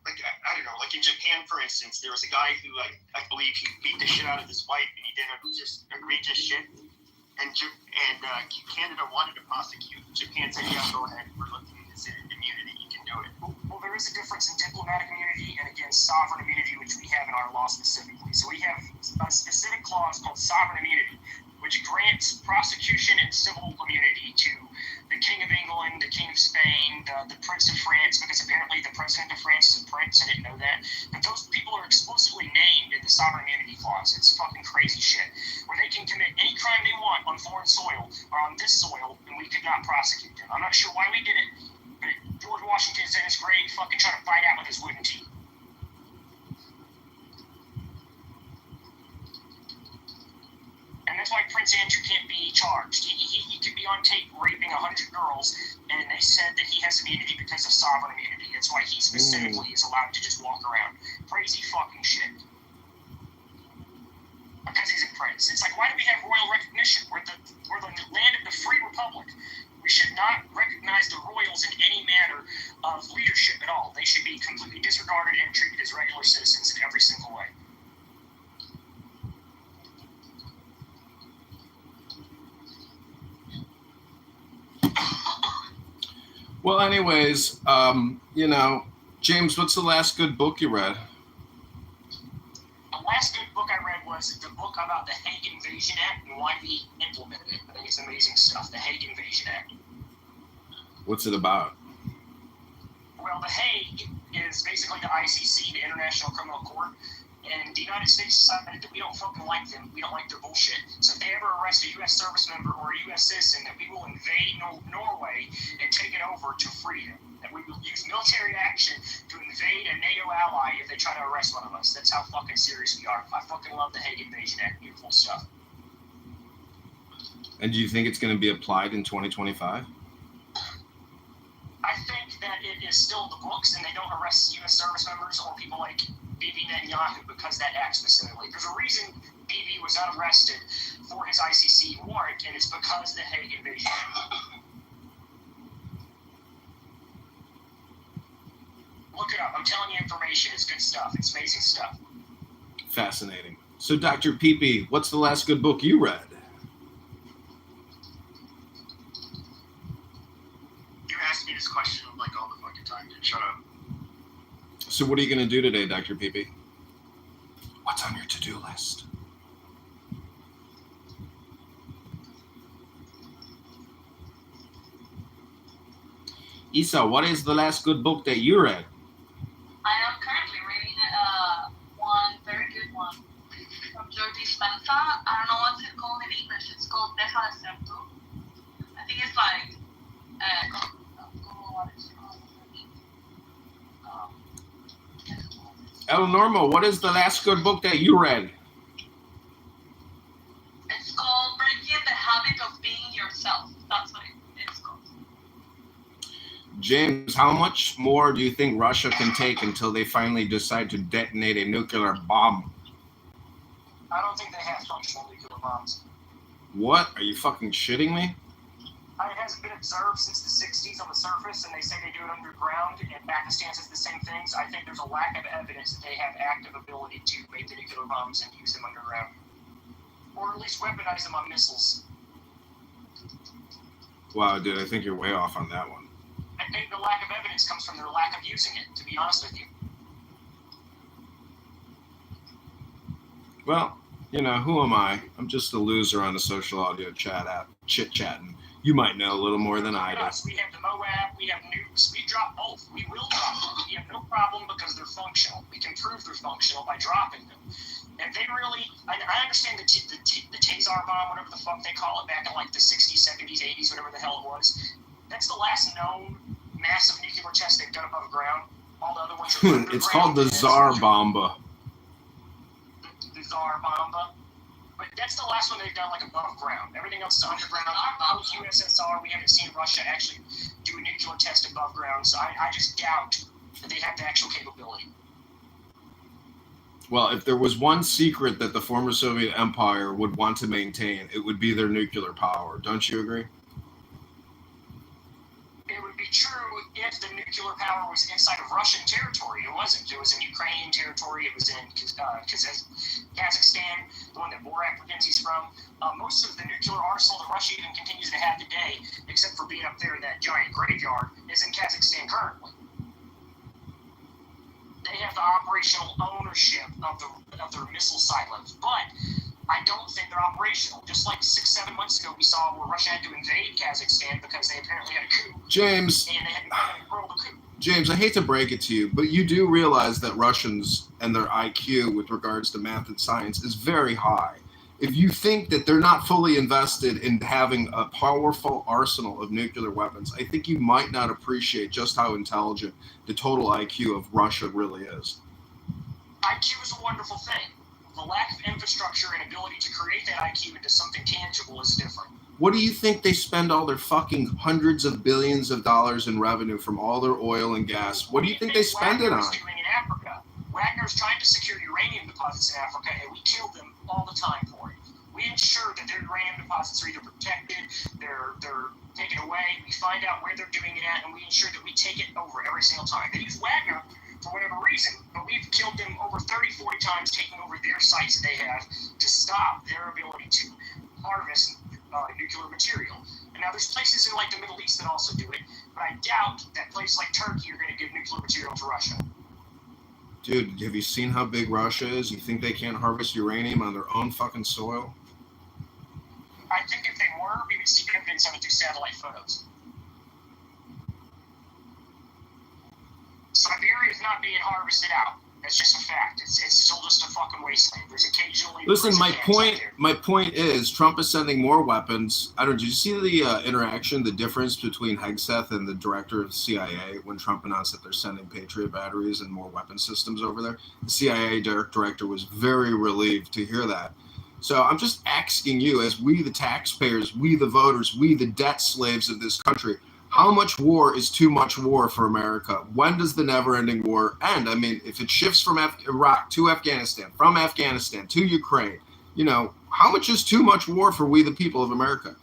like I don't know, like in Japan, for instance, there was a guy who I believe he beat the shit out of his wife, and he did just egregious shit. And Canada wanted to prosecute. Japan said, yeah, go ahead. We're looking at this immunity. You can do it. Well, there is a difference in diplomatic immunity and, again, sovereign immunity, which we have in our law specifically. So we have a specific clause called sovereign immunity, which grants prosecution and civil immunity to the King of England, the King of Spain, the Prince of France, because apparently the President of France is a prince. I didn't know that. But those people are explicitly named in the sovereign immunity clause. It's fucking crazy shit. Where they can commit any crime they want on foreign soil or on this soil, and we could not prosecute them. I'm not sure why we did it, but George Washington's in his grave fucking trying to fight out with his wooden teeth. And that's why Prince Andrew can't be charged. He could be on tape raping 100 girls, and they said that he has immunity because of sovereign immunity. That's why he specifically is allowed to just walk around. Crazy fucking shit. Because he's a prince. It's like, why do we have royal recognition? We're the land of the free republic. We should not recognize the royals in any manner of leadership at all. They should be completely disregarded and treated as regular citizens in every single way. Well, anyways, you know, James, what's the last good book you read? The last good book I read was the book about the Hague Invasion Act and why we implemented it. I think it's amazing stuff, the Hague Invasion Act. What's it about? Well, the Hague is basically the ICC, the International Criminal Court, and the United States decided that we don't fucking like them. We don't like their bullshit. So if they ever arrest a U.S. service member or a U.S. citizen, that we will invade Norway and take it over to free them. That we will use military action to invade a NATO ally if they try to arrest one of us. That's how fucking serious we are. I fucking love the Hague Invasion Act. Beautiful stuff. And do you think it's going to be applied in 2025? I think that it is still the books, and they don't arrest U.S. service members or people like Bibi Netanyahu because that act specifically. There's a reason Bibi was not arrested for his ICC warrant, and it's because the Hague Invasion Act. Look it up. I'm telling you information. It's good stuff. It's amazing stuff. Fascinating. So, Dr. Peepee, what's the last good book you read? You ask me this question like all the fucking time, dude. Shut up. So what are you going to do today, Dr. Peepee? What's on your to-do list? Isa, what is the last good book that you read? I am currently reading one very good one from Jordi Dispenza. I don't know what's it called in English. It's called Deja de ser tú. I think it's like El Normo, what is the last good book that you read? It's called Breaking the Habit of Being Yourself. That's what it's called. James, how much more do you think Russia can take until they finally decide to detonate a nuclear bomb? I don't think they have functional nuclear bombs. What? Are you fucking shitting me? It hasn't been observed since the 60s on the surface, and they say they do it underground, and Pakistan says the same things. I think there's a lack of evidence that they have active ability to make the nuclear bombs and use them underground. Or at least weaponize them on missiles. Wow, dude, I think you're way off on that one. I think the lack of evidence comes from their lack of using it, to be honest with you. Well, you know, who am I? I'm just a loser on a social audio chat app, chit-chatting. You might know a little more than I do. We have the MOAB, we have nukes, we drop both. We will drop them. We have no problem because they're functional. We can prove they're functional by dropping them. And they really, I understand the Tazar bomb, whatever the fuck they call it, back in like the 60s, 70s, 80s, whatever the hell it was. That's the last known massive nuclear test they've done above ground. All the other ones are underground. It's called the Tsar Bomba. The Tsar Bomba. But that's the last one they've done like above ground. Everything else is underground. Post USSR, we haven't seen Russia actually do a nuclear test above ground, so I just doubt that they have the actual capability. Well, if there was one secret that the former Soviet Empire would want to maintain, it would be their nuclear power. Don't you agree? It would be true if the nuclear power was inside of Russian territory. It wasn't. It was in Ukrainian territory. It was in Kazakhstan, the one that Borat pretends he's from. Most of the nuclear arsenal that Russia even continues to have today, except for being up there in that giant graveyard, is in Kazakhstan currently. They have the operational ownership of their missile silos, but I don't think they're operational. Just like 6-7 months ago, we saw where Russia had to invade Kazakhstan because they apparently had a coup. James, And they had to roll the coup. James, I hate to break it to you, but you do realize that Russians and their IQ with regards to math and science is very high. If you think that they're not fully invested in having a powerful arsenal of nuclear weapons, I think you might not appreciate just how intelligent the total IQ of Russia really is. IQ is a wonderful thing. The lack of infrastructure and ability to create that IQ into something tangible is different. What do you think they spend all their fucking hundreds of billions of dollars in revenue from all their oil and gas? What do you think they spend it on? Doing in Africa. Wagner's trying to secure uranium deposits in Africa, and we kill them all the time for it. We ensure that their uranium deposits are either protected, they're taken away, we find out where they're doing it at, and we ensure that we take it over every single time. They use Wagner for whatever reason, but we've killed them over 30, 40 times, taking over their sites that they have to stop their ability to harvest nuclear material. And now there's places in like the Middle East that also do it, but I doubt that places like Turkey are going to give nuclear material to Russia. Dude, have you seen how big Russia is? You think they can't harvest uranium on their own fucking soil? I think if they were, we would see evidence of it through satellite photos. Siberia is not being harvested out. That's just a fact. It's still just a fucking wasteland. There's occasionally... Listen, my point is, Trump is sending more weapons. I don't know, did you see the interaction, the difference between Hegseth and the director of the CIA when Trump announced that they're sending Patriot batteries and more weapon systems over there? The CIA director was very relieved to hear that. So I'm just asking you, as we the taxpayers, we the voters, we the debt slaves of this country, how much war is too much war for America? When does the never-ending war end? I mean, if it shifts from Iraq to Afghanistan, from Afghanistan to Ukraine, you know, how much is too much war for we the people of America?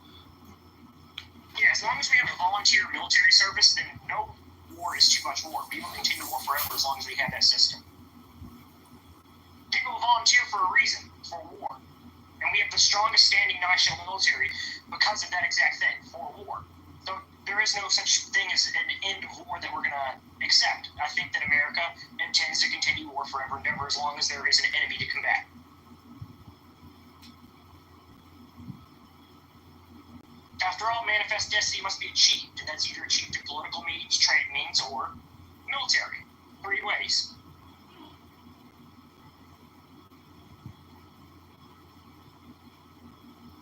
Yeah, as long as we have a volunteer military service, then no war is too much war. People continue to war forever as long as we have that system. People volunteer for a reason, for war. And we have the strongest standing national military because of that exact thing, for war. So there is no such thing as an end of war that we're going to accept. I think that America intends to continue war forever and ever as long as there is an enemy to combat. After all, manifest destiny must be achieved, and that's either achieved through political means, trade means, or military. 3 ways.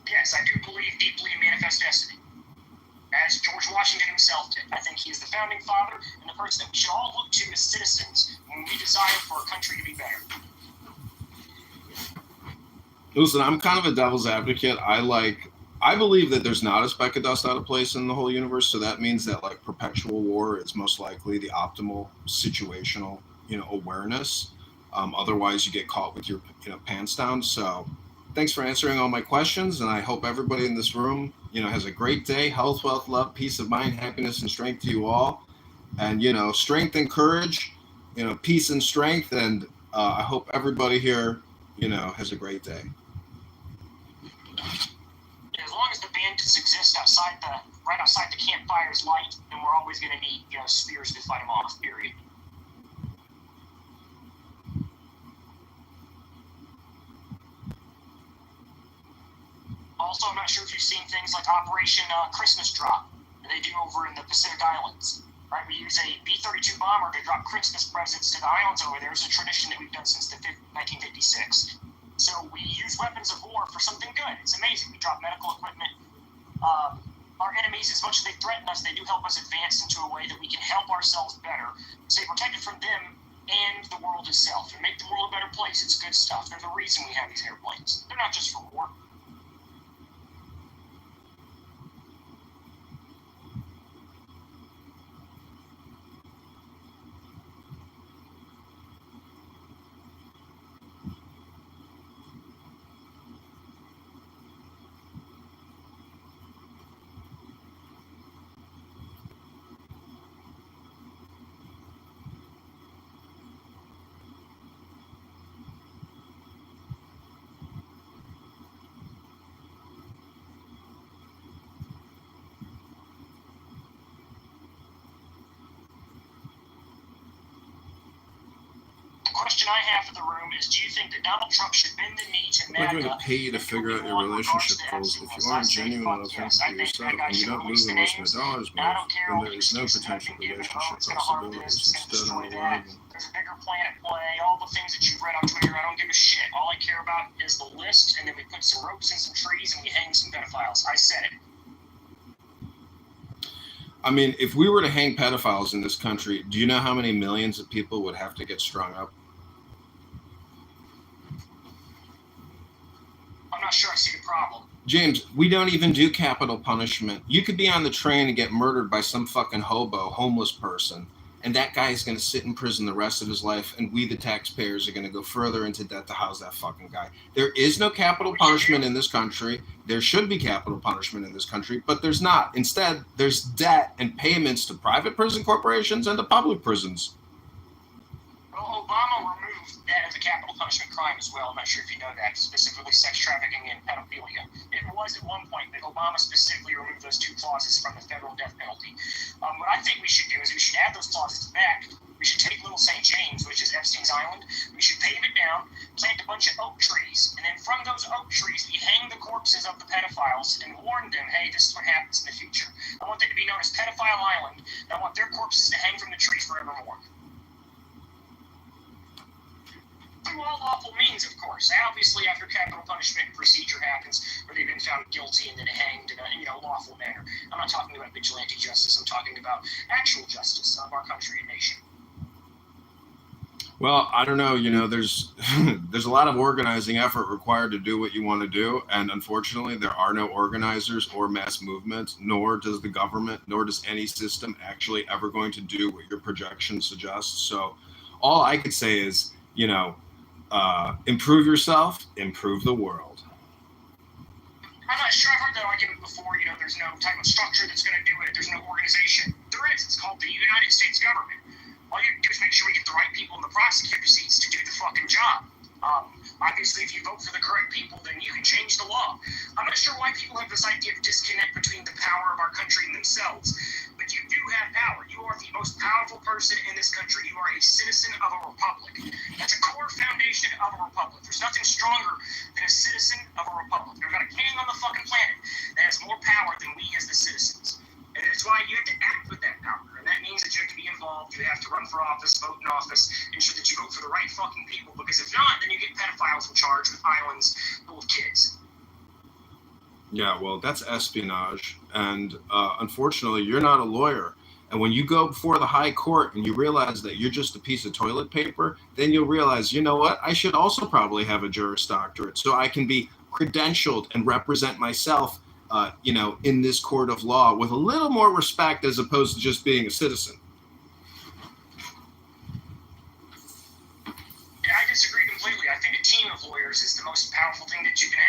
Yes, I do believe deeply in manifest destiny. As George Washington himself did. I think he is the founding father and the person that we should all look to as citizens when we desire for a country to be better. Listen, I'm kind of a devil's advocate. I believe that there's not a speck of dust out of place in the whole universe, so that means that like perpetual war is most likely the optimal situational, awareness. Otherwise, you get caught with your, pants down. So thanks for answering all my questions, and I hope everybody in this room, has a great day. Health, wealth, love, peace of mind, happiness, and strength to you all. And, strength and courage, peace and strength. And I hope everybody here, has a great day. As long as the bandits exist right outside the campfire's light, then we're always going to need, spears to fight them off, period. Also, I'm not sure if you've seen things like Operation Christmas Drop that they do over in the Pacific Islands. Right, we use a B-32 bomber to drop Christmas presents to the islands over there. It's a tradition that we've done since 1956. So we use weapons of war for something good. It's amazing. We drop medical equipment. Our enemies, as much as they threaten us, they do help us advance into a way that we can help ourselves better, stay protected from them and the world itself, and make the world a better place. It's good stuff. There's a reason we have these airplanes. They're not just for war. Question I have for the room is, do you think that Donald Trump should bend the knee to MAGA? I'm not going to pay you to figure out your relationship goals. If you aren't genuine and authentic to yourself and you don't move unless my dollars move, then there is no potential relationship possibilities. Instead, I'm alive. There's a bigger plan at play. All the things that you've read on Twitter, I don't give a shit. All I care about is the list, and then we put some ropes and some trees, and we hang some pedophiles. I said it. I mean, if we were to hang pedophiles in this country, do you know how many millions of people would have to get strung up? I'm not sure I see the problem. James, we don't even do capital punishment. You could be on the train and get murdered by some fucking homeless person, and that guy is going to sit in prison the rest of his life, and we, the taxpayers, are going to go further into debt to house that fucking guy. There is no capital punishment in this country. There should be capital punishment in this country, but there's not. Instead, there's debt and payments to private prison corporations and to public prisons. Well, Obama removed that as a capital punishment crime as well. I'm not sure if you know that, specifically sex trafficking and pedophilia. It was at one point that Obama specifically removed those two clauses from the federal death penalty. What I think we should do is we should add those clauses back. We should take Little St. James, which is Epstein's Island. We should pave it down, plant a bunch of oak trees, and then from those oak trees, we hang the corpses of the pedophiles and warn them, hey, this is what happens in the future. I want them to be known as Pedophile Island. I want their corpses to hang from the trees forevermore. Through all lawful means, of course. Obviously, after capital punishment procedure happens, where they've been found guilty and then hanged in a lawful manner. I'm not talking about vigilante justice. I'm talking about actual justice of our country and nation. Well, I don't know. There's there's a lot of organizing effort required to do what you want to do, and unfortunately, there are no organizers or mass movements. Nor does the government, nor does any system actually ever going to do what your projections suggest. So, all I could say is, improve yourself, improve the world. I'm not sure I've heard that argument before. There's no type of structure that's going to do it. There's no organization. There is. It's called the United States government. All you do is make sure we get the right people in the prosecutor seats to do the fucking job. Obviously, if you vote for the correct people, then you can change the law. I'm not sure why people have this idea of disconnect between the power of our country and themselves, but you do have power. You are the most powerful person in this country. You are a citizen of a republic. That's a core foundation of a republic. There's nothing stronger than a citizen of a republic. There's not a king on the fucking planet that has more power than we as the citizens. And it's why you have to act with that power. And that means that you have to be involved. You have to run for office, vote in office, ensure that you vote for the right fucking people. Because if not, then you get pedophiles in charge with islands full of kids. Yeah, well, that's espionage. And unfortunately, you're not a lawyer. And when you go before the high court and you realize that you're just a piece of toilet paper, then you'll realize, you know what? I should also probably have a Juris Doctorate so I can be credentialed and represent myself in this court of law with a little more respect as opposed to just being a citizen. Yeah, I disagree completely. I think a team of lawyers is the most powerful thing that you can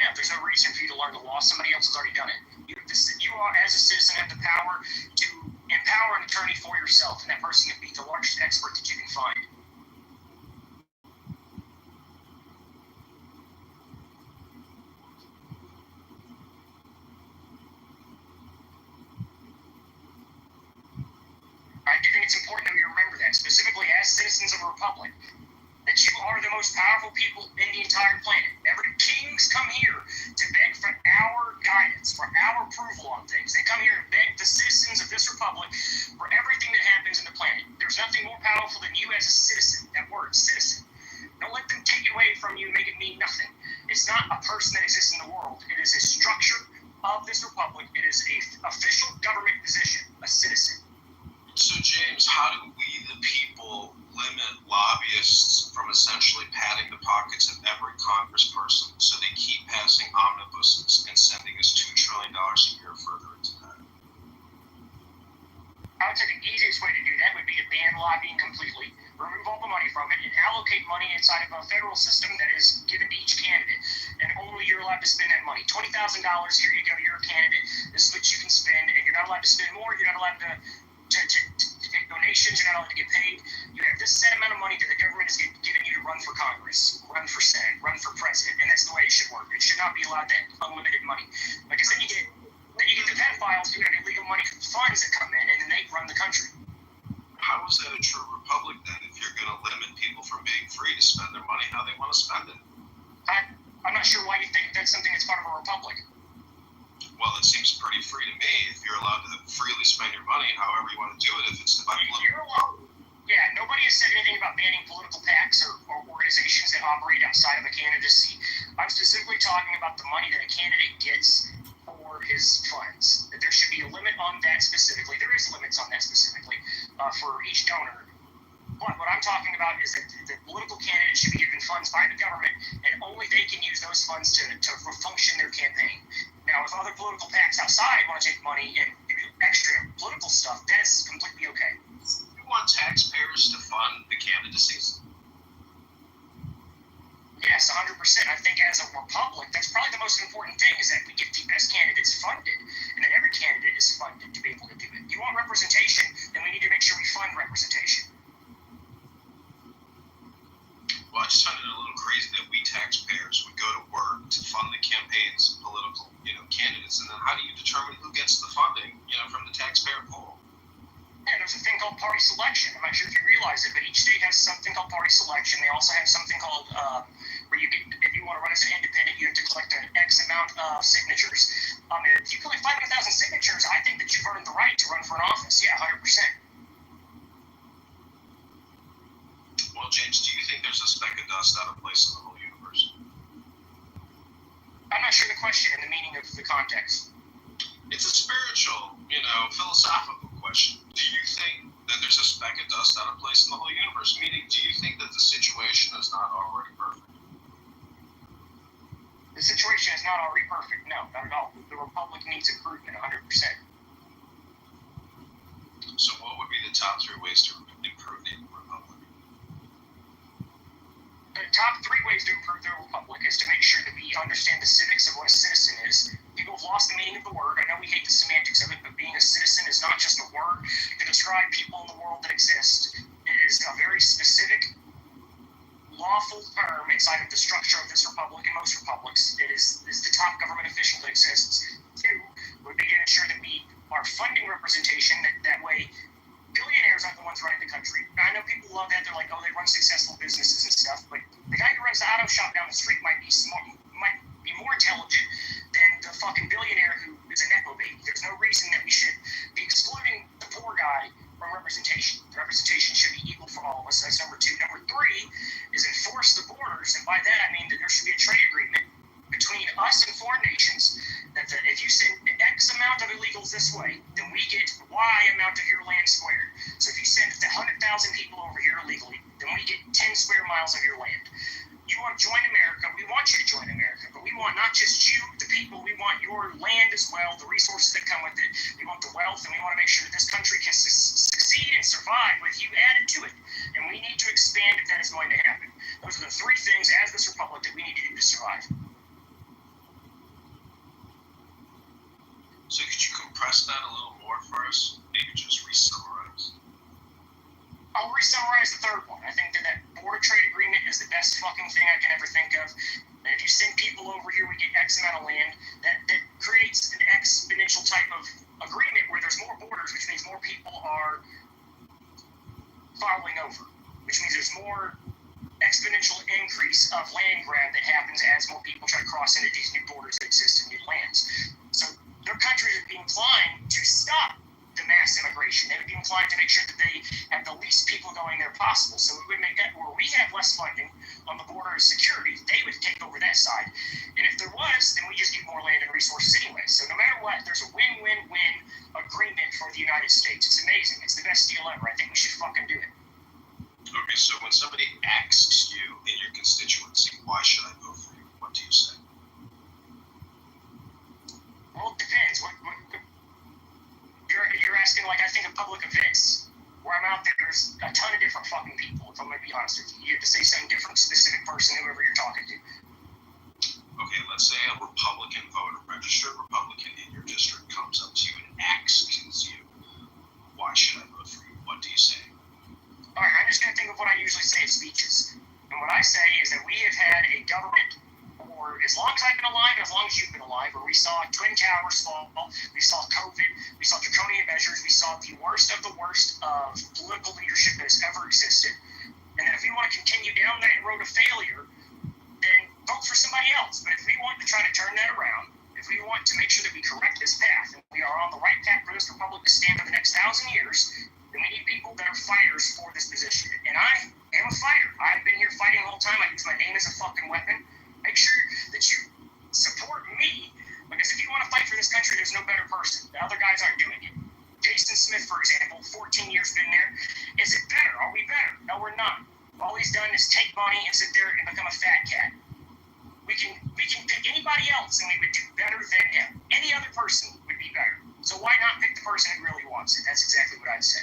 reason for you to learn the law. Somebody else has already done it. You are, as a citizen, have the power to empower an attorney for yourself, and that person can be the largest expert that you can find. I do think it's important that we remember that, specifically as citizens of a republic, that you are the most powerful people in the entire planet. Every kings come here to beg for our guidance, for our approval on things. They come here to beg the citizens of this republic for everything that happens in the planet. There's nothing more powerful than you as a citizen. That word, citizen. Don't let them take it away from you and make it mean nothing. It's not a person that exists in the world. It is a structure of this republic. It is an official government position, a citizen. So, James, how do we, the people, limit lobbyists from essentially padding the pockets of every congressperson so they keep passing omnibuses and sending us $2 trillion a year further into that? I would say the easiest way to do that would be to ban lobbying completely, remove all the money from it, and allocate money inside of a federal system that is given to each candidate. And only you're allowed to spend that money. $20,000, here you go, you're a candidate. This is what you can spend, and you're not allowed to spend more. You're not allowed to take donations. You're not allowed to get paid. You have this set amount of money that the government is giving you to run for Congress, run for Senate, run for president, and that's the way it should work. It should not be allowed to have unlimited money. Like I said, you get the pedophiles who have illegal money funds that come in, and then they run the country. How is that a true republic then, if you're going to limit people from being free to spend their money how they want to spend it? I'm not sure why you think that's something that's part of a republic. Well, it seems pretty free to me if you're allowed to freely spend your money however you want to do it, if it's divided. Yeah, nobody has said anything about banning political PACs or organizations that operate outside of a candidacy. I'm specifically talking about the money that a candidate gets for his funds. That there should be a limit on that specifically. There is limits on that specifically for each donor. But what I'm talking about is that the political candidates should be given funds by the government, and only they can use those funds to function their campaign. Now, if other political PACs outside want to take money and do extra political stuff, that is completely okay. You want taxpayers to fund the candidacies? Yes, 100%. I think as a republic, that's probably the most important thing, is that we get the best candidates funded, and that every candidate is funded to be able to do it. You want representation, then we need to make sure we fund representation. Well, I just find it a little crazy that we taxpayers would go to work to fund the campaigns of political, candidates, and then how do you determine who gets the funding, from the taxpayer pool? Yeah, there's a thing called party selection. I'm not sure if you realize it, but each state has something called party selection. They also have something called where you get, if you want to run as an independent, you have to collect an X amount of signatures. If you collect 500,000 signatures, I think that you've earned the right to run for an office. Yeah, 100%. Well, James, do you think there's a speck of dust out of place in the whole universe? I'm not sure the question and the meaning of the context. It's a spiritual, philosophical question. Do you think that there's a speck of dust out of place in the whole universe? Meaning, do you think that the situation is not already perfect? The situation is not already perfect. No, not at all. The republic needs improvement, 100%. So what would be the top 3 ways to improve the republic? The top 3 ways to improve the republic is to make sure that we understand the civics of what a citizen is. People have lost the meaning of the word. I know we hate the semantics of it, but being a citizen is not just a word to describe people in the world that exist. It is a very specific, lawful term inside of the structure of this republic and most republics. It is the top government official that exists. 2 would be to ensure that we are funding representation. That way, billionaires aren't the ones running the country. I know people love that. They're like, oh, they run successful businesses and stuff. But the guy who runs the auto shop down the street might be more intelligent than the fucking billionaire who is a nepo baby. There's no reason that we should be excluding the poor guy from representation. The representation should be equal for all of us. That's number 2. Number 3 is enforce the borders. And by that, I mean that there should be a trade agreement between us and foreign nations that if you send X amount of illegals this way, then we get Y amount of your land squared. So if you send 100,000 people over here illegally, then we get 10 square miles of your land. You want to join America, we want you to join America, but we want not just you, the people, we want your land as well, the resources that come with it. We want the wealth, and we want to make sure that this country can succeed and survive with you added to it. And we need to expand if that is going to happen. Those are the 3 things as this republic that we need to do to survive. So could you compress that a little more for us? Maybe just re-summarize. I'll re-summarize the third one. I think that border trade agreement is the best fucking thing I can ever think of. That if you send people over here, we get X amount of land. That creates an exponential type of agreement where there's more borders, which means more people are following over, which means there's more exponential increase of land grab that happens as more people try to cross into these new borders that exist in new lands. So their countries would be inclined to stop the mass immigration. They would be inclined to make sure that they have the least people going there possible. So it would make that where we have less funding on the border of security, they would take over that side. And if there was, then we just need more land and resources anyway. So no matter what, there's a win-win-win agreement for the United States. It's amazing. It's the best deal ever. I think we should fucking do it. Okay, so when somebody asks you in your constituency, why should I vote for you? What do you say? Well, it depends. You're asking, like, I think of public events where I'm out there, there's a ton of different fucking people, if I'm going to be honest with you. You have to say something different, specific person, whoever you're talking to. Okay, let's say a Republican voter, registered Republican in your district, comes up to you and asks you, why should I vote for you? What do you say? All right, I'm just going to think of what I usually say in speeches. And what I say is that we have had a government for as long as I've been alive, as long as you've been alive, where we saw Twin Towers fall, we saw COVID, we saw draconian measures, we saw the worst of political leadership that has ever existed. And then if we want to continue down that road of failure, then vote for somebody else. But if we want to try to turn that around, if we want to make sure that we correct this path, and we are on the right path for this republic to stand for the next 1,000 years, then we need people that are fighters for this position. And I am a fighter. I've been here fighting the whole time. I use my name as a fucking weapon. Make sure that you support me, because if you want to fight for this country, there's no better person. The other guys aren't doing it. Jason Smith, for example, 14 years been there. Is it better? Are we better? No, we're not. All he's done is take money and sit there and become a fat cat. We can pick anybody else and we would do better than him. Any other person would be better. So why not pick the person that really wants it? That's exactly what I'd say.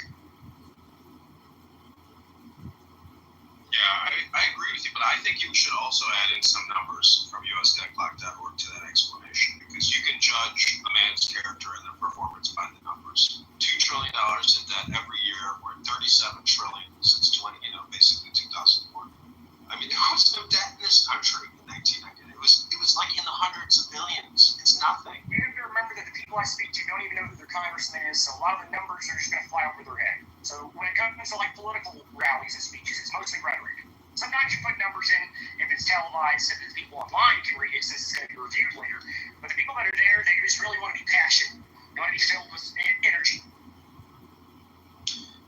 Yeah, I agree with you, but I think you should also add in some numbers from USDeadClock.org to that explanation, because you can judge a man's character and their performance by the numbers. $2 trillion in debt every year. We're at $37 trillion since basically 2004. I mean, there was no debt in this country in 1990. It was like in the hundreds of billions. It's nothing. You have to remember that the people I speak to don't even know who their congressman is, so a lot of the numbers are just going to fly over their head. So when it comes to like political rallies and speeches, it's mostly rhetoric. Sometimes you put numbers in if it's televised, so that the people online can read it since it's going to be reviewed later. But the people that are there, they just really want to be passionate. They want to be filled with energy.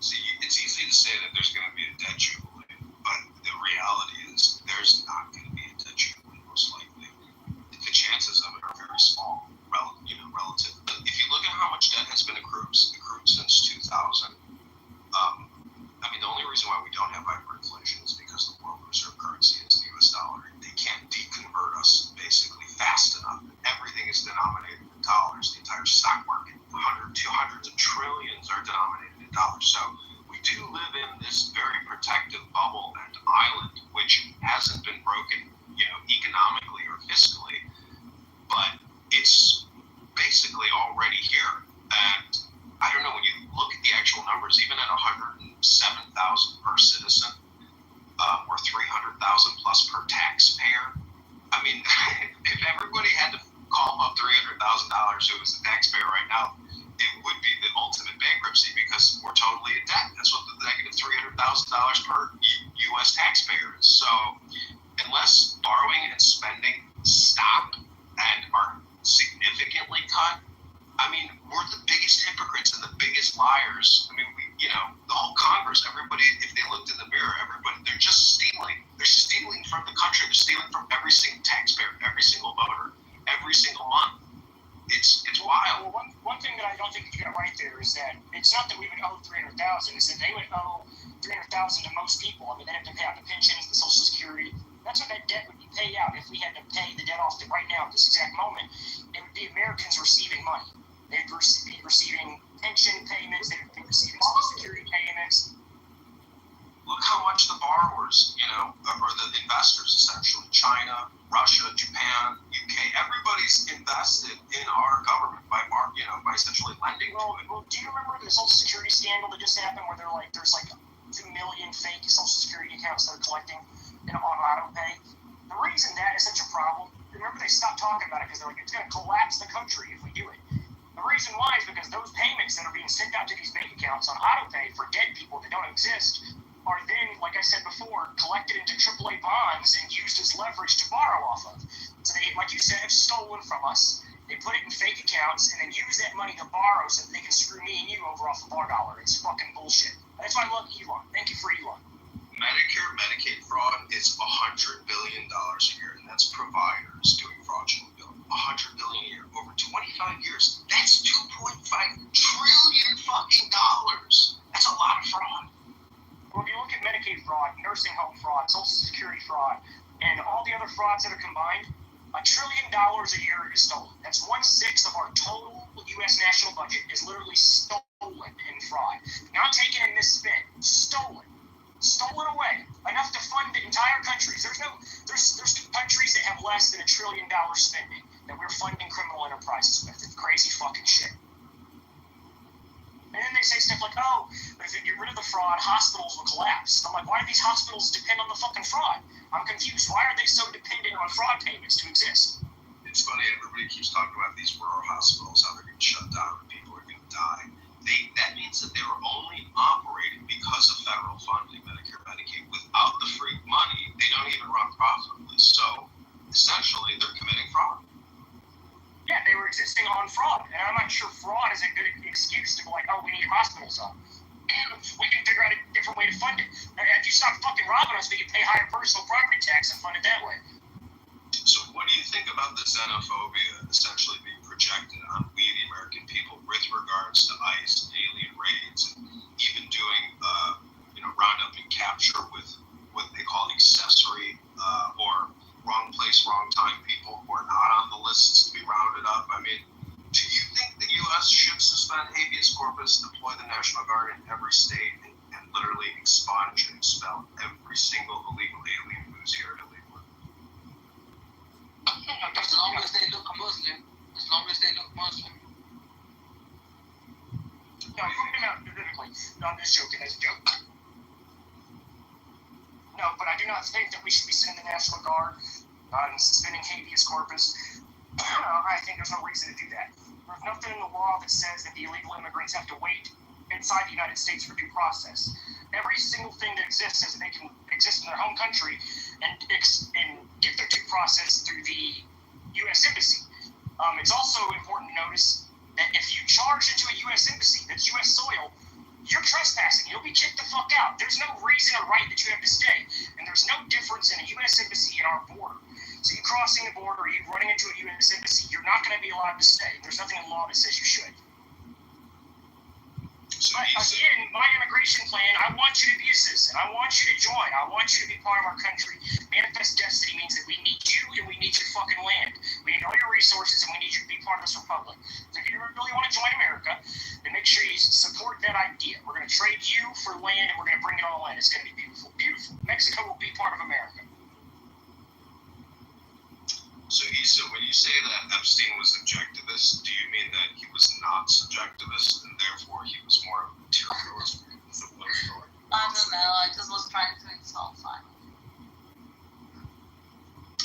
See, it's easy to say that there's going to be a debt jubilee, but the reality is there's not going to be a debt jubilee, most likely. The chances of it are very small, relative. But if you look at how much debt has been accrued since 2000, the only reason why we don't have hyperinflation is because the world reserve currency is the U.S. dollar. They can't deconvert us basically fast enough. Everything is denominated in dollars. The entire stock market, hundreds of trillions are denominated in dollars. So we do live in this very protective bubble and island, which hasn't been broken, economically or fiscally, but it's basically already here. And I don't know, when you look at the actual numbers, even at 107,000 per citizen, or 300,000 plus per taxpayer, I mean, if everybody had to call up $300,000 who was the taxpayer right now, it would be the ultimate bankruptcy, because we're totally in debt. That's what the negative $300,000 per U.S. taxpayer is. So unless borrowing and spending stop and are significantly cut, I mean, we're the biggest hypocrites and the biggest liars. I mean, the whole Congress, everybody, if they looked in the mirror, they're just stealing. They're stealing from the country. They're stealing from every single taxpayer, every single voter, every single month. It's wild. Well, one thing that I don't think you get right there is that it's not that we would owe $300,000. It's that they would owe $300,000 to most people. I mean, they have to pay out the pensions, the Social Security. That's what that debt would be paid out if we had to pay the debt off right now at this exact moment. It would be Americans receiving money. They'd be receiving pension payments. They would be receiving Social Security payments. Look how much the borrowers, or the investors essentially, China, Russia, Japan, UK, everybody's invested in our government by essentially lending. Well, do you remember the Social Security scandal that just happened where there's 2 million fake Social Security accounts that are collecting on auto pay? The reason that is such a problem, remember they stopped talking about it because they're like, it's going to collapse the country if we do it. The reason why is because those payments that are being sent out to these bank accounts on auto pay for dead people that don't exist are then, like I said before, collected into AAA bonds and used as leverage to borrow off of. So they, like you said, have stolen from us. They put it in fake accounts and then use that money to borrow so that they can screw me and you over off of our dollar. It's fucking bullshit. That's why I love Elon. Thank you for Elon. Medicare, Medicaid fraud is $100 billion a year, and that's providers doing fraudulent billing. $100 billion a year over 25 years. That's $2.5 trillion fucking dollars. That's a lot of fraud. Well, if you look at Medicaid fraud, nursing home fraud, Social Security fraud, and all the other frauds that are combined, $1 trillion a year is stolen. That's 1/6 of our total U.S. national budget is literally stolen in fraud. Not taken and misspent, stolen away. Enough to fund the entire countries. There's countries that have less than $1 trillion spending that we're funding criminal enterprises with. It's crazy fucking shit. And then they say stuff like, oh, but if you get rid of the fraud, hospitals will collapse. I'm like, why do these hospitals depend on the fucking fraud? I'm confused. Why are they so dependent on fraud payments to exist? It's funny, everybody keeps talking about these rural hospitals, how they're getting shut down and people are going to die. That means that they were only operating because of federal funding, Medicare, Medicaid. Without the free money, they don't even run profitably. So, essentially, they're committing fraud. Yeah, they were existing on fraud, and I'm not sure fraud is a good excuse to be like, oh, we need hospitals up. We can figure out a different way to fund it. If you stop fucking robbing us, we can pay higher personal property tax and fund it that way. So what do you think about the xenophobia essentially being projected on we, the American people, with regards to ICE and alien raids, and even doing, roundup and capture with what they call accessory or wrong place, wrong time people who are not on the lists to be rounded up? I mean, do you think the U.S. should suspend habeas corpus, deploy the National Guard in every state, and literally expunge and expel every single illegal alien who's here illegally? As long as they look Muslim. No, not specifically. No, I'm just joking. That's a joke. No, but I do not think that we should be sending the National Guard and suspending habeas corpus. I think there's no reason to do that. There's nothing in the law that says that the illegal immigrants have to wait inside the United States for due process. Every single thing that exists says that they can exist in their home country and get their due process through the U.S. Embassy. It's also important to notice that if you charge into a U.S. Embassy, that's U.S. soil, you're trespassing. You'll be kicked the fuck out. There's no reason or right that you have to stay. And there's no difference in a U.S. Embassy and our border. So you crossing the border or you running into a U.S. Embassy, you're not going to be allowed to stay. There's nothing in law that says you should. Again, my immigration plan, I want you to be a citizen. I want you to join. I want you to be part of our country. Manifest destiny means that we need you and we need your fucking land. We need all your resources and we need you to be part of this republic. So if you really want to join America, then make sure you support that idea. We're going to trade you for land and we're going to bring it all in. It's going to be beautiful. Beautiful. Mexico will be part of America. So, Issa, when you say that Epstein was objectivist, do you mean that he was not subjectivist and therefore he was more of a materialist? I don't know. I just was trying to insult Simon.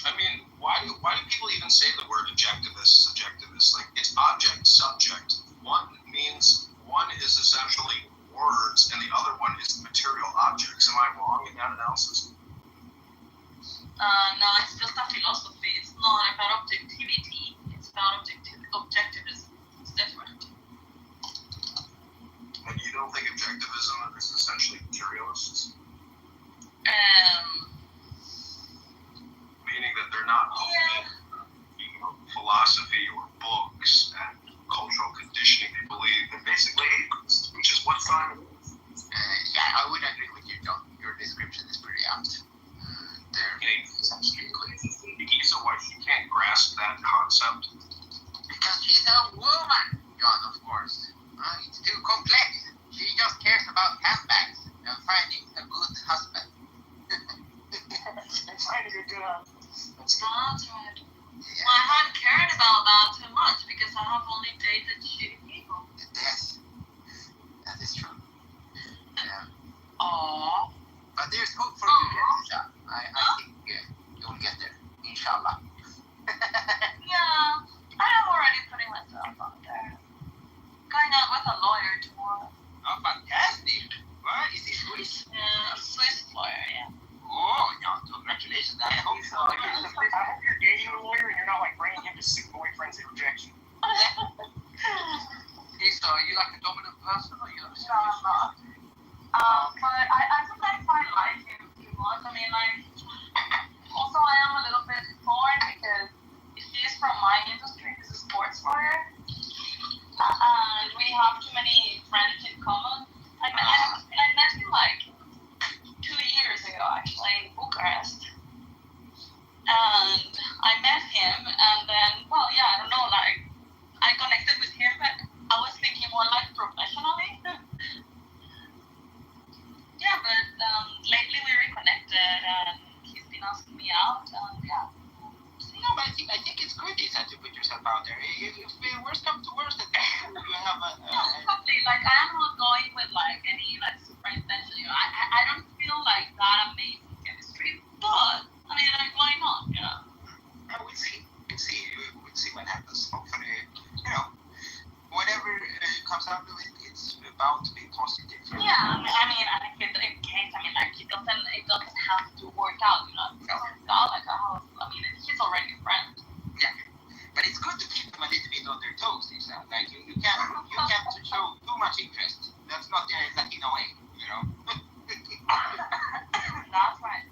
I mean, why do people even say the word objectivist, subjectivist? Like, it's object, subject. One is essentially words, and the other one is material objects. Am I wrong in that analysis? No, it's just a philosophy. It's not about objectivity. It's about objectivism. It's different. And you don't think objectivism is essentially materialists? Meaning that they're not philosophy or books and cultural conditioning. They believe they're basically atheists, which is what Simon is. Yeah, I would agree with you, John. Your description is pretty apt. So why she can't grasp that concept? Because she's a woman, John, of course. It's too complex. She just cares about handbags and finding a you like a dominant person, or you like? No, I'm not. But I sometimes find like he was. I mean, like, also I am a little bit torn because he's from my industry. He's a sports lawyer, and we have too many friends in common. I met him like 2 years ago, actually, in Bucharest. And I met him, and then, well, yeah, I don't know, like, I connected with him, but I was thinking more like professionally. Yeah, but lately we reconnected, and he's been asking me out, and yeah. No, but I think it's good, Isa, to put yourself out there. If worst comes to worst, you have a... Exactly, like, I'm not going with, like, any, like, super intention, you know. I don't feel like that amazing chemistry, but, I mean, like, why not, you know? We'll see. We'll see what happens. Hopefully, you know, whatever comes out of it, it's bound to be positive. Yeah, I mean, in case, I mean, like, it doesn't have to work out, you know. It doesn't work out, like, I mean, he's already a friend. Yeah, but it's good to keep them a little bit on their toes, Lisa. Like, you can't show too much interest. That's not the Latino way, you know. That's right.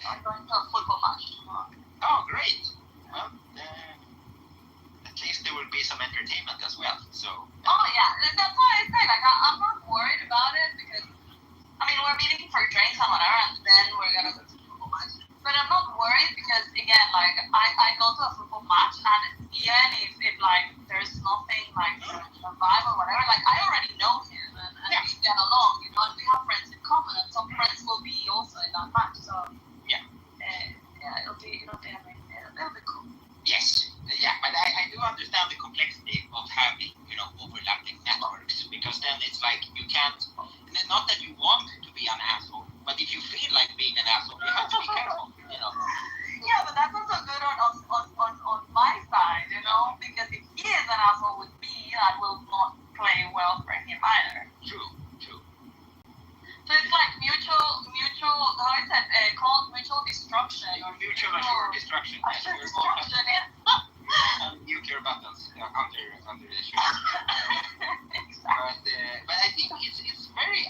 I'm going to a football match tomorrow. Oh, great. Well, at least there will be some entertainment as well, so... Oh, yeah, that's why I say, like, I'm not worried about it, because, I mean, we're meeting for drinks and whatever, and then we're gonna go to the football match. But I'm not worried, because, again, like, I go to a football match, and even if like, there's nothing, like, a vibe or whatever, like, I already know him, and we get along, you know, and we have friends in common, and some friends will be also in that match, so... Yeah, it'll be amazing. It'll be cool. Yes, yeah, but I do understand the complexity of having, you know, overlapping networks, because then it's like you can't, not that you want to be an asshole, but if you feel like being an asshole, you have to be careful, you know. Yeah, but that's also good on my side, you know, because if he is an asshole with me, that will not play well for him either. True. So it's like mutual, how is that called? Mutual destruction. Or mutual assured destruction. Destruction, yeah. Nuclear buttons under the shoe. But I think it's very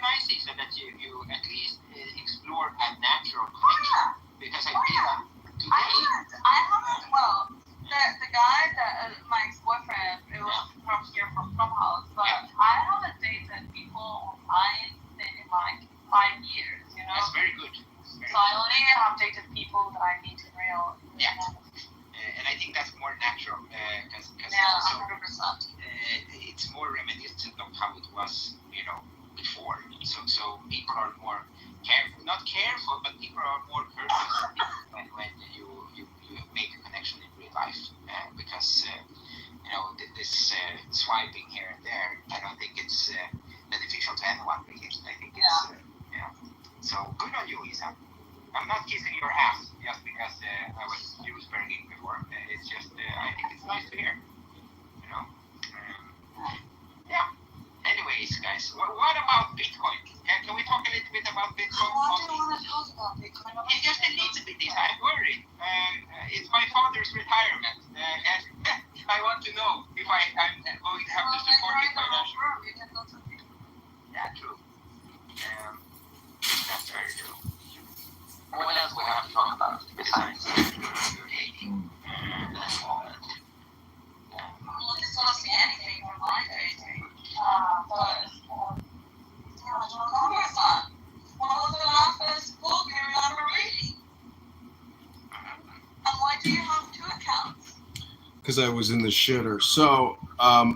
nice, Isa, that you at least explore a natural connection. Because I feel like today... I haven't, well, the guy that, my ex-boyfriend, it was from here, from Clubhouse, but I haven't dated people online in like 5 years, you know? That's very good. So I only have dated people that I meet in real life. Yeah. And I think that's more natural, because yeah, 100%. It's more reminiscent of how it was, you know, before. So people are more careful, not careful, but people are more courteous when you make a connection in real life, because you know, this swiping here and there, I don't think it's beneficial to anyone, really. I think it's so good on you, Isa. I'm not kissing your ass just because I was newsberging before. It's just I think it's nice to hear, you know. Yeah. Anyways, guys, what about Bitcoin? Can we talk a little bit about Bitcoin? What do you want to talk about Bitcoin? It's just a little bit, Isa. I'm worried. It's my father's retirement, and I want to know if I'm going to have to support it financially. Yeah, true. That's very true. What else we have to talk about besides your dating? Well, I just want to see anything from my dating. Congressman, what was the last best book you remember reading? And why do you have 2 accounts? Because I was in the shitter. So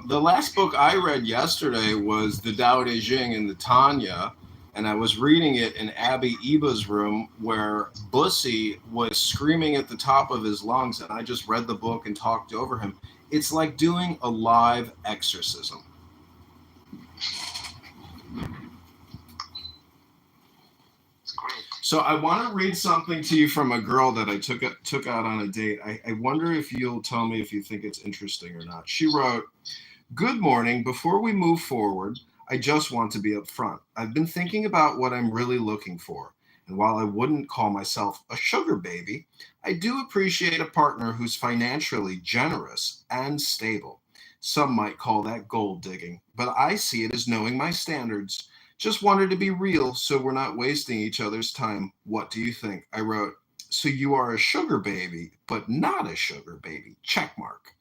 the last book I read yesterday was The Tao Te Ching and the Tanya, and I was reading it in Abby Eba's room where Bussy was screaming at the top of his lungs, and I just read the book and talked over him. It's like doing a live exorcism. So I want to read something to you from a girl that I took out on a date. I wonder if you'll tell me if you think it's interesting or not. She wrote, "Good morning. Before we move forward, I just want to be upfront. I've been thinking about what I'm really looking for. And while I wouldn't call myself a sugar baby, I do appreciate a partner who's financially generous and stable. Some might call that gold digging, but I see it as knowing my standards. Just wanted to be real so we're not wasting each other's time. What do you think? I wrote, so you are a sugar baby, but not a sugar baby. Check mark.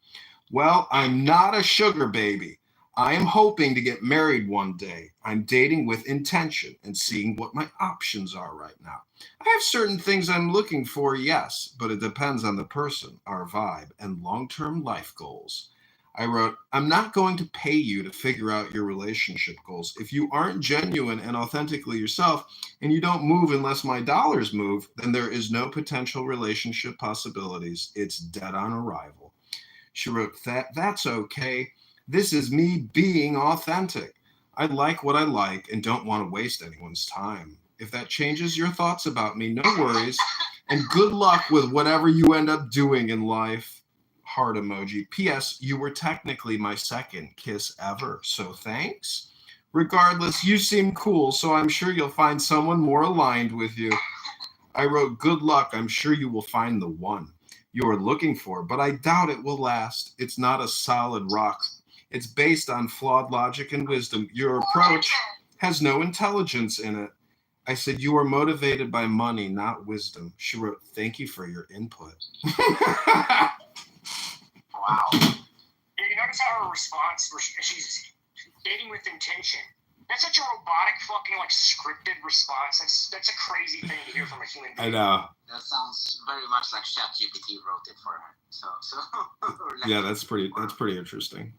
Well, I'm not a sugar baby. I am hoping to get married one day. I'm dating with intention and seeing what my options are right now. I have certain things I'm looking for, yes, but it depends on the person, our vibe, and long-term life goals. I wrote, I'm not going to pay you to figure out your relationship goals. If you aren't genuine and authentically yourself and you don't move unless my dollars move, then there is no potential relationship possibilities. It's dead on arrival. She wrote, that's okay. This is me being authentic. I like what I like and don't want to waste anyone's time. If that changes your thoughts about me, no worries. And good luck with whatever you end up doing in life. Heart emoji. P.S. You were technically my second kiss ever, so thanks. Regardless, you seem cool, so I'm sure you'll find someone more aligned with you. I wrote, good luck. I'm sure you will find the one you are looking for, but I doubt it will last. It's not a solid rock. It's based on flawed logic and wisdom. Your approach has no intelligence in it. I said, you are motivated by money, not wisdom. She wrote, thank you for your input. Wow. Yeah, you notice how her response, she's dating with intention. That's such a robotic, fucking, like, scripted response. That's a crazy thing to hear from a human being. I know. That sounds very much like ChatGPT wrote it for her. So yeah, that's pretty interesting.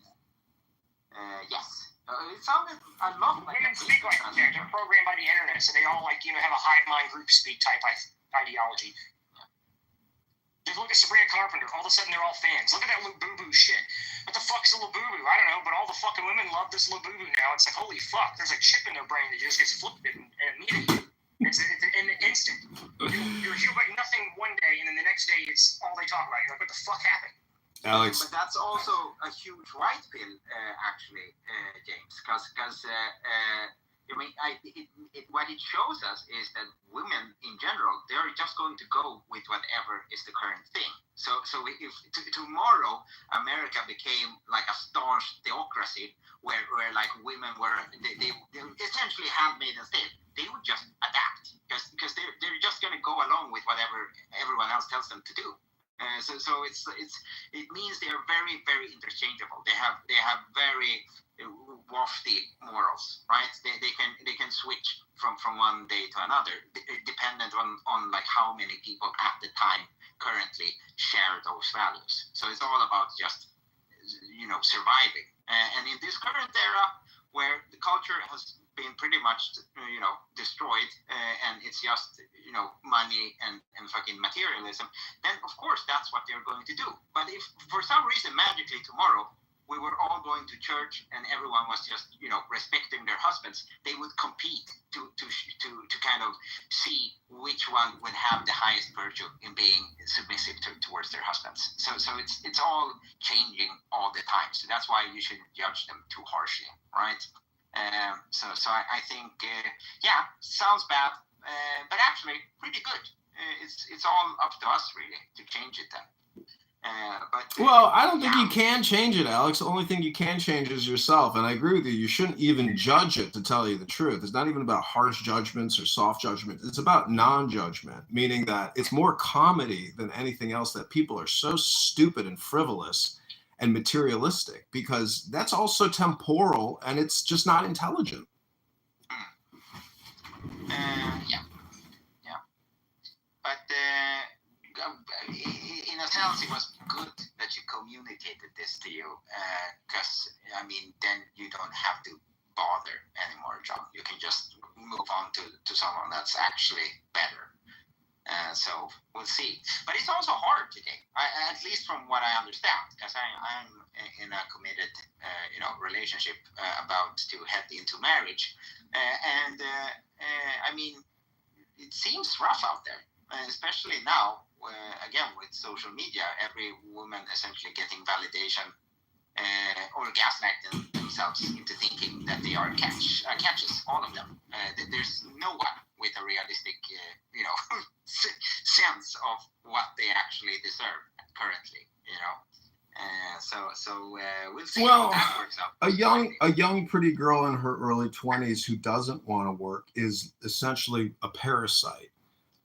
Yes. It sounded a lot like women speak like they're programmed by the internet, so they all, like, have a hive mind group speak type ideology. Just look at Sabrina Carpenter. All of a sudden, they're all fans. Look at that Labubu shit. What the fuck's a Labubu? I don't know, but all the fucking women love this Labubu now. It's like, holy fuck, there's a chip in their brain that just gets flipped immediately. It's an instant. You're here like nothing one day, and then the next day, it's all they talk about. You're like, what the fuck happened? Alex. But that's also a huge white pill, actually, James, because what it shows us is that women in general, they're just going to go with whatever is the current thing. So if tomorrow America became like a staunch theocracy where like women were they essentially handmaidens tale, they would just adapt because they're just going to go along with whatever everyone else tells them to do. So it means they are very, very interchangeable. They have very wafty morals, right? They can switch from one day to another, dependent on like how many people at the time currently share those values. So it's all about just surviving. And in this current era, where the culture has been pretty much destroyed, and it's just money and fucking materialism, then of course that's what they're going to do. But if for some reason magically tomorrow we were all going to church and everyone was just respecting their husbands, they would compete to kind of see which one would have the highest virtue in being submissive towards their husbands. So it's all changing all the time. So that's why you shouldn't judge them too harshly, right? So I think sounds bad, but actually pretty good. It's all up to us really to change it then. Well, I don't think you can change it, Alex. The only thing you can change is yourself. And I agree with you. You shouldn't even judge it, to tell you the truth. It's not even about harsh judgments or soft judgments. It's about non-judgment, meaning that it's more comedy than anything else, that people are so stupid and frivolous and materialistic, because that's also temporal and it's just not intelligent. But in a sense, it was good that you communicated this to you, because then you don't have to bother anymore, John. You can just move on to someone that's actually better. So we'll see. But it's also hard today, at least from what I understand, because I'm in a committed, relationship about to head into marriage, and it seems rough out there, especially now. Again, with social media, every woman essentially getting validation or gaslighting themselves into thinking that they are catches, all of them. There's no one with a realistic, sense of what they actually deserve currently, We'll see Well, how that works out. a young pretty girl in her early 20s who doesn't want to work is essentially a parasite,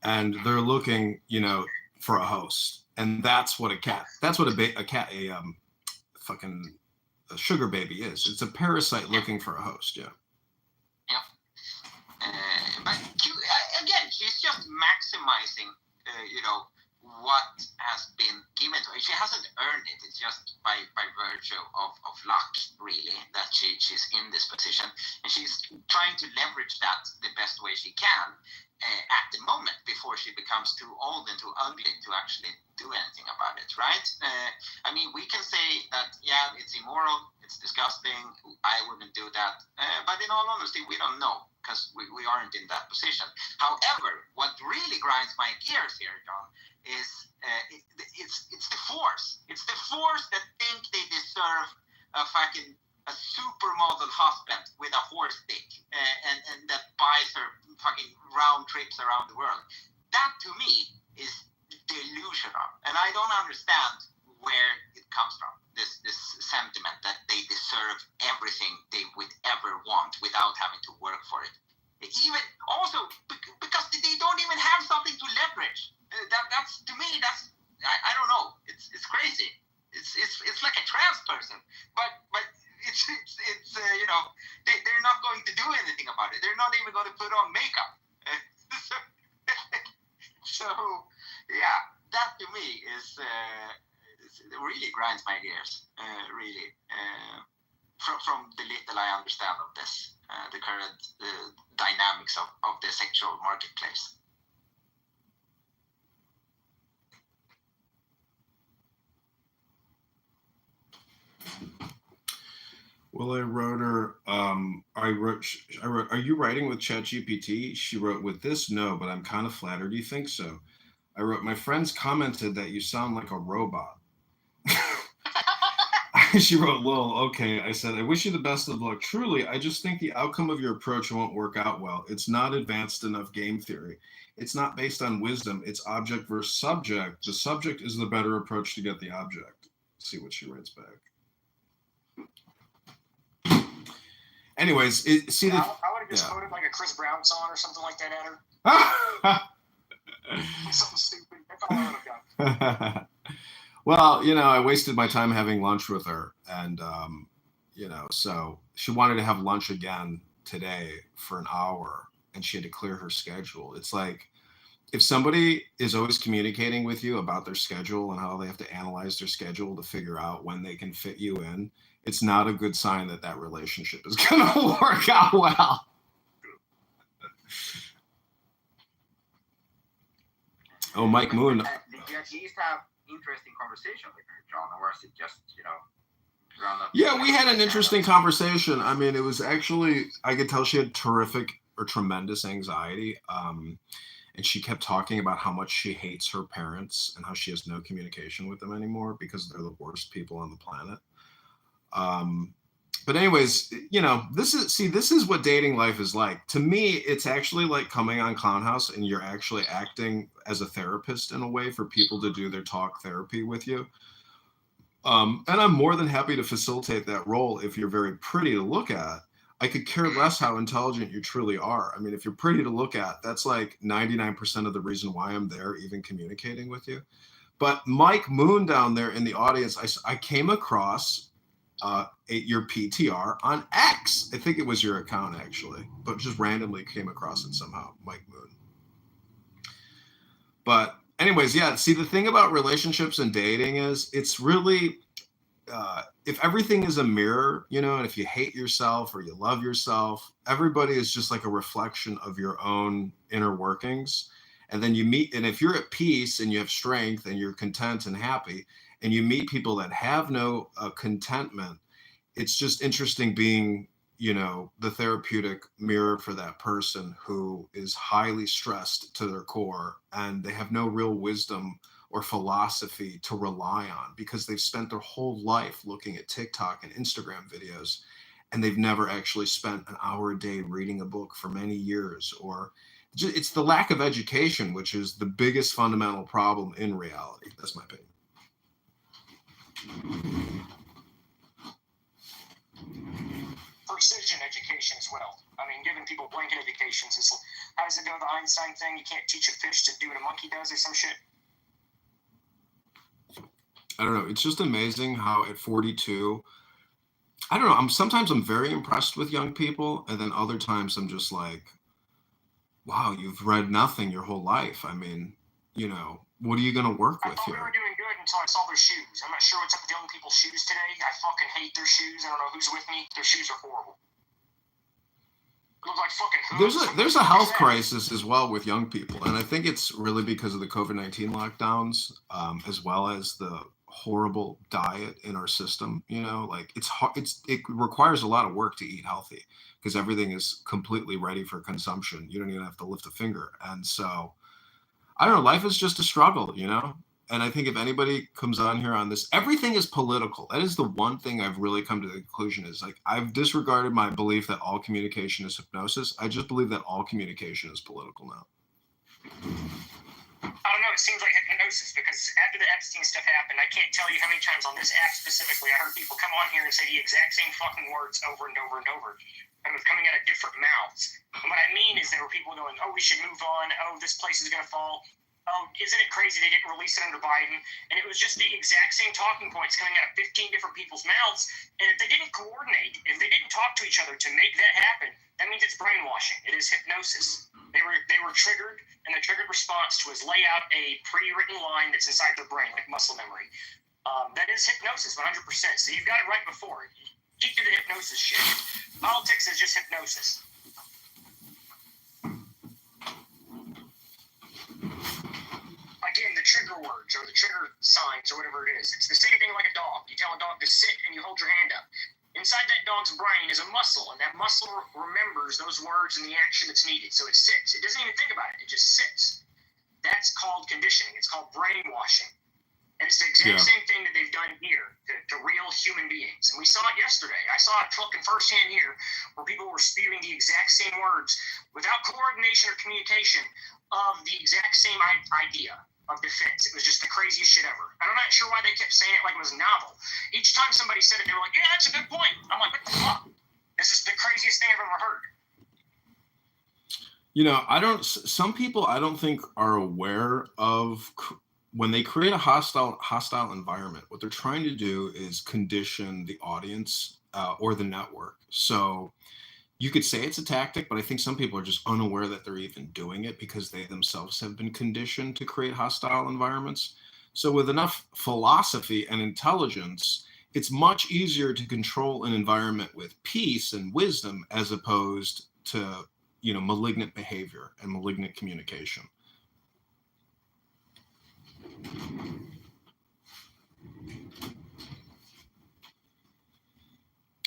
and they're looking, for a host, and that's what a sugar baby is. It's a parasite looking for a host. Yeah. But again, she's just maximizing, what has been given to her. She hasn't earned it. It's just by virtue of luck, really, that she's in this position. And she's trying to leverage that the best way she can at the moment before she becomes too old and too ugly to actually do anything about it, right? We can say that, yeah, it's immoral, it's disgusting, I wouldn't do that. But in all honesty, we don't know because we aren't in that position. However, what really grinds my gears here, John, is it's the force. It's the force that think they deserve a supermodel husband with a horse dick and that buys her fucking round trips around the world. That to me is delusional, and I don't understand where it comes from. This sentiment that they deserve everything they would ever want without having to work for it. Even also because they don't even have something to leverage. That's to me. That's I don't know. It's crazy. It's like a trans person, but it's they're not going to do anything about it. They're not even going to put on makeup. So yeah, that to me is it really grinds my gears. Really, from the little I understand of this, the current dynamics of the sexual marketplace. Well, I wrote her. I wrote. Are you writing with ChatGPT? She wrote, with this, no, but I'm kind of flattered you think so. I wrote, my friends commented that you sound like a robot. She wrote, lol, okay. I said, I wish you the best of luck. Truly, I just think the outcome of your approach won't work out well. It's not advanced enough game theory. It's not based on wisdom. It's object versus subject. The subject is the better approach to get the object. Let's see what she writes back. Anyways, I would have just voted like a Chris Brown song or something like that at her. Something stupid. That's all I would have done. Well, I wasted my time having lunch with her, and so she wanted to have lunch again today for an hour, and she had to clear her schedule. It's like, if somebody is always communicating with you about their schedule and how they have to analyze their schedule to figure out when they can fit you in, it's not a good sign that relationship is going to work out well. Oh, Mike Moon. Did you at least have interesting conversation with her, John, or was it just, ground up? Yeah, we had an interesting conversation. It was actually, I could tell she had tremendous anxiety. And she kept talking about how much she hates her parents and how she has no communication with them anymore because they're the worst people on the planet. But anyways, this is what dating life is like. To me, it's actually like coming on Clown House and you're actually acting as a therapist in a way for people to do their talk therapy with you. And I'm more than happy to facilitate that role if you're very pretty to look at. I could care less how intelligent you truly are. If you're pretty to look at, that's like 99% of the reason why I'm there, even communicating with you. But Mike Moon down there in the audience, I came across your PTR on X. I think it was your account actually, but just randomly came across it somehow, Mike Moon. But anyways, yeah, see, the thing about relationships and dating is it's really, if everything is a mirror, and if you hate yourself or you love yourself, everybody is just like a reflection of your own inner workings. And then you meet, and if you're at peace and you have strength and you're content and happy, and you meet people that have no contentment, it's just interesting being, the therapeutic mirror for that person who is highly stressed to their core and they have no real wisdom or philosophy to rely on because they've spent their whole life looking at TikTok and Instagram videos, and they've never actually spent an hour a day reading a book for many years. Or it's the lack of education, which is the biggest fundamental problem in reality. That's my opinion. Precision education as well. I mean, giving people blanket educations is, how does it go, the Einstein thing? You can't teach a fish to do what a monkey does or some shit? I don't know. It's just amazing how at 42, I don't know. Sometimes I'm very impressed with young people, and then other times I'm just like, wow, you've read nothing your whole life. I mean, you know, what are you going to work with here? I thought we were doing good until I saw their shoes. I'm not sure what's up with young people's shoes today. I fucking hate their shoes. I don't know who's with me. Their shoes are horrible. Look like fucking hooves. There's a health crisis as well with young people, and I think it's really because of the COVID-19 lockdowns, as well as the horrible diet in our system. You know, like it requires a lot of work to eat healthy because everything is completely ready for consumption. You don't even have to lift a finger, and so I don't know. Life is just a struggle, you know. And I think if anybody comes on here on this, everything is political. That is the one thing I've really come to the conclusion is like I've disregarded my belief that all communication is hypnosis. I just believe that all communication is political now. I don't know. It seems like hypnosis because after the Epstein stuff happened, I can't tell you how many times on this act specifically, I heard people come on here and say the exact same fucking words over and over and over. And it was coming out of different mouths. And what I mean is there were people going, oh, we should move on. Oh, this place is going to fall. Oh, isn't it crazy they didn't release it under Biden? And it was just the exact same talking points coming out of 15 different people's mouths. And if they didn't coordinate, if they didn't talk to each other to make that happen, that means it's brainwashing. It is hypnosis. They were triggered, and the triggered response was lay out a pre-written line that's inside their brain, like muscle memory. That is hypnosis, 100%. So you've got it right before it. Keep to the hypnosis shit. Politics is just hypnosis. Again, the trigger words or the trigger signs or whatever it is. It's the same thing like a dog. You tell a dog to sit and you hold your hand up. Inside that dog's brain is a muscle, and that muscle remembers those words and the action that's needed. So it sits. It doesn't even think about it. It just sits. That's called conditioning. It's called brainwashing. And it's the exact same thing that they've done here to real human beings. And we saw it yesterday. I saw it fucking firsthand here where people were spewing the exact same words without coordination or communication of the exact same idea of defense. It was just the craziest shit ever. And I'm not sure why they kept saying it like it was novel. Each time somebody said it, they were like, yeah, that's a good point. I'm like, what the fuck? This is the craziest thing I've ever heard. You know, some people I don't think are aware of when they create a hostile environment, what they're trying to do is condition the audience or the network. So you could say it's a tactic, but I think some people are just unaware that they're even doing it because they themselves have been conditioned to create hostile environments. So with enough philosophy and intelligence, it's much easier to control an environment with peace and wisdom as opposed to, you know, malignant behavior and malignant communication.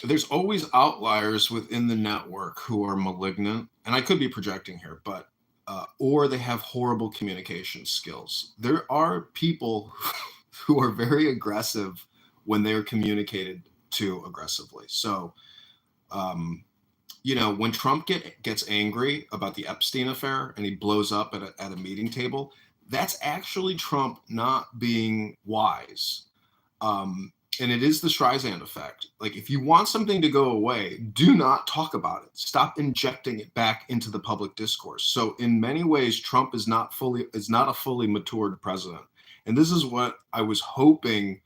There's always outliers within the network who are malignant, and I could be projecting here, but or they have horrible communication skills. There are people who are very aggressive when they are communicated to aggressively. So, you know, when Trump gets angry about the Epstein affair and he blows up at a meeting table, that's actually Trump not being wise. And it is the Streisand effect. Like, if you want something to go away, do not talk about it. Stop injecting it back into the public discourse. So in many ways, Trump is not a fully matured president. And this is what I was hoping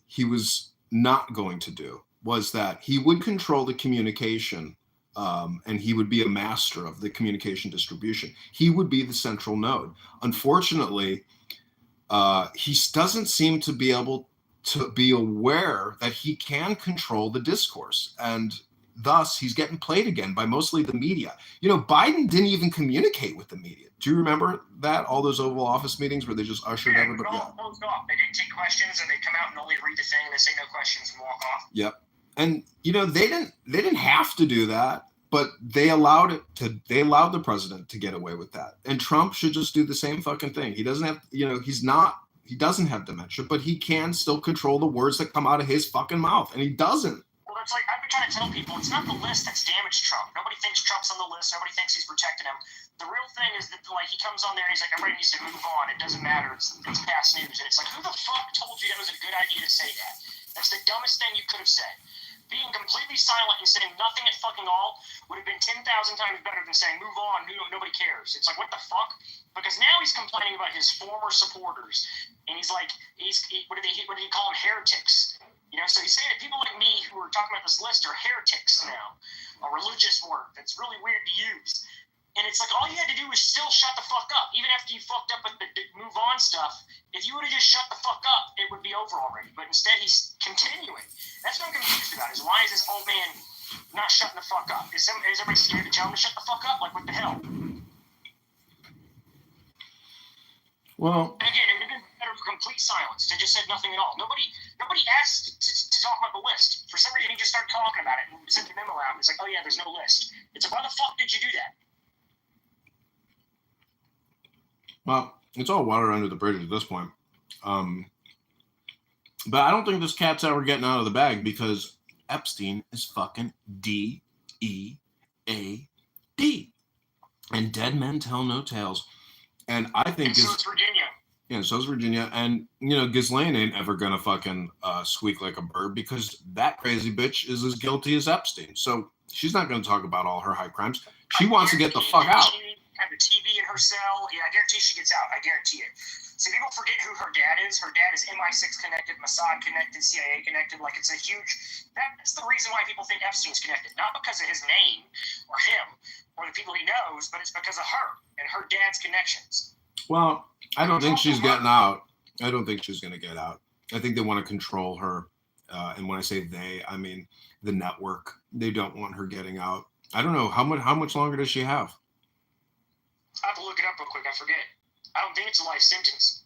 he was not going to do, was that he would control the communication and he would be a master of the communication distribution. He would be the central node. Unfortunately, he doesn't seem to be able to be aware that he can control the discourse, and thus he's getting played again by mostly the media. You know, Biden didn't even communicate with the media. Do you remember that? All those Oval Office meetings where they just ushered everybody out. Closed off. They didn't take questions, and they come out and only read the thing, and they say no questions and walk off. Yep. And you know, they didn't have to do that, but they allowed the president to get away with that. And Trump should just do the same fucking thing. He doesn't have, you know, he doesn't have dementia, but he can still control the words that come out of his fucking mouth, and he doesn't. Well, it's like I've been trying to tell people, it's not the list that's damaged Trump. Nobody thinks Trump's on the list. Nobody thinks he's protecting him. The real thing is that, like, he comes on there and he's like, everybody needs to move on. It doesn't matter. It's past news. And it's like, who the fuck told you that was a good idea to say that? That's the dumbest thing you could have said. Being completely silent and saying nothing at fucking all would have been 10,000 times better than saying, move on, nobody cares. It's like, what the fuck? Because now he's complaining about his former supporters. And he's like, what did he call them? Heretics. You know, so he's saying that people like me who are talking about this list are heretics now. A religious word that's really weird to use. And it's like, all you had to do was still shut the fuck up. Even after you fucked up with the move on stuff, if you would have just shut the fuck up, it would be over already. But instead, he's continuing. That's what I'm confused about, is why is this old man not shutting the fuck up? Is everybody scared to tell him to shut the fuck up? Like, what the hell? Well, and again, it would have been better for complete silence. They just said nothing at all. Nobody asked to talk about the list. For some reason, he just started talking about it and sent the memo out. And it's like, oh yeah, there's no list. It's like, why the fuck did you do that? Well, it's all water under the bridge at this point. But I don't think this cat's ever getting out of the bag because Epstein is fucking DEAD. And dead men tell no tales. And I think so is Virginia. Yeah, so is Virginia. And, you know, Ghislaine ain't ever going to fucking squeak like a bird because that crazy bitch is as guilty as Epstein. So she's not going to talk about all her high crimes. She wants to get the fuck out. Have a TV in her cell. Yeah, I guarantee she gets out. I guarantee it. See, people forget who her dad is. Her dad is MI6 connected, Mossad connected, CIA connected. Like, it's a huge... That's the reason why people think Epstein's connected. Not because of his name or him or the people he knows, but it's because of her and her dad's connections. Well, I don't think she's getting out. I don't think she's going to get out. I think they want to control her. And when I say they, I mean the network. They don't want her getting out. I don't know. How much longer does she have? I have to look it up real quick. I forget. I don't think it's a life sentence.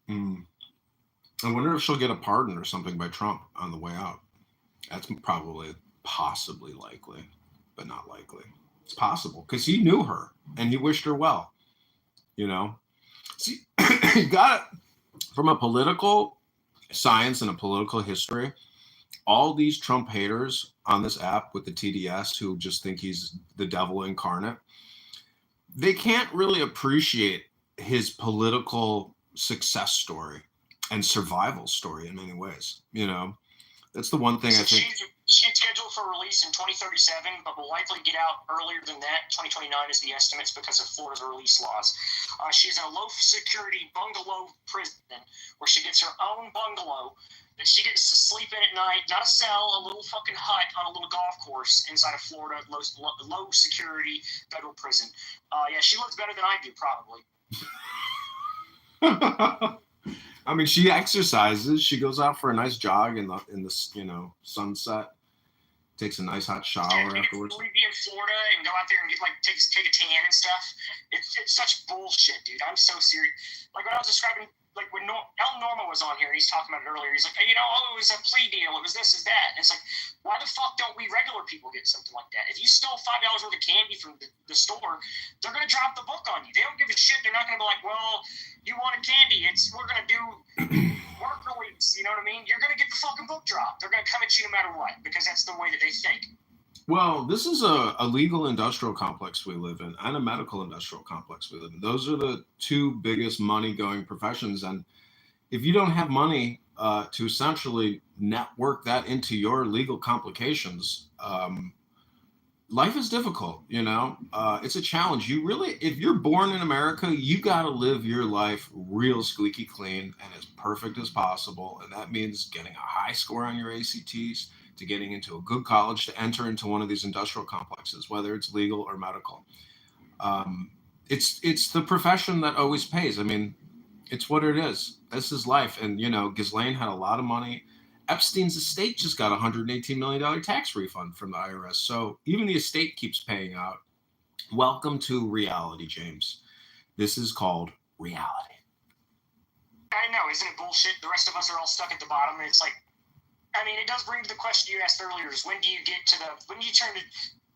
I wonder if she'll get a pardon or something by Trump on the way out. That's possibly likely, but not likely. It's possible because he knew her and he wished her well. You know, see, you got it from a political science and a political history. All these Trump haters on this app with the TDS who just think he's the devil incarnate. They can't really appreciate his political success story and survival story in many ways. You know, that's the one thing I think. She's scheduled for release in 2037, but will likely get out earlier than that. 2029 is the estimates because of Florida's release laws. She's in a low-security bungalow prison where she gets her own bungalow that she gets to sleep in at night. Not a cell, a little fucking hut on a little golf course inside of Florida, low-security federal prison. Yeah, she looks better than I do, probably. I mean, she exercises. She goes out for a nice jog in the sunset. Takes a nice hot shower afterwards. We be in Florida and go out there and get take a tan and stuff. It's such bullshit, dude. I'm so serious. Like when I was describing, like when El Norma was on here, he's talking about it earlier. He's like, hey, it was a plea deal. It was this, is that. And it's like, why the fuck don't we regular people get something like that? If you stole $5 worth of candy from the store, they're gonna drop the book on you. They don't give a shit. They're not gonna be like, well, you wanted candy. We're gonna do work release. You know what I mean? You're gonna get the fucking book dropped. They're gonna come at you no matter what because that's the way that they think. Well, this is a legal industrial complex we live in and a medical industrial complex we live in. Those are the two biggest money-going professions. And if you don't have money to essentially network that into your legal complications, life is difficult, you know? It's a challenge. If you're born in America, you got to live your life real squeaky clean and as perfect as possible. And that means getting a high score on your ACTs, to getting into a good college, to enter into one of these industrial complexes, whether it's legal or medical. It's the profession that always pays. I mean, it's what it is. This is life. And, you know, Ghislaine had a lot of money. Epstein's estate just got a $118 million tax refund from the IRS. So even the estate keeps paying out. Welcome to reality, James. This is called reality. I know, isn't it bullshit? The rest of us are all stuck at the bottom. And it's like, I mean, it does bring to the question you asked earlier: is when do you turn to?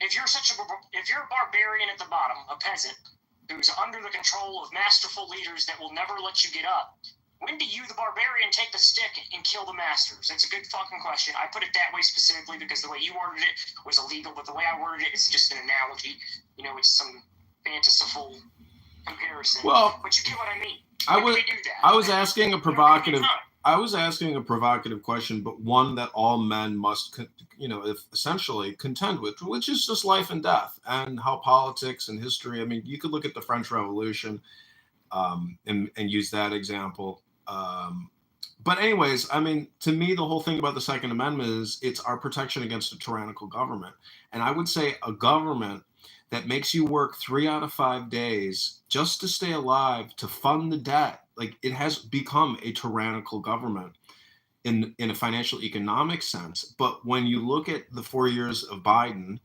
If you're a barbarian at the bottom, a peasant who's under the control of masterful leaders that will never let you get up, when do you, the barbarian, take the stick and kill the masters? That's a good fucking question. I put it that way specifically because the way you worded it was illegal, but the way I worded it is just an analogy. You know, it's some fanciful comparison. Well, but you get what I mean. I was asking a provocative. I was asking a provocative question, but one that all men must, essentially contend with, which is just life and death, and how politics and history. I mean, you could look at the French Revolution, and use that example. But anyways, I mean, to me, the whole thing about the Second Amendment is it's our protection against a tyrannical government, and I would say a government that makes you work 3 out of 5 days just to stay alive, to fund the debt. Like, it has become a tyrannical government in a financial economic sense. But when you look at the 4 years of Biden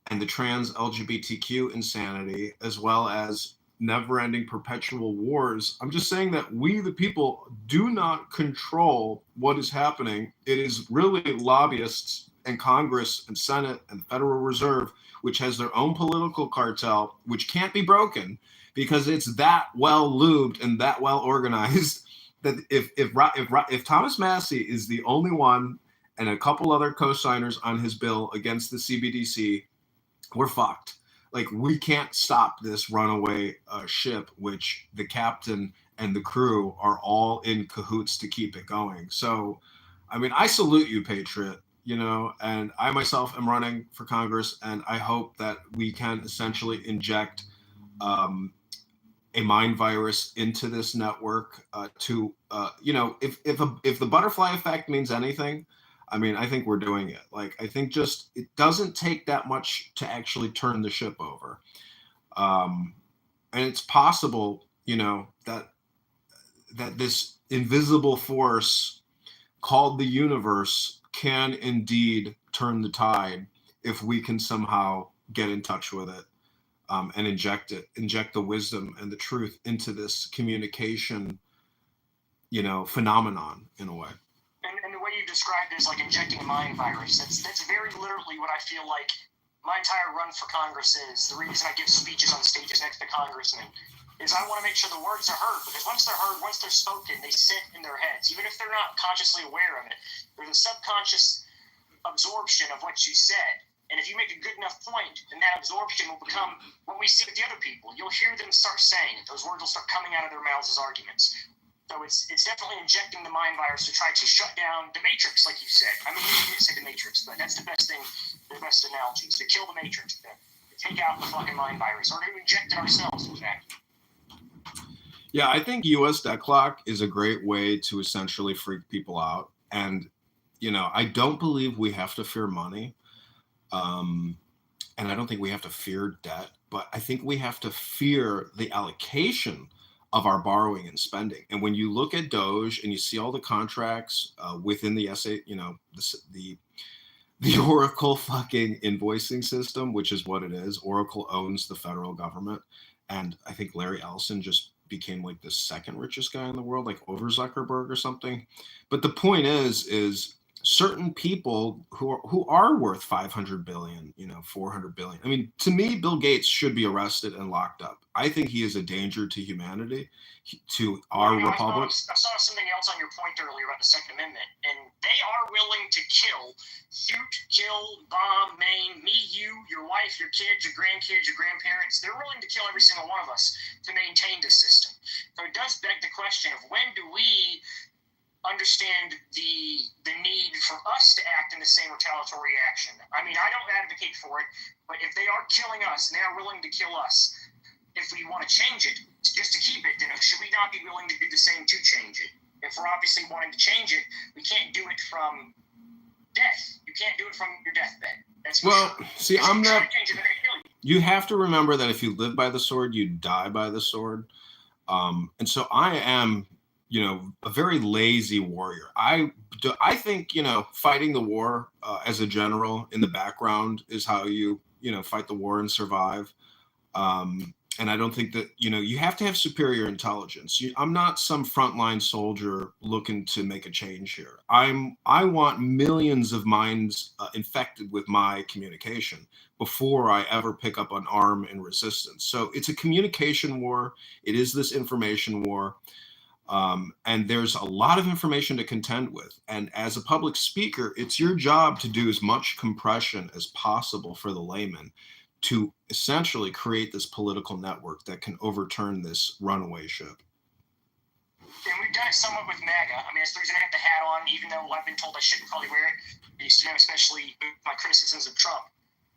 and the trans LGBTQ insanity, as well as never-ending perpetual wars, I'm just saying that we, the people, do not control what is happening. It is really lobbyists and Congress and Senate and the Federal Reserve, which has their own political cartel, which can't be broken because it's that well lubed and that well organized that if Thomas Massey is the only one and a couple other co-signers on his bill against the CBDC, we're fucked. Like, we can't stop this runaway ship, which the captain and the crew are all in cahoots to keep it going. So, I mean, I salute you, Patriot. And I myself am running for Congress, and I hope that we can essentially inject a mind virus into this network if the butterfly effect means anything, I mean, I think we're doing it. Like, I think just it doesn't take that much to actually turn the ship over. And it's possible, that this invisible force called the universe can indeed turn the tide if we can somehow get in touch with it, and inject the wisdom and the truth into this communication, phenomenon in a way. And the way you described it is like injecting a mind virus. That's very literally what I feel like my entire run for Congress is. The reason I give speeches on stages next to congressmen is I want to make sure the words are heard, because once they're heard, once they're spoken, they sit in their heads. Even if they're not consciously aware of it, there's a subconscious absorption of what you said. And if you make a good enough point, then that absorption will become what we see with the other people. You'll hear them start saying it. Those words will start coming out of their mouths as arguments. So it's definitely injecting the mind virus to try to shut down the Matrix, like you said. I mean, you didn't say the Matrix, but that's the best thing, the best analogy, is to kill the Matrix, to take out the fucking mind virus, or to inject it ourselves, in fact. Yeah, I think U.S. debt clock is a great way to essentially freak people out. And, I don't believe we have to fear money. And I don't think we have to fear debt, but I think we have to fear the allocation of our borrowing and spending. And when you look at Doge and you see all the contracts within the the Oracle fucking invoicing system, which is what it is. Oracle owns the federal government. And I think Larry Ellison just became like the second richest guy in the world, like over Zuckerberg or something. But the point is certain people who are worth 500 billion, 400 billion. I mean, to me, Bill Gates should be arrested and locked up. I think he is a danger to humanity, to our republic. I saw something else on your point earlier about the Second Amendment, and they are willing to shoot, kill, bomb, maim, me, you, your wife, your kids, your grandkids, your grandparents. They're willing to kill every single one of us to maintain this system. So it does beg the question of, when do we understand the need for us to act in the same retaliatory action? I mean, I don't advocate for it, but if they are killing us and they are willing to kill us, if we want to change it, just to keep it, then should we not be willing to do the same to change it? If we're obviously wanting to change it, we can't do it from death. You can't do it from your deathbed. That's see, I'm not. You have to remember that if you live by the sword, you die by the sword. And so I am, a very lazy warrior. I think, fighting the war as a general in the background is how you, fight the war and survive. And I don't think that, you have to have superior intelligence. I'm not some frontline soldier looking to make a change here. I want millions of minds infected with my communication before I ever pick up an arm in resistance. So it's a communication war. It is this information war. And there's a lot of information to contend with. And as a public speaker, it's your job to do as much compression as possible for the layman to essentially create this political network that can overturn this runaway ship. And we've done it somewhat with MAGA. I mean, it's the reason I have the hat on, even though I've been told I shouldn't probably wear it, especially my criticisms of Trump.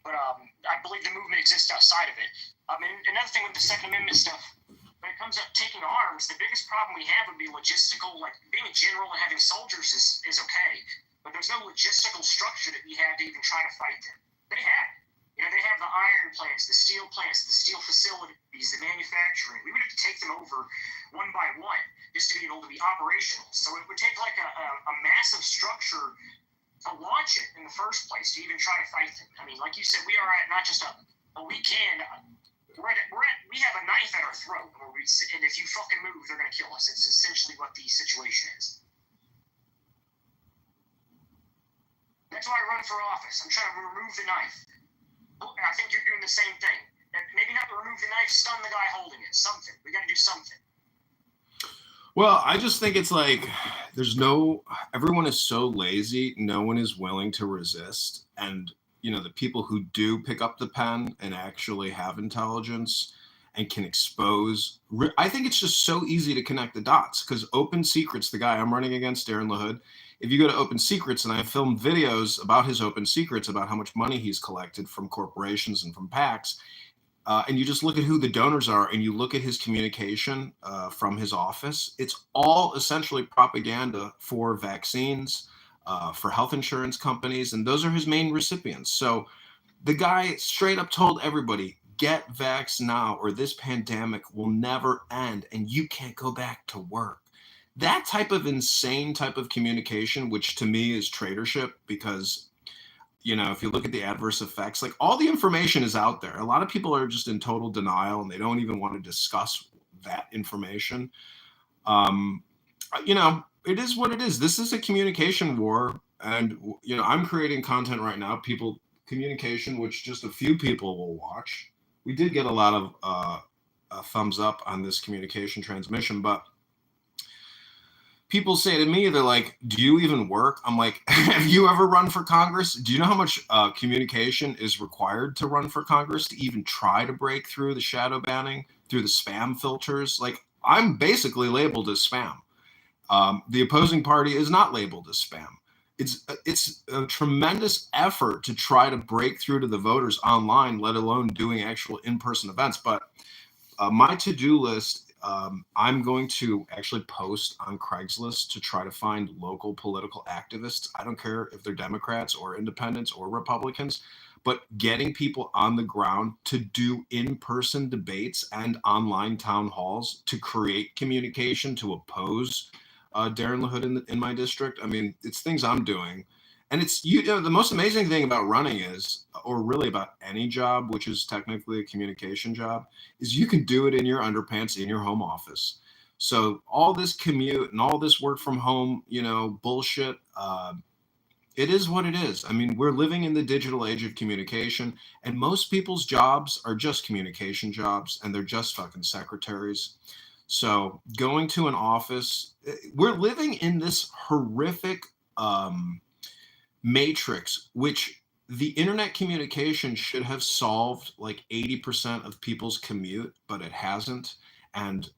But I believe the movement exists outside of it. And another thing with the Second Amendment stuff, when it comes up taking arms, the biggest problem we have would be logistical. Like being a general and having soldiers is okay, but there's no logistical structure that we have to even try to fight them. They have. They have the iron plants, the steel facilities, the manufacturing. We would have to take them over one by one just to be able to be operational. So it would take like a massive structure to launch it in the first place to even try to fight them. I mean, like you said, we are at not just a weekend. We have a knife at our throat, and if you fucking move, they're going to kill us. It's essentially what the situation is. That's why I run for office. I'm trying to remove the knife. I think you're doing the same thing. Maybe not remove the knife, stun the guy holding it. Something. We got to do something. Well, I just think it's like everyone is so lazy. No one is willing to resist. And, the people who do pick up the pen and actually have intelligence and can expose, I think it's just so easy to connect the dots because Open Secrets, the guy I'm running against, Darren LaHood, if you go to Open Secrets, and I filmed videos about his Open Secrets, about how much money he's collected from corporations and from PACs, and you just look at who the donors are and you look at his communication from his office, it's all essentially propaganda for vaccines, for health insurance companies, and those are his main recipients. So the guy straight up told everybody, get vaxxed now or this pandemic will never end and you can't go back to work. That type of insane type of communication, which to me is traitorship, because, if you look at the adverse effects, like all the information is out there. A lot of people are just in total denial and they don't even want to discuss that information. It is what it is. This is a communication war. And, I'm creating content right now, communication, which just a few people will watch. We did get a lot of thumbs up on this communication transmission, but people say to me, they're like, do you even work? I'm like, have you ever run for Congress? Do you know how much communication is required to run for Congress, to even try to break through the shadow banning, through the spam filters? Like, I'm basically labeled as spam. The opposing party is not labeled as spam. It's a tremendous effort to try to break through to the voters online, let alone doing actual in-person events. But my to-do list, I'm going to actually post on Craigslist to try to find local political activists. I don't care if they're Democrats or independents or Republicans, but getting people on the ground to do in-person debates and online town halls to create communication to oppose Darren LaHood in my district. I mean, it's things I'm doing. And it's, the most amazing thing about running is, or really about any job, which is technically a communication job, is you can do it in your underpants in your home office. So all this commute and all this work from home, bullshit, it is what it is. I mean, we're living in the digital age of communication, and most people's jobs are just communication jobs, and they're just fucking secretaries. So going to an office, we're living in this horrific matrix, which the internet communication should have solved like 80% of people's commute, but it hasn't. And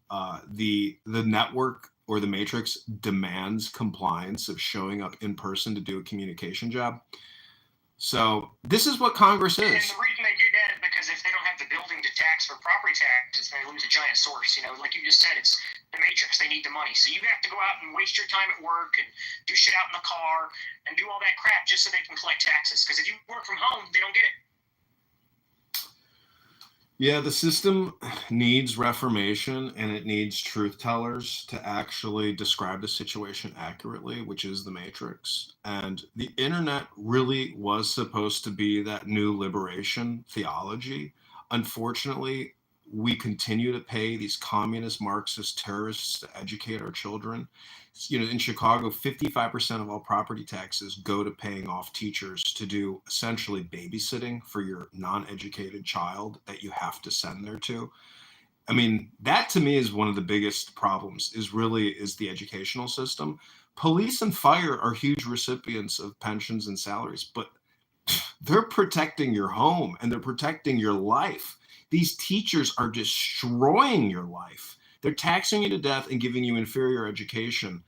the network or the matrix demands compliance of showing up in person to do a communication job. So this is what Congress is. And the reason they do that is because if they don't have the building to tax for property taxes, they lose a giant source. Like you just said, it's the matrix. They need the money. So you have to go out and waste your time at work and do shit out in the car and do all that crap just so they can collect taxes. Because if you work from home, they don't get it. Yeah, the system needs reformation, and it needs truth tellers to actually describe the situation accurately, which is the matrix. And the internet really was supposed to be that new liberation theology. Unfortunately, we continue to pay these communist Marxist terrorists to educate our children. In Chicago, 55% of all property taxes go to paying off teachers to do essentially babysitting for your non-educated child that you have to send there to. I mean, that to me is one of the biggest problems, is the educational system. Police and fire are huge recipients of pensions and salaries, but they're protecting your home and they're protecting your life. These teachers are destroying your life. They're taxing you to death and giving you inferior education,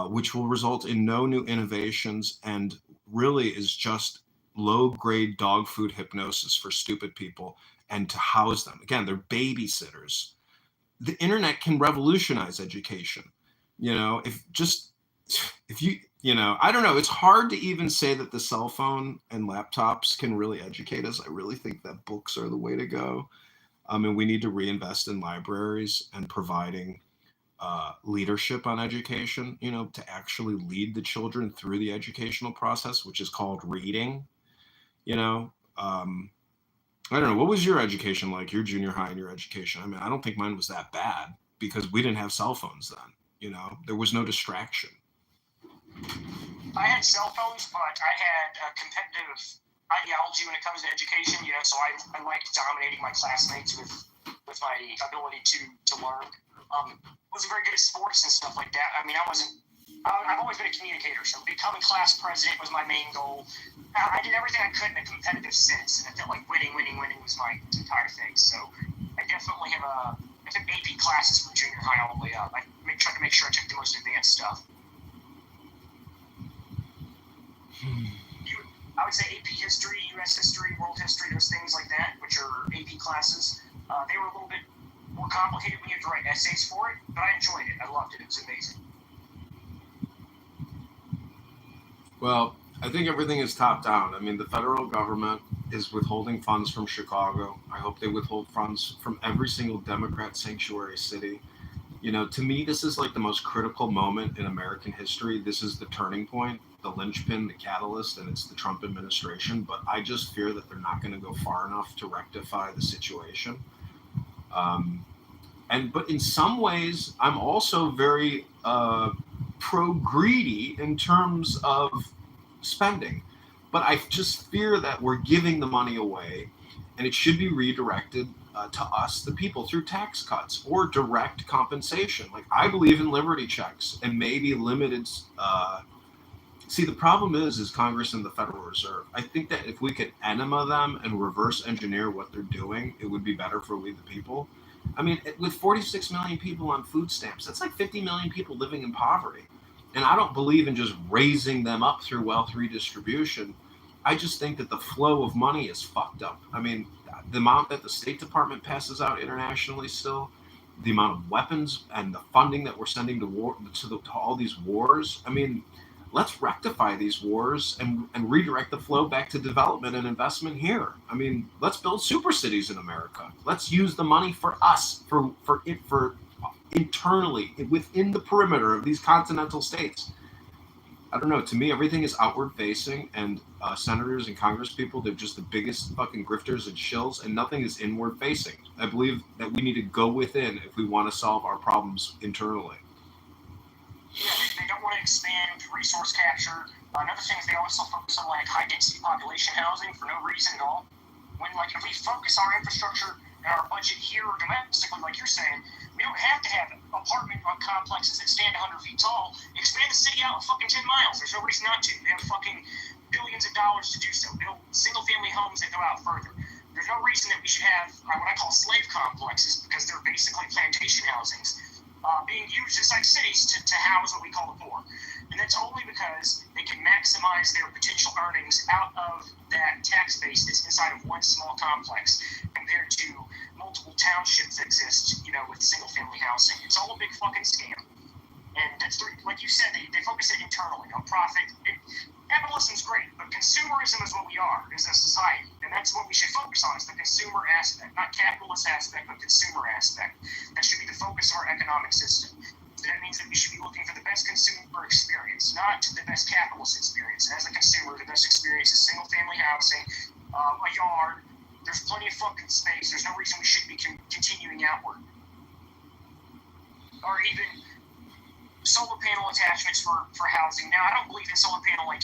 which will result in no new innovations and really is just low-grade dog food hypnosis for stupid people and to house them. Again, they're babysitters. The internet can revolutionize education. You know, if you know, I don't know, it's hard to even say that the cell phone and laptops can really educate us. I really think that books are the way to go. And we need to reinvest in libraries and providing leadership on education, you know, to actually lead the children through the educational process, which is called reading. You know, I don't know. What was your education like, your junior high and your education? I mean, I don't think mine was that bad because we didn't have cell phones then. You know, there was no distraction. I had cell phones, but I had a competitive ideology when it comes to education, you know, so I liked dominating my classmates with my ability to learn. I wasn't very good at sports and stuff like that. I mean, I've always been a communicator, so becoming class president was my main goal. I did everything I could in a competitive sense, and I felt like winning was my entire thing. So I definitely I took AP classes from junior high all the way up. I tried to make sure I took the most advanced stuff. I would say AP history, U.S. history, world history, those things like that, which are AP classes. They were a little bit more complicated when you had to write essays for it, but I enjoyed it. I loved it. It was amazing. Well, I think everything is top down. I mean, the federal government is withholding funds from Chicago. I hope they withhold funds from every single Democrat sanctuary city. You know, to me, this is like the most critical moment in American history. This is the turning point, the linchpin, the catalyst, and it's the Trump administration. But I just fear that they're not going to go far enough to rectify the situation. But in some ways, I'm also very pro-greedy in terms of spending. But I just fear that we're giving the money away, and it should be redirected to us, the people, through tax cuts or direct compensation. Like, I believe in liberty checks and maybe limited. See, the problem is Congress and the Federal Reserve. I think that if we could enema them and reverse engineer what they're doing, it would be better for we the people. I mean, with 46 million people on food stamps, that's like 50 million people living in poverty. And I don't believe in just raising them up through wealth redistribution. I just think that the flow of money is fucked up. I mean, the amount that the State Department passes out internationally still, the amount of weapons and the funding that we're sending to all these wars. I mean, let's rectify these wars and redirect the flow back to development and investment here. I mean, let's build super cities in America. Let's use the money for us, for internally within the perimeter of these continental states. I don't know. To me, everything is outward facing, and senators and Congress people, they're just the biggest fucking grifters and shills, and nothing is inward facing. I believe that we need to go within if we want to solve our problems internally. Yeah, they don't want to expand resource capture. Another thing is they also focus on like high density population housing for no reason at all. When like if we focus our infrastructure and our budget here domestically, like you're saying, we don't have to have apartment complexes that stand 100 feet tall. Expand the city out fucking 10 miles. There's no reason not to. We have fucking billions of dollars to do so. Build single family homes that go out further. There's no reason that we should have what I call slave complexes, because they're basically plantation housings being used inside cities to house what we call the poor. And that's only because they can maximize their potential earnings out of that tax base that's inside of one small complex compared to multiple townships that exist, you know, with single-family housing. It's all a big fucking scam. And that's, like you said, they focus it internally on profit. Capitalism's great, but consumerism is what we are as a society. And that's what we should focus on, is the consumer aspect. Not capitalist aspect, but consumer aspect. That should be the focus of our economic system. That means that we should be looking for the best consumer experience, not the best capitalist experience. As a consumer, the best experience is single-family housing, a yard. There's plenty of fucking space. There's no reason we shouldn't be continuing outward. Or even solar panel attachments for housing. Now, I don't believe in solar panel, like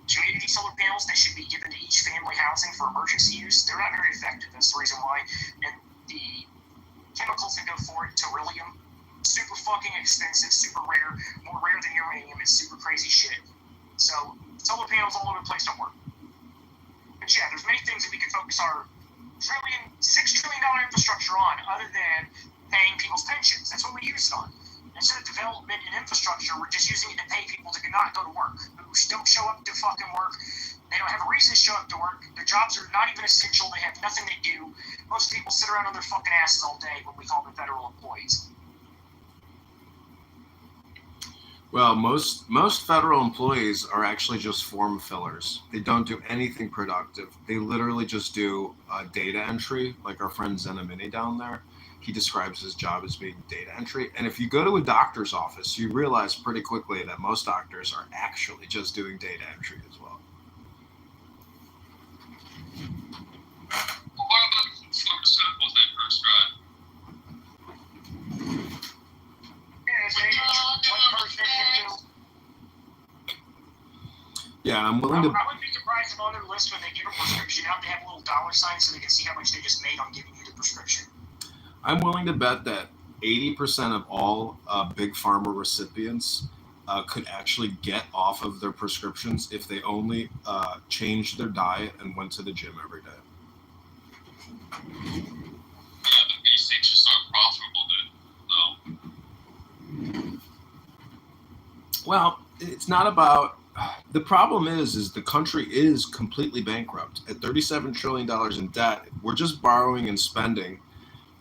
community solar panels that should be given to each family housing for emergency use. They're not very effective. That's the reason why. And the chemicals that go for it, beryllium, super fucking expensive, super rare, more rare than uranium. It's super crazy shit. So solar panels all over the place don't work. But yeah, there's many things that we could focus our $6 trillion infrastructure on other than paying people's pensions. That's what we use it on. Instead of development and infrastructure, we're just using it to pay people to not go to work, who don't show up to fucking work. They don't have a reason to show up to work. Their jobs are not even essential. They have nothing to do. Most people sit around on their fucking asses all day when we call them federal employees. Well, most federal employees are actually just form fillers. They don't do anything productive. They literally just do data entry, like our friend Zenamini down there. He describes his job as being data entry. And if you go to a doctor's office, you realize pretty quickly that most doctors are actually just doing data entry as well. What about pharmaceuticals they prescribe? Yeah, I'm willing to. I wouldn't be surprised if on their list when they give a prescription out, they have a little dollar sign so they can see how much they just made on giving you the prescription. I'm willing to bet that 80% of all big pharma recipients could actually get off of their prescriptions if they only changed their diet and went to the gym every day. Yeah, but these things just aren't profitable, dude. So. Well, it's not about. The problem is the country is completely bankrupt. At $37 trillion in debt, we're just borrowing and spending.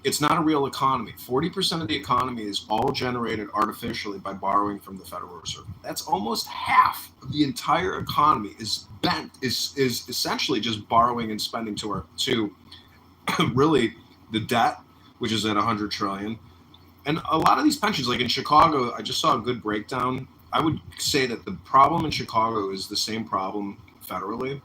It's not a real economy. 40% of the economy is all generated artificially by borrowing from the Federal Reserve. That's almost half of the entire economy is essentially just borrowing and spending to really the debt, which is at $100 trillion. And a lot of these pensions, like in Chicago, I just saw a good breakdown. I would say that the problem in Chicago is the same problem federally.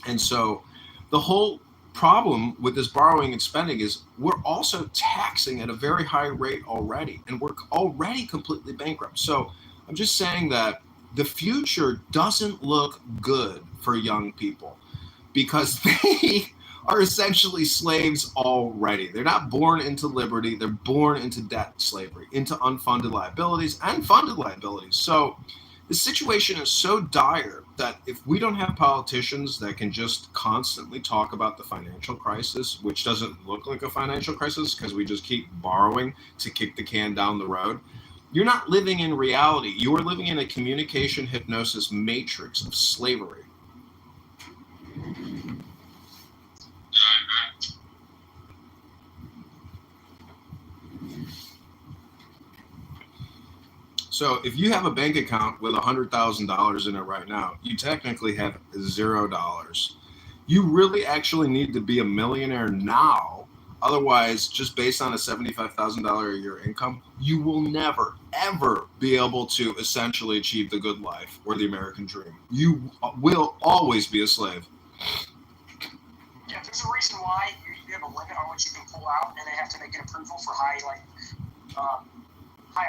And so the whole problem with this borrowing and spending is we're also taxing at a very high rate already, and we're already completely bankrupt. So I'm just saying that the future doesn't look good for young people because they are essentially slaves already. They're not born into liberty. They're born into debt slavery, into unfunded liabilities and funded liabilities. So the situation is so dire that if we don't have politicians that can just constantly talk about the financial crisis, which doesn't look like a financial crisis because we just keep borrowing to kick the can down the road, you're not living in reality. You are living in a communication hypnosis matrix of slavery. So if you have a bank account with $100,000 in it right now, you technically have $0. You really actually need to be a millionaire now. Otherwise, just based on a $75,000 a year income, you will never, ever be able to essentially achieve the good life or the American dream. You will always be a slave. Yeah, there's a reason why you have a limit on what you can pull out, and they have to make an approval for high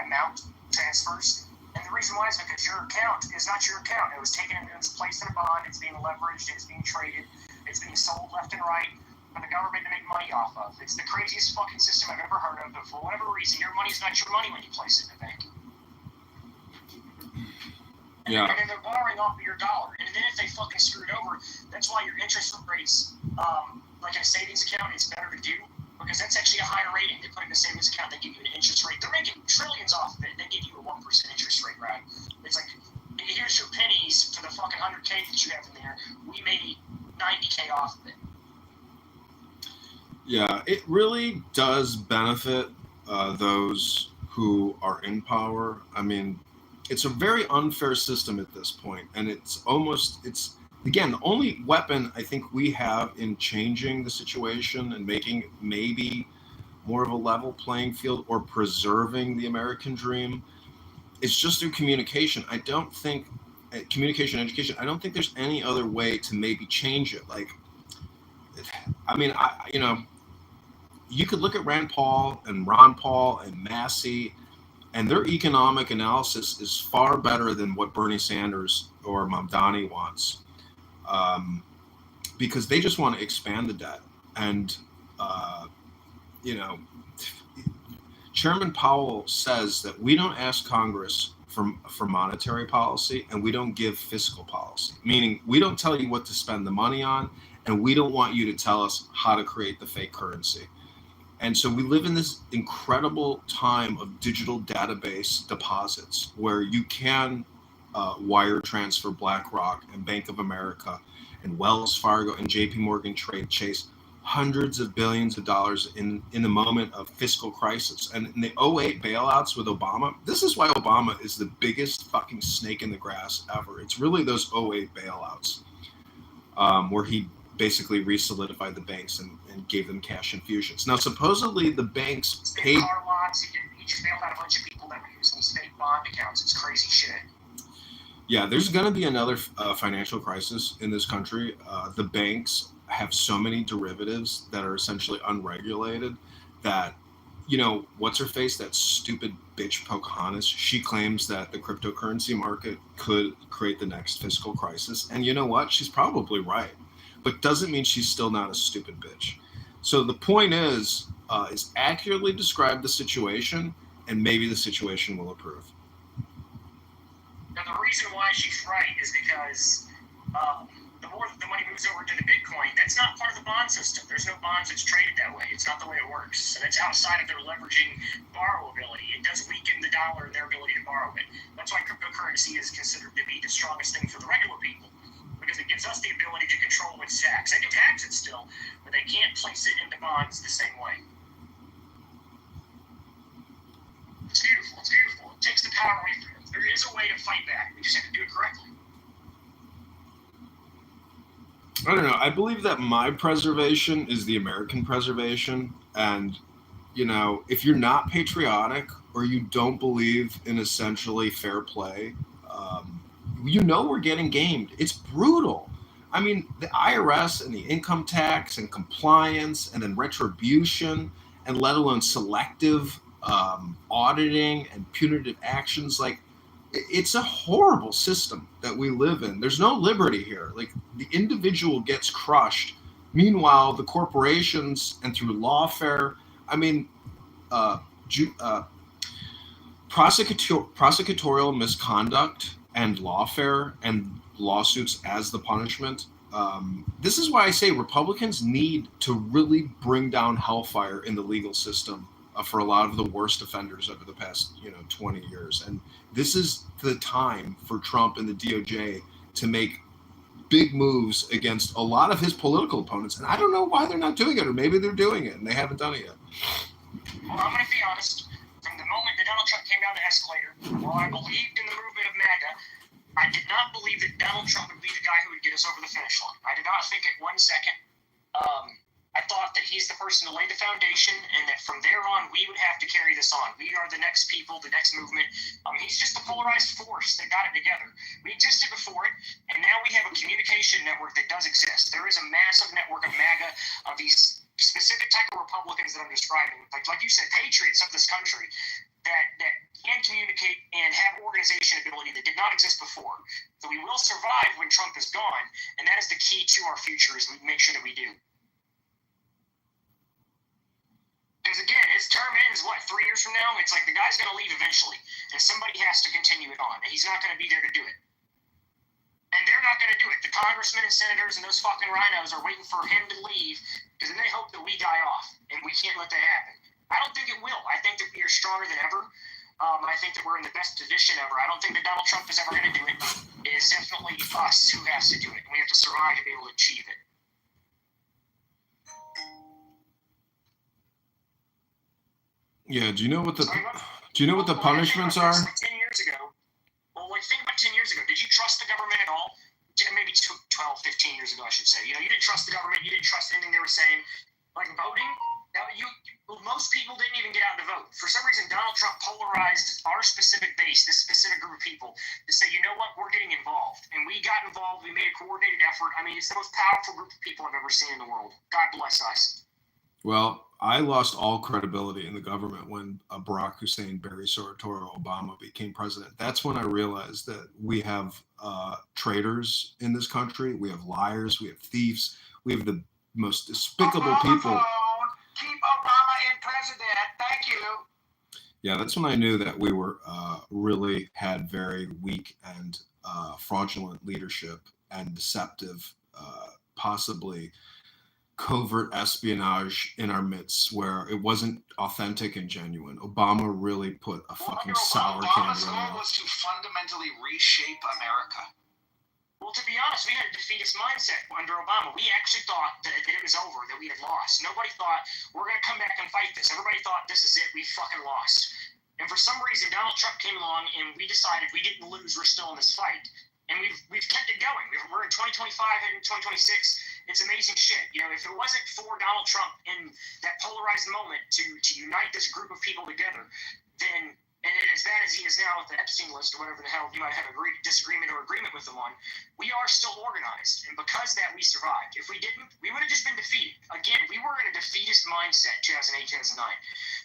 amount transfers. And the reason why is because your account is not your account. It was taken, it was placed in a bond, it's being leveraged, it's being traded, it's being sold left and right for the government to make money off of. It's the craziest fucking system I've ever heard of, but for whatever reason, your money's not your money when you place it in the bank. Yeah. And then they're borrowing off of your dollar. And then if they fucking screw it over, that's why your interest rates, like a savings account, is better to do. Because that's actually a higher rating. They put it in a savings account, they give you an interest rate. They're making trillions off of it. They give you a 1% interest rate, right? It's like, here's your pennies for the fucking 100K that you have in there. We made 90K off of it. Yeah, it really does benefit those who are in power. I mean, it's a very unfair system at this point, and it's again, the only weapon I think we have in changing the situation and making maybe more of a level playing field or preserving the American dream is just through communication. I don't think communication, education, I don't think there's any other way to maybe change it. Like, I mean, you could look at Rand Paul and Ron Paul and Massey, and their economic analysis is far better than what Bernie Sanders or Mamdani wants. Because they just want to expand the debt. And, Chairman Powell says that we don't ask Congress for monetary policy and we don't give fiscal policy, meaning we don't tell you what to spend the money on and we don't want you to tell us how to create the fake currency. And so we live in this incredible time of digital database deposits where you can wire transfer BlackRock and Bank of America and Wells Fargo and JP Morgan Chase hundreds of billions of dollars in the moment of fiscal crisis. And in the 2008 bailouts with Obama, this is why Obama is the biggest fucking snake in the grass ever. It's really those 2008 bailouts where he basically re-solidified the banks and gave them cash infusions. Now, supposedly the banks paid... Car lots, he just bailed out a bunch of people that were using these fake bond accounts. It's crazy shit. Yeah, there's going to be another financial crisis in this country. The banks have so many derivatives that are essentially unregulated that, you know, what's her face, that stupid bitch Pocahontas, she claims that the cryptocurrency market could create the next fiscal crisis. And you know what? She's probably right. But doesn't mean she's still not a stupid bitch. So the point is accurately describe the situation, and maybe the situation will improve. Now, the reason why she's right is because the more the money moves over to the Bitcoin, that's not part of the bond system. There's no bonds that's traded that way. It's not the way it works. So that's outside of their leveraging borrow ability. It does weaken the dollar and their ability to borrow it. That's why cryptocurrency is considered to be the strongest thing for the regular people, because it gives us the ability to control its tax. They can tax it still, but they can't place it into bonds the same way. It's beautiful. It's beautiful. It takes the power away from it. There is a way to fight back. We just have to do it correctly. I don't know. I believe that my preservation is the American preservation. And, you know, if you're not patriotic or you don't believe in essentially fair play, you know we're getting gamed. It's brutal. I mean, the IRS and the income tax and compliance and then retribution and let alone selective auditing and punitive actions, like, it's a horrible system that we live in. There's no liberty here. Like, the individual gets crushed. Meanwhile, the corporations and through lawfare, I mean, prosecutorial misconduct and lawfare and lawsuits as the punishment. This is why I say Republicans need to really bring down hellfire in the legal system for a lot of the worst offenders over the past, 20 years. And this is the time for Trump and the DOJ to make big moves against a lot of his political opponents. And I don't know why they're not doing it, or maybe they're doing it and they haven't done it yet. Well, I'm going to be honest. From the moment that Donald Trump came down the escalator, while I believed in the movement of MAGA, I did not believe that Donald Trump would be the guy who would get us over the finish line. I did not think it 1 second. I thought that he's the person to lay the foundation, and that from there on, we would have to carry this on. We are the next people, the next movement. He's just a polarized force that got it together. We existed before it, and now we have a communication network that does exist. There is a massive network of MAGA, of these specific type of Republicans that I'm describing, like you said, patriots of this country that can communicate and have organization ability that did not exist before. So we will survive when Trump is gone, and that is the key to our future, is we make sure that we do. Because again, his term ends, 3 years from now? It's like the guy's going to leave eventually, and somebody has to continue it on, and he's not going to be there to do it. And they're not going to do it. The congressmen and senators and those fucking rhinos are waiting for him to leave, because then they hope that we die off, and we can't let that happen. I don't think it will. I think that we are stronger than ever. I think that we're in the best position ever. I don't think that Donald Trump is ever going to do it. It is definitely us who has to do it, and we have to survive to be able to achieve it. Yeah, do you know what the punishments are? 10 years ago. Well, think about 10 years ago. Did you trust the government at all? Maybe 12, 15 years ago, I should say. You didn't trust the government. You didn't trust anything they were saying. Like voting, most people didn't even get out to vote. For some reason, Donald Trump polarized our specific base, this specific group of people, to say, you know what, we're getting involved. And we got involved. We made a coordinated effort. I mean, it's the most powerful group of people I've ever seen in the world. God bless us. Well, I lost all credibility in the government when Barack Hussein Barry Soetoro Obama became president. That's when I realized that we have traitors in this country. We have liars. We have thieves. We have the most despicable people. Keep Obama in president. Thank you. Yeah, that's when I knew that we were really had very weak and fraudulent leadership and deceptive possibly covert espionage in our midst where it wasn't authentic and genuine. Obama really put a fucking sour candy Obama's on goal it. was to fundamentally reshape America. Well, to be honest, we had a defeatist mindset under Obama. We actually thought that it was over, that we had lost. Nobody thought, we're going to come back and fight this. Everybody thought, this is it, we fucking lost. And for some reason, Donald Trump came along and we decided we didn't lose, we're still in this fight. And we've kept it going. We're in 2025 and 2026. It's amazing shit. You know, if it wasn't for Donald Trump in that polarized moment to unite this group of people together, then, and as bad as he is now with the Epstein list or whatever the hell you might have disagreement or agreement with him on, we are still organized. And because of that, we survived. If we didn't, we would have just been defeated. Again, we were in a defeatist mindset 2008, 2009,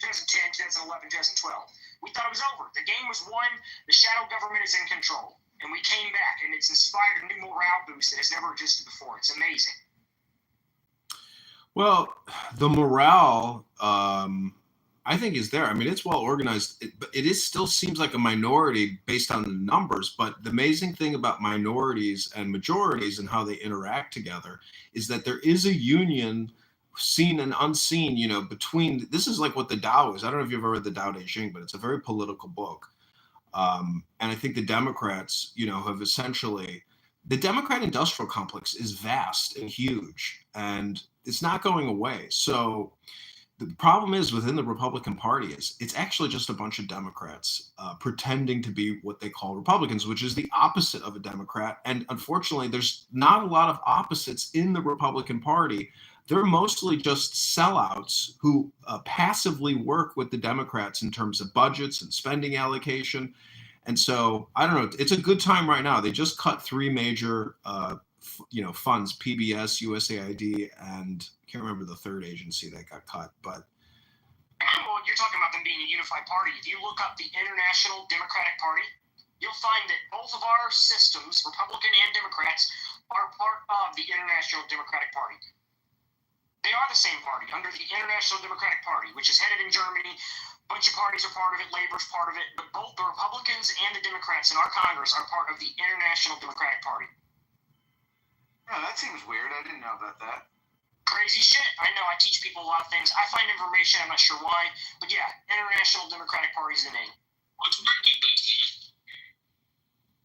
2010, 2011, 2012. We thought it was over. The game was won. The shadow government is in control. And we came back, and it's inspired a new morale boost that has never existed before. It's amazing. Well, the morale, I think, is there. I mean, it's well organized, but it still seems like a minority based on the numbers. But the amazing thing about minorities and majorities and how they interact together is that there is a union, seen and unseen, you know, between. This is like what the Tao is. I don't know if you've ever read the Tao Te Ching, but it's a very political book. And I think the Democrats, you know, have essentially, the Democrat industrial complex is vast and huge, and it's not going away. So the problem is within the Republican Party is it's actually just a bunch of Democrats pretending to be what they call Republicans, which is the opposite of a Democrat. And unfortunately, there's not a lot of opposites in the Republican Party. They're mostly just sellouts who passively work with the Democrats in terms of budgets and spending allocation. And so, I don't know, it's a good time right now. They just cut three major, funds, PBS, USAID, and I can't remember the third agency that got cut. But well, you're talking about them being a unified party. If you look up the International Democratic Party, you'll find that both of our systems, Republican and Democrats, are part of the International Democratic Party. They are the same party under the International Democratic Party, which is headed in Germany. A bunch of parties are part of it. Labor's part of it. But both the Republicans and the Democrats in our Congress are part of the International Democratic Party. Oh, that seems weird. I didn't know about that. Crazy shit. I know. I teach people a lot of things. I find information. I'm not sure why. But yeah, International Democratic Party is the name. What's weird?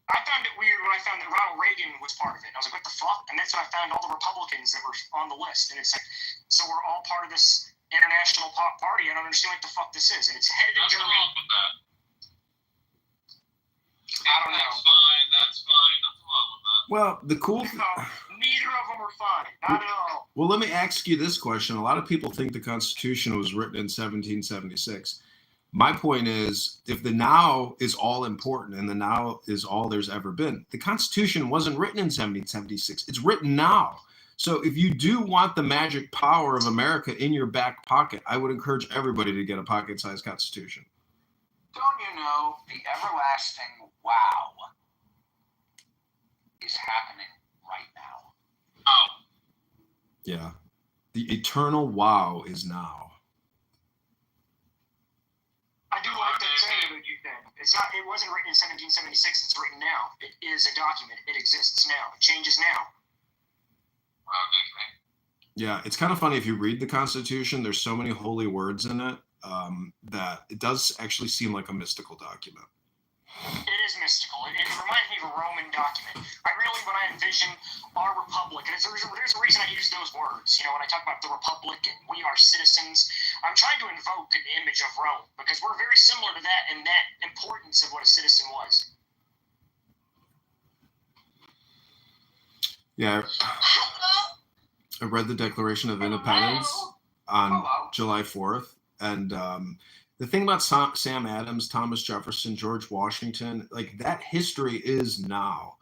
I found it weird when I found that Ronald Reagan was part of it. I was like, what the fuck? And that's when I found all the Republicans that were on the list. And it's like, so we're all part of this international party. I don't understand what the fuck this is. And it's headed in Germany. I don't know. That's fine. Nothing wrong with that. well, the cool thing. Neither of them are fine. Not at all. Well, let me ask you this question. A lot of people think the Constitution was written in 1776. My point is, if the now is all important and the now is all there's ever been, the Constitution wasn't written in 1776. It's written now. So if you do want the magic power of America in your back pocket, I would encourage everybody to get a pocket-sized Constitution. Don't you know the everlasting wow is happening right now? Oh. Yeah. The eternal wow is now. I do like that saying that you said. It wasn't written in 1776. It's written now. It is a document. It exists now. It changes now. Yeah, it's kind of funny if you read the Constitution. There's so many holy words in it that it does actually seem like a mystical document. It is mystical. It reminds me of a Roman document. When I envision our republic, and there's a reason I use those words. You know, when I talk about the republic and we are citizens, I'm trying to invoke an image of Rome because we're very similar to that and that importance of what a citizen was. Yeah, I read the Declaration of Independence on July 4th, and the thing about Sam Adams, Thomas Jefferson, George Washington, like that history is now.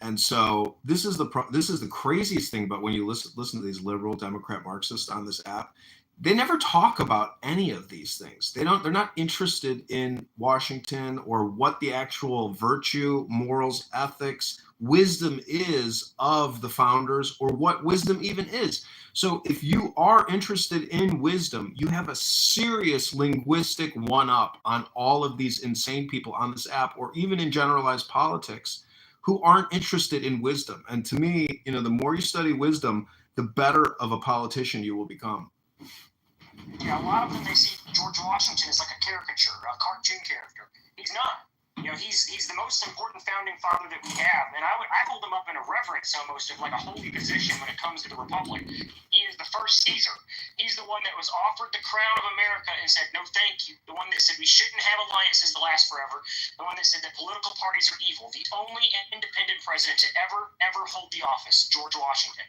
And so this is the craziest thing about when you listen to these liberal Democrat Marxists on this app. They never talk about any of these things. They're not interested in Washington or what the actual virtue, morals, ethics, wisdom is of the founders or what wisdom even is. So if you are interested in wisdom, you have a serious linguistic one-up on all of these insane people on this app or even in generalized politics who aren't interested in wisdom. And to me, the more you study wisdom, the better of a politician you will become. Yeah, a lot of them, they see George Washington as like a caricature, a cartoon character. He's not. He's the most important founding father that we have, and I hold him up in a reverence almost of like a holy position when it comes to the republic. He is the first Caesar. He's the one that was offered the crown of America and said, no thank you. The one that said we shouldn't have alliances to last forever. The one that said that political parties are evil. The only independent president to ever hold the office, George Washington.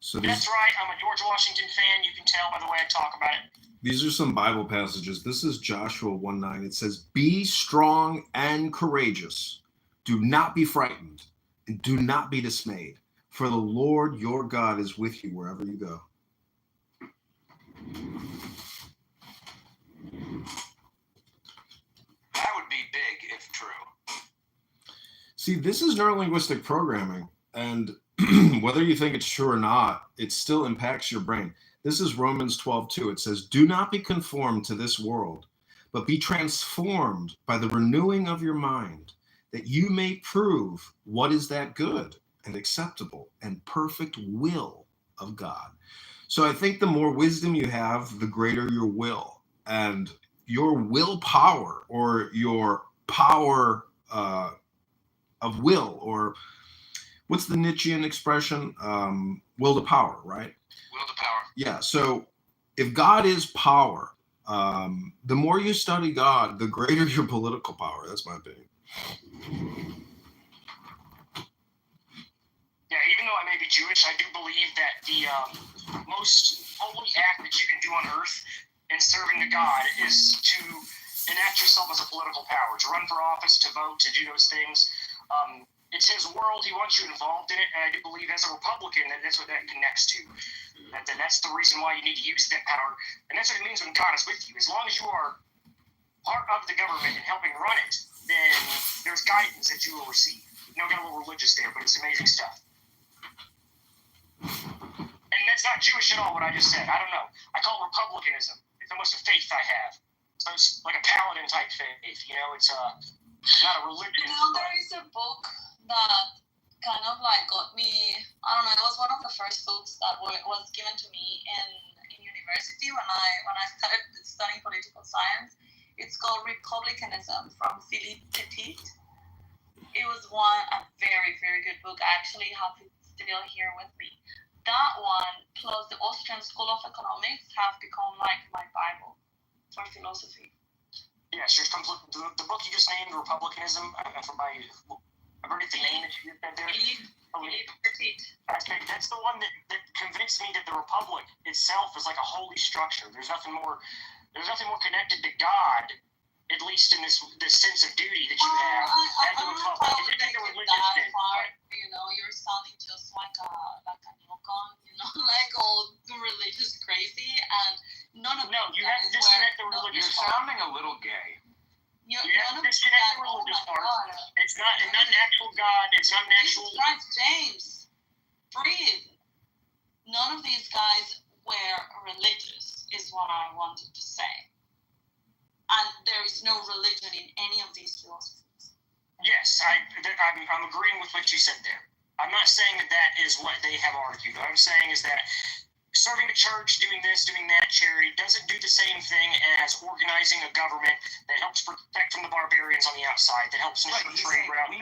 So that's right. I'm a George Washington fan. You can tell by the way I talk about it. These are some Bible passages. This is Joshua 1:9. It says, "Be strong and courageous. Do not be frightened, and do not be dismayed, for the Lord your God is with you wherever you go." That would be big if true. See, this is neurolinguistic programming, and whether you think it's true or not, it still impacts your brain. This is Romans 12:2. It says, "Do not be conformed to this world, but be transformed by the renewing of your mind, that you may prove what is that good and acceptable and perfect will of God." So I think the more wisdom you have, the greater your will. And your willpower, or your power of will, or what's the Nietzschean expression? Will to power, right? Will to power. Yeah. So if God is power, the more you study God, the greater your political power. That's my opinion. Yeah, even though I may be Jewish, I do believe that the most holy act that you can do on earth in serving to God is to enact yourself as a political power, to run for office, to vote, to do those things. It's his world. He wants you involved in it, and I do believe as a Republican that that's what that connects to. That's the reason why you need to use that power, and that's what it means when God is with you. As long as you are part of the government and helping run it, then there's guidance that you will receive. Don't get a little religious there, but it's amazing stuff. And that's not Jewish at all, what I just said. I don't know. I call it republicanism. It's almost a faith I have. So it's like a paladin type faith. It's not a religion. There is a book that kind of like got me, I don't know, it was one of the first books that was given to me in university when I started studying political science. It's called Republicanism from Philippe Petit. It was a very, very good book. I actually have it still here with me. That one plus the Austrian School of Economics have become like my Bible for philosophy. Yes, the book you just named, Republicanism, I've already the name that you said there. That's the one that convinced me that the Republic itself is like a holy structure. There's nothing more connected to God, at least in this sense of duty that you have as a Republic. You're sounding just like a neocon, like all religious crazy, and none of you have to disconnect the religious part. You're sounding a little gay. You have to disconnect the religious part. It's not an actual God. It's not an actual. Christ, James, breathe. None of these guys were religious, is what I wanted to say. And there is no religion in any of these philosophies. Yes, I'm agreeing with what you said there. I'm not saying that is what they have argued. What I'm saying is that serving the church, doing this, doing that, charity, doesn't do the same thing as organizing a government that helps protect from the barbarians on the outside, that helps ensure trade route.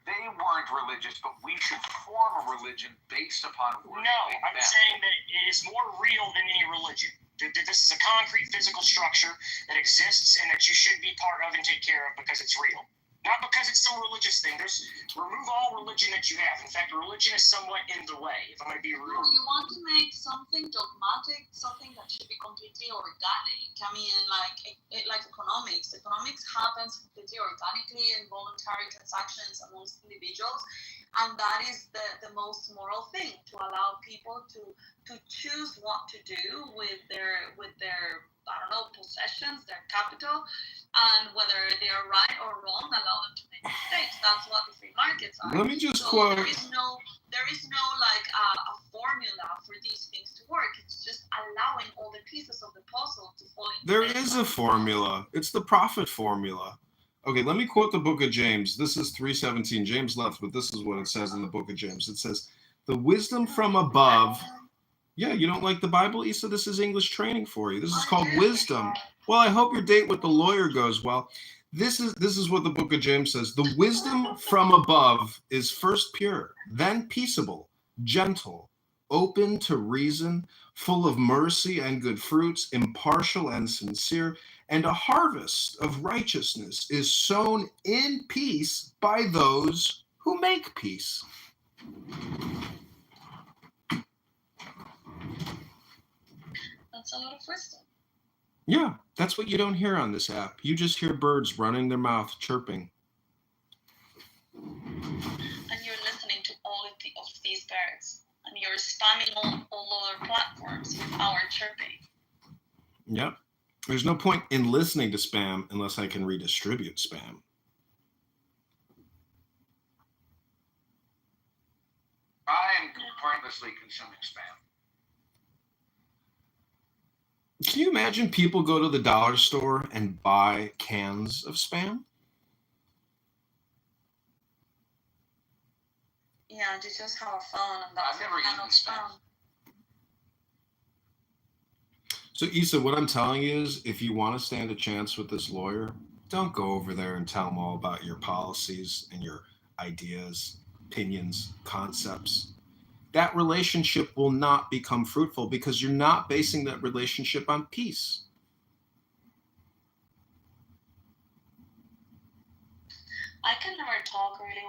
They weren't religious, but we should form a religion based upon worshiping No, I'm saying that it is more real than any religion. This is a concrete physical structure that exists and that you should be part of and take care of because it's real. Not because it's some religious thing. Remove all religion that you have. In fact, religion is somewhat in the way, if I'm going to be real. You want to make something dogmatic, something that should be completely organic. I mean, like economics. Economics happens completely organically in voluntary transactions amongst individuals, and that is the most moral thing, to allow people to choose what to do with their possessions, their capital, and whether they are right or wrong, allow them to make mistakes. That's what the free markets are. Let me just quote. There is no like a formula for these things to work. It's just allowing all the pieces of the puzzle to fall into There is a formula. It's the prophet formula. Okay, let me quote the book of James. This is 3:17. James left, but this is what it says in the book of James. It says, the wisdom from above. Yeah, you don't like the Bible, Issa? This is English training for you. This is called wisdom. Well, I hope your date with the lawyer goes well. This is what the book of James says. The wisdom from above is first pure, then peaceable, gentle, open to reason, full of mercy and good fruits, impartial and sincere, and a harvest of righteousness is sown in peace by those who make peace. That's a lot of wisdom. Yeah, that's what you don't hear on this app. You just hear birds running their mouth, chirping. And you're listening to all of these birds. And you're spamming all other platforms with our chirping. Yep. There's no point in listening to spam unless I can redistribute spam. I am pointlessly consuming spam. Can you imagine people go to the dollar store and buy cans of spam? Yeah, you just have a phone and that's I've never eaten spam. So Issa, what I'm telling you is, if you want to stand a chance with this lawyer, don't go over there and tell him all about your policies and your ideas, opinions, concepts. That relationship will not become fruitful because you're not basing that relationship on peace. I can never talk really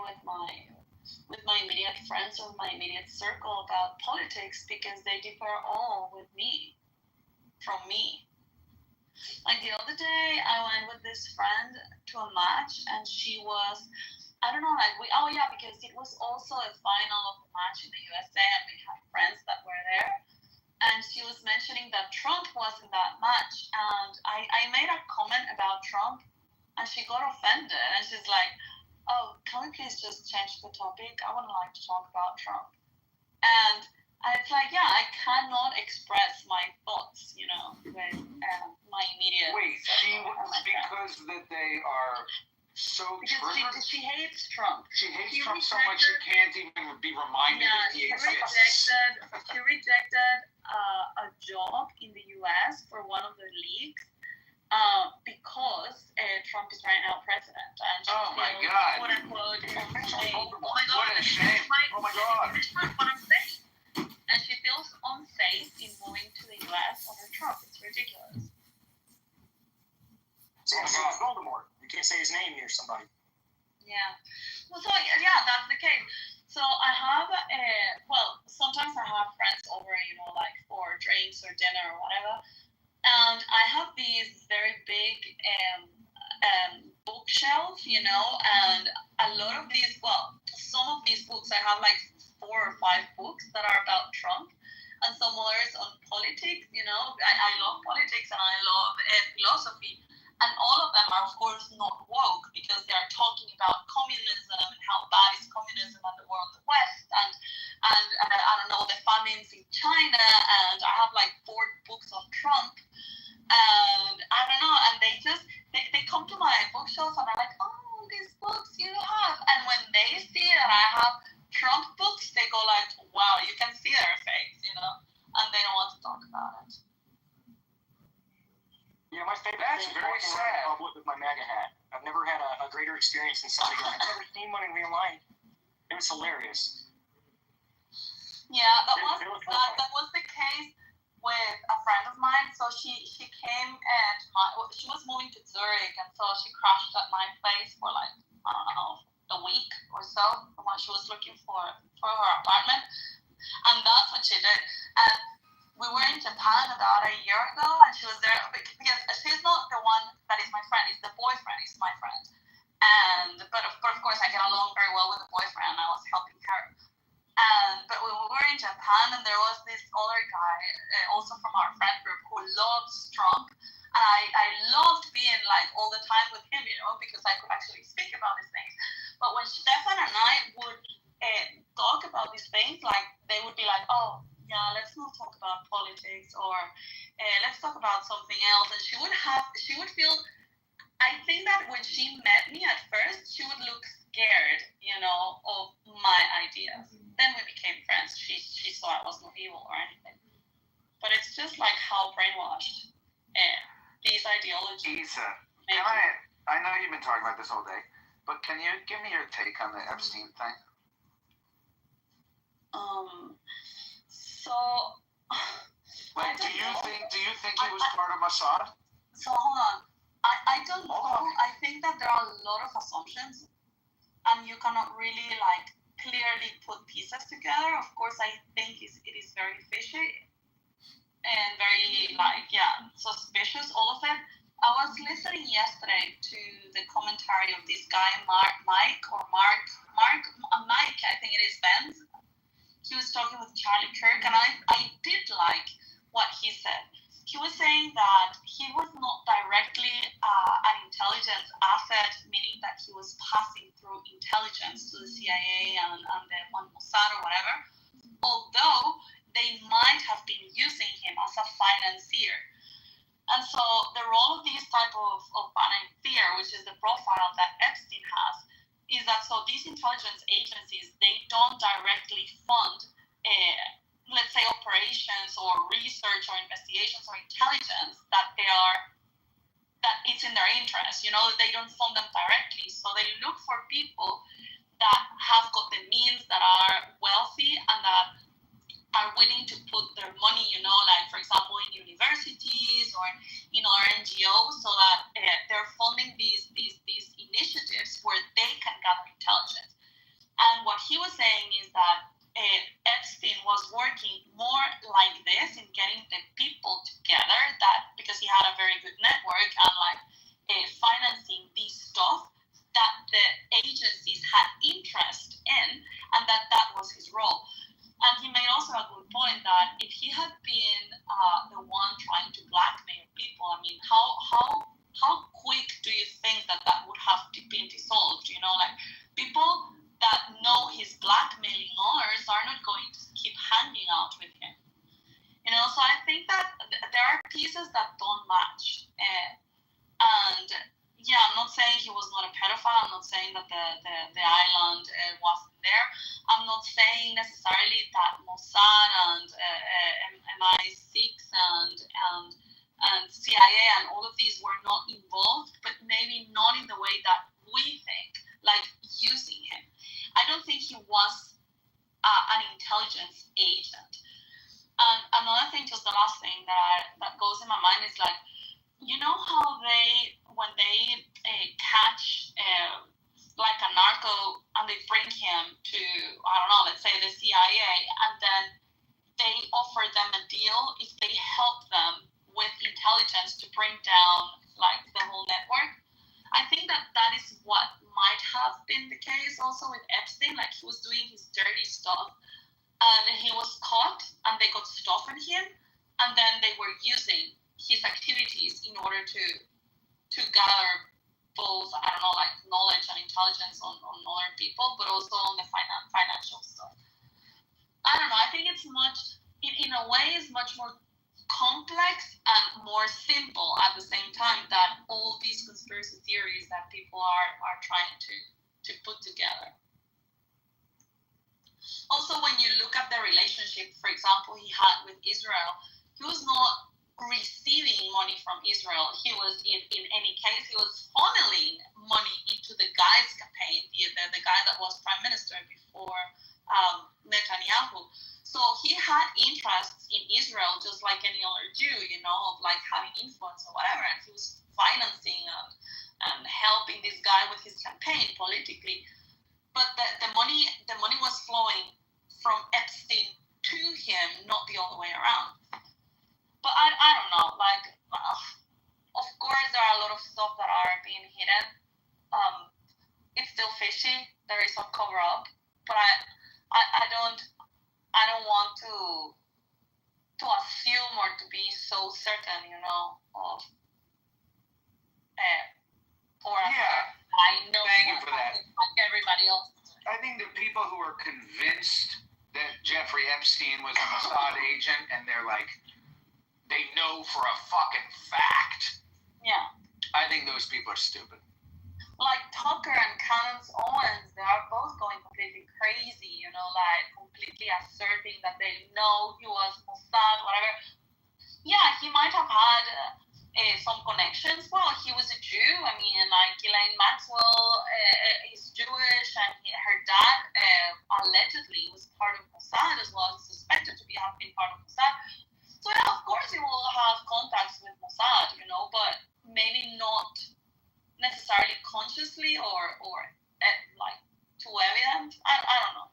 with my immediate friends or my immediate circle about politics because they differ all from me. Like the other day, I went with this friend to a match, and she was, I don't know, because it was also a final of the match in the USA, and we had friends that were there. And she was mentioning that Trump was in that match, and I made a comment about Trump, and she got offended, and she's like, oh, can we please just change the topic? I wouldn't like to talk about Trump. And it's like, yeah, I cannot express my thoughts, with my immediate. Wait, because that they are so triggered? She hates Trump. She hates Trump so much she can't even be reminded that he exists. She rejected a job in the U.S. for one of the leagues because Trump is right now president. And oh my God! Quote unquote, what a shame! Oh my God! What I'm saying. And she feels unsafe in moving to the U.S. under Trump. It's ridiculous. It's Voldemort. You can't say his name near somebody. Yeah. Well, so yeah, that's the case. So I have, sometimes I have friends over, like for drinks or dinner or whatever, and I have these very big bookshelves, and a lot of these, some of these books I have like 4 or 5 books that are about Trump, and some others on politics. I love politics and I love philosophy, and all of them are of course not woke because they are talking about communism and how bad is communism in the world of the West, and I don't know, the famines in China, and I have like 4 books of Trump, and I don't know, and they come to my bookshelf and I'm like, oh, these books you have, and when they see that I have Trump books, they go like, wow, you can see their face, and they don't want to talk about it. Yeah, my favorite thing very sad. Public with my MAGA hat. I've never had a greater experience than somebody going, I've never seen one in real life. It was hilarious. Yeah, that was the case with a friend of mine. So she came and she was moving to Zurich, and so she crashed at my place for like, I don't know, a week or so while she was looking for her apartment, and that's what she did. And we were in Japan about a year ago, and she was there because she's not the one that is my friend; it's the boyfriend is my friend. But of course I get along very well with the boyfriend, and I was helping her. But we were in Japan, and there was this other guy, also from our friend group, who loves Trump. And I loved being like all the time with him, because I could actually speak about these things. But when Stefan and I would talk about these things, like they would be like, "Oh, yeah, let's not talk about politics, or let's talk about something else. And she would feel, I think that when she met me at first, she would look scared, of my ideas. Then we became friends. She saw I was not evil or anything. But it's just like how brainwashed these ideologies. Isa, I know you've been talking about this all day, but can you give me your take on the Epstein thing? So, like, do you think he was part of Mossad? So hold on, I don't know. I think that there are a lot of assumptions, and you cannot really clearly put pieces together. Of course, I think it is very fishy and very suspicious, all of it. I was listening yesterday to the commentary of this guy Mike, I think it is Ben. He was talking with Charlie Kirk, and I did like what he said. He was saying that he was not directly an intelligence asset, meaning that he was passing through intelligence to the CIA and the Mossad or whatever, although they might have been using him as a financier. And so the role of these type of financier, which is the profile that Epstein has, is that so these intelligence agencies, they don't directly fund, let's say, operations or research or investigations or intelligence that it's in their interest. They don't fund them directly. So they look for people that have got the means, that are wealthy, and that are willing to put their money, like, for example, in universities or in our NGOs, so that they're funding these initiatives where they can gather intelligence. And what he was saying is that Epstein was working more like this in getting the people together, that because he had a very good network and financing this stuff that the agencies had interest in, and that was his role. And he made also a good point that if he had been the one trying to blackmail people, I mean, how quick do you think that would have been dissolved? People that know his blackmailing orders are not going to keep hanging out with him. So I think that there are pieces that don't match. And yeah, I'm not saying he was not a pedophile. I'm not saying that the island wasn't there. I'm not saying necessarily that Mossad and MI6 and CIA and all of these were not involved, but maybe not in the way that we think, like using him. I don't think he was an intelligence agent. And another thing, just the last thing that goes in my mind is like, how when they catch like a narco and they bring him to, I don't know, let's say the CIA, and then they offer them a deal if they help them with intelligence to bring down like the whole network. I think that is what might have been the case also with Epstein. Like, he was doing his dirty stuff and he was caught and they got stuff on him, and then they were using his activities in order to gather both, I don't know, like knowledge and intelligence on other people, but also on the financial stuff. I don't know. I think it's much, in a way, it's much more complex and more simple at the same time than all these conspiracy theories that people are trying to put together. Also, when you look at the relationship, for example, he had with Israel, he was not receiving money from Israel. He was, in any case, he was funneling money into the guy's campaign, the guy that was prime minister before Netanyahu. So he had interests in Israel just like any other Jew, of like having influence or whatever. And he was financing and helping this guy with his campaign politically. But the money was flowing from Epstein to him, not the other way around. But I don't know, like, of course there are a lot of stuff that are being hidden. It's still fishy. There is some cover up, but I don't want to assume or to be so certain, of or I know Thank you for that. Like everybody else. I think the people who are convinced that Jeffrey Epstein was a Mossad agent, and they're like, they know for a fucking fact. Yeah. I think those people are stupid. Like Tucker and Candace Owens, they are both going completely crazy, like completely asserting that they know he was Mossad, whatever. Yeah, he might have had some connections. Well, he was a Jew. I mean, like Ghislaine Maxwell is Jewish, and her dad allegedly was part of Mossad as well, suspected to have been part of Mossad. So yeah, of course he will have contacts with Mossad, but maybe not necessarily consciously or like too evident. I don't know.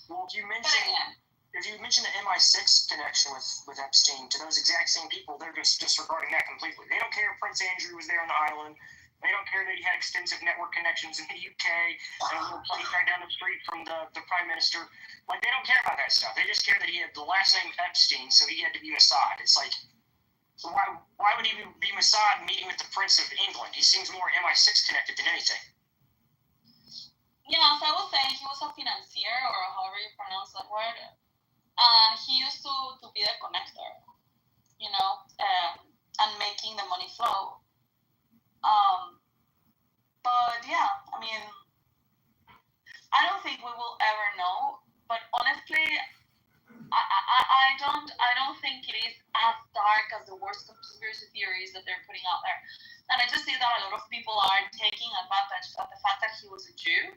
Well, if you mention the MI6 connection with Epstein to those exact same people, they're just disregarding that completely. They don't care if Prince Andrew was there on the island. They don't care that he had extensive network connections in the UK and a little place right down the street from the Prime Minister. Like, they don't care about that stuff. They just care that he had the last name Epstein, so he had to be Mossad. It's like, why would he be Mossad meeting with the Prince of England? He seems more MI6 connected than anything. Yeah, as I was saying, he was a financier, or however you pronounce that word. He used to be the connector, and making the money flow. But yeah, I mean, I don't think we will ever know. But honestly, I don't think it is as dark as the worst conspiracy theories that they're putting out there. And I just see that a lot of people are taking advantage of the fact that he was a Jew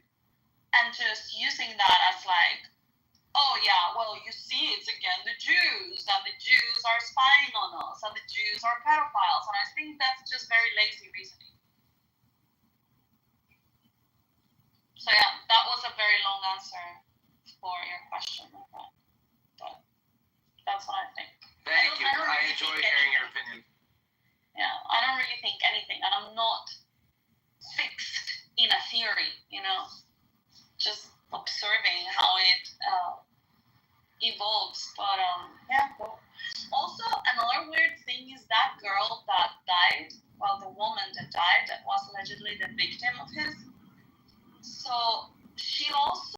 and just using that as like, oh yeah, well, you see, it's again the Jews, and the Jews are spying on us, and the Jews are pedophiles. And I think that's just very lazy reasoning. So yeah, that was a very long answer for your question. But that's what I think. Thank you. I enjoy hearing your opinion. Yeah, I don't really think anything, and I'm not fixed in a theory, just observing how it evolves. But yeah. Also, another weird thing is that girl that died, the woman that died, that was allegedly the victim of his. So she also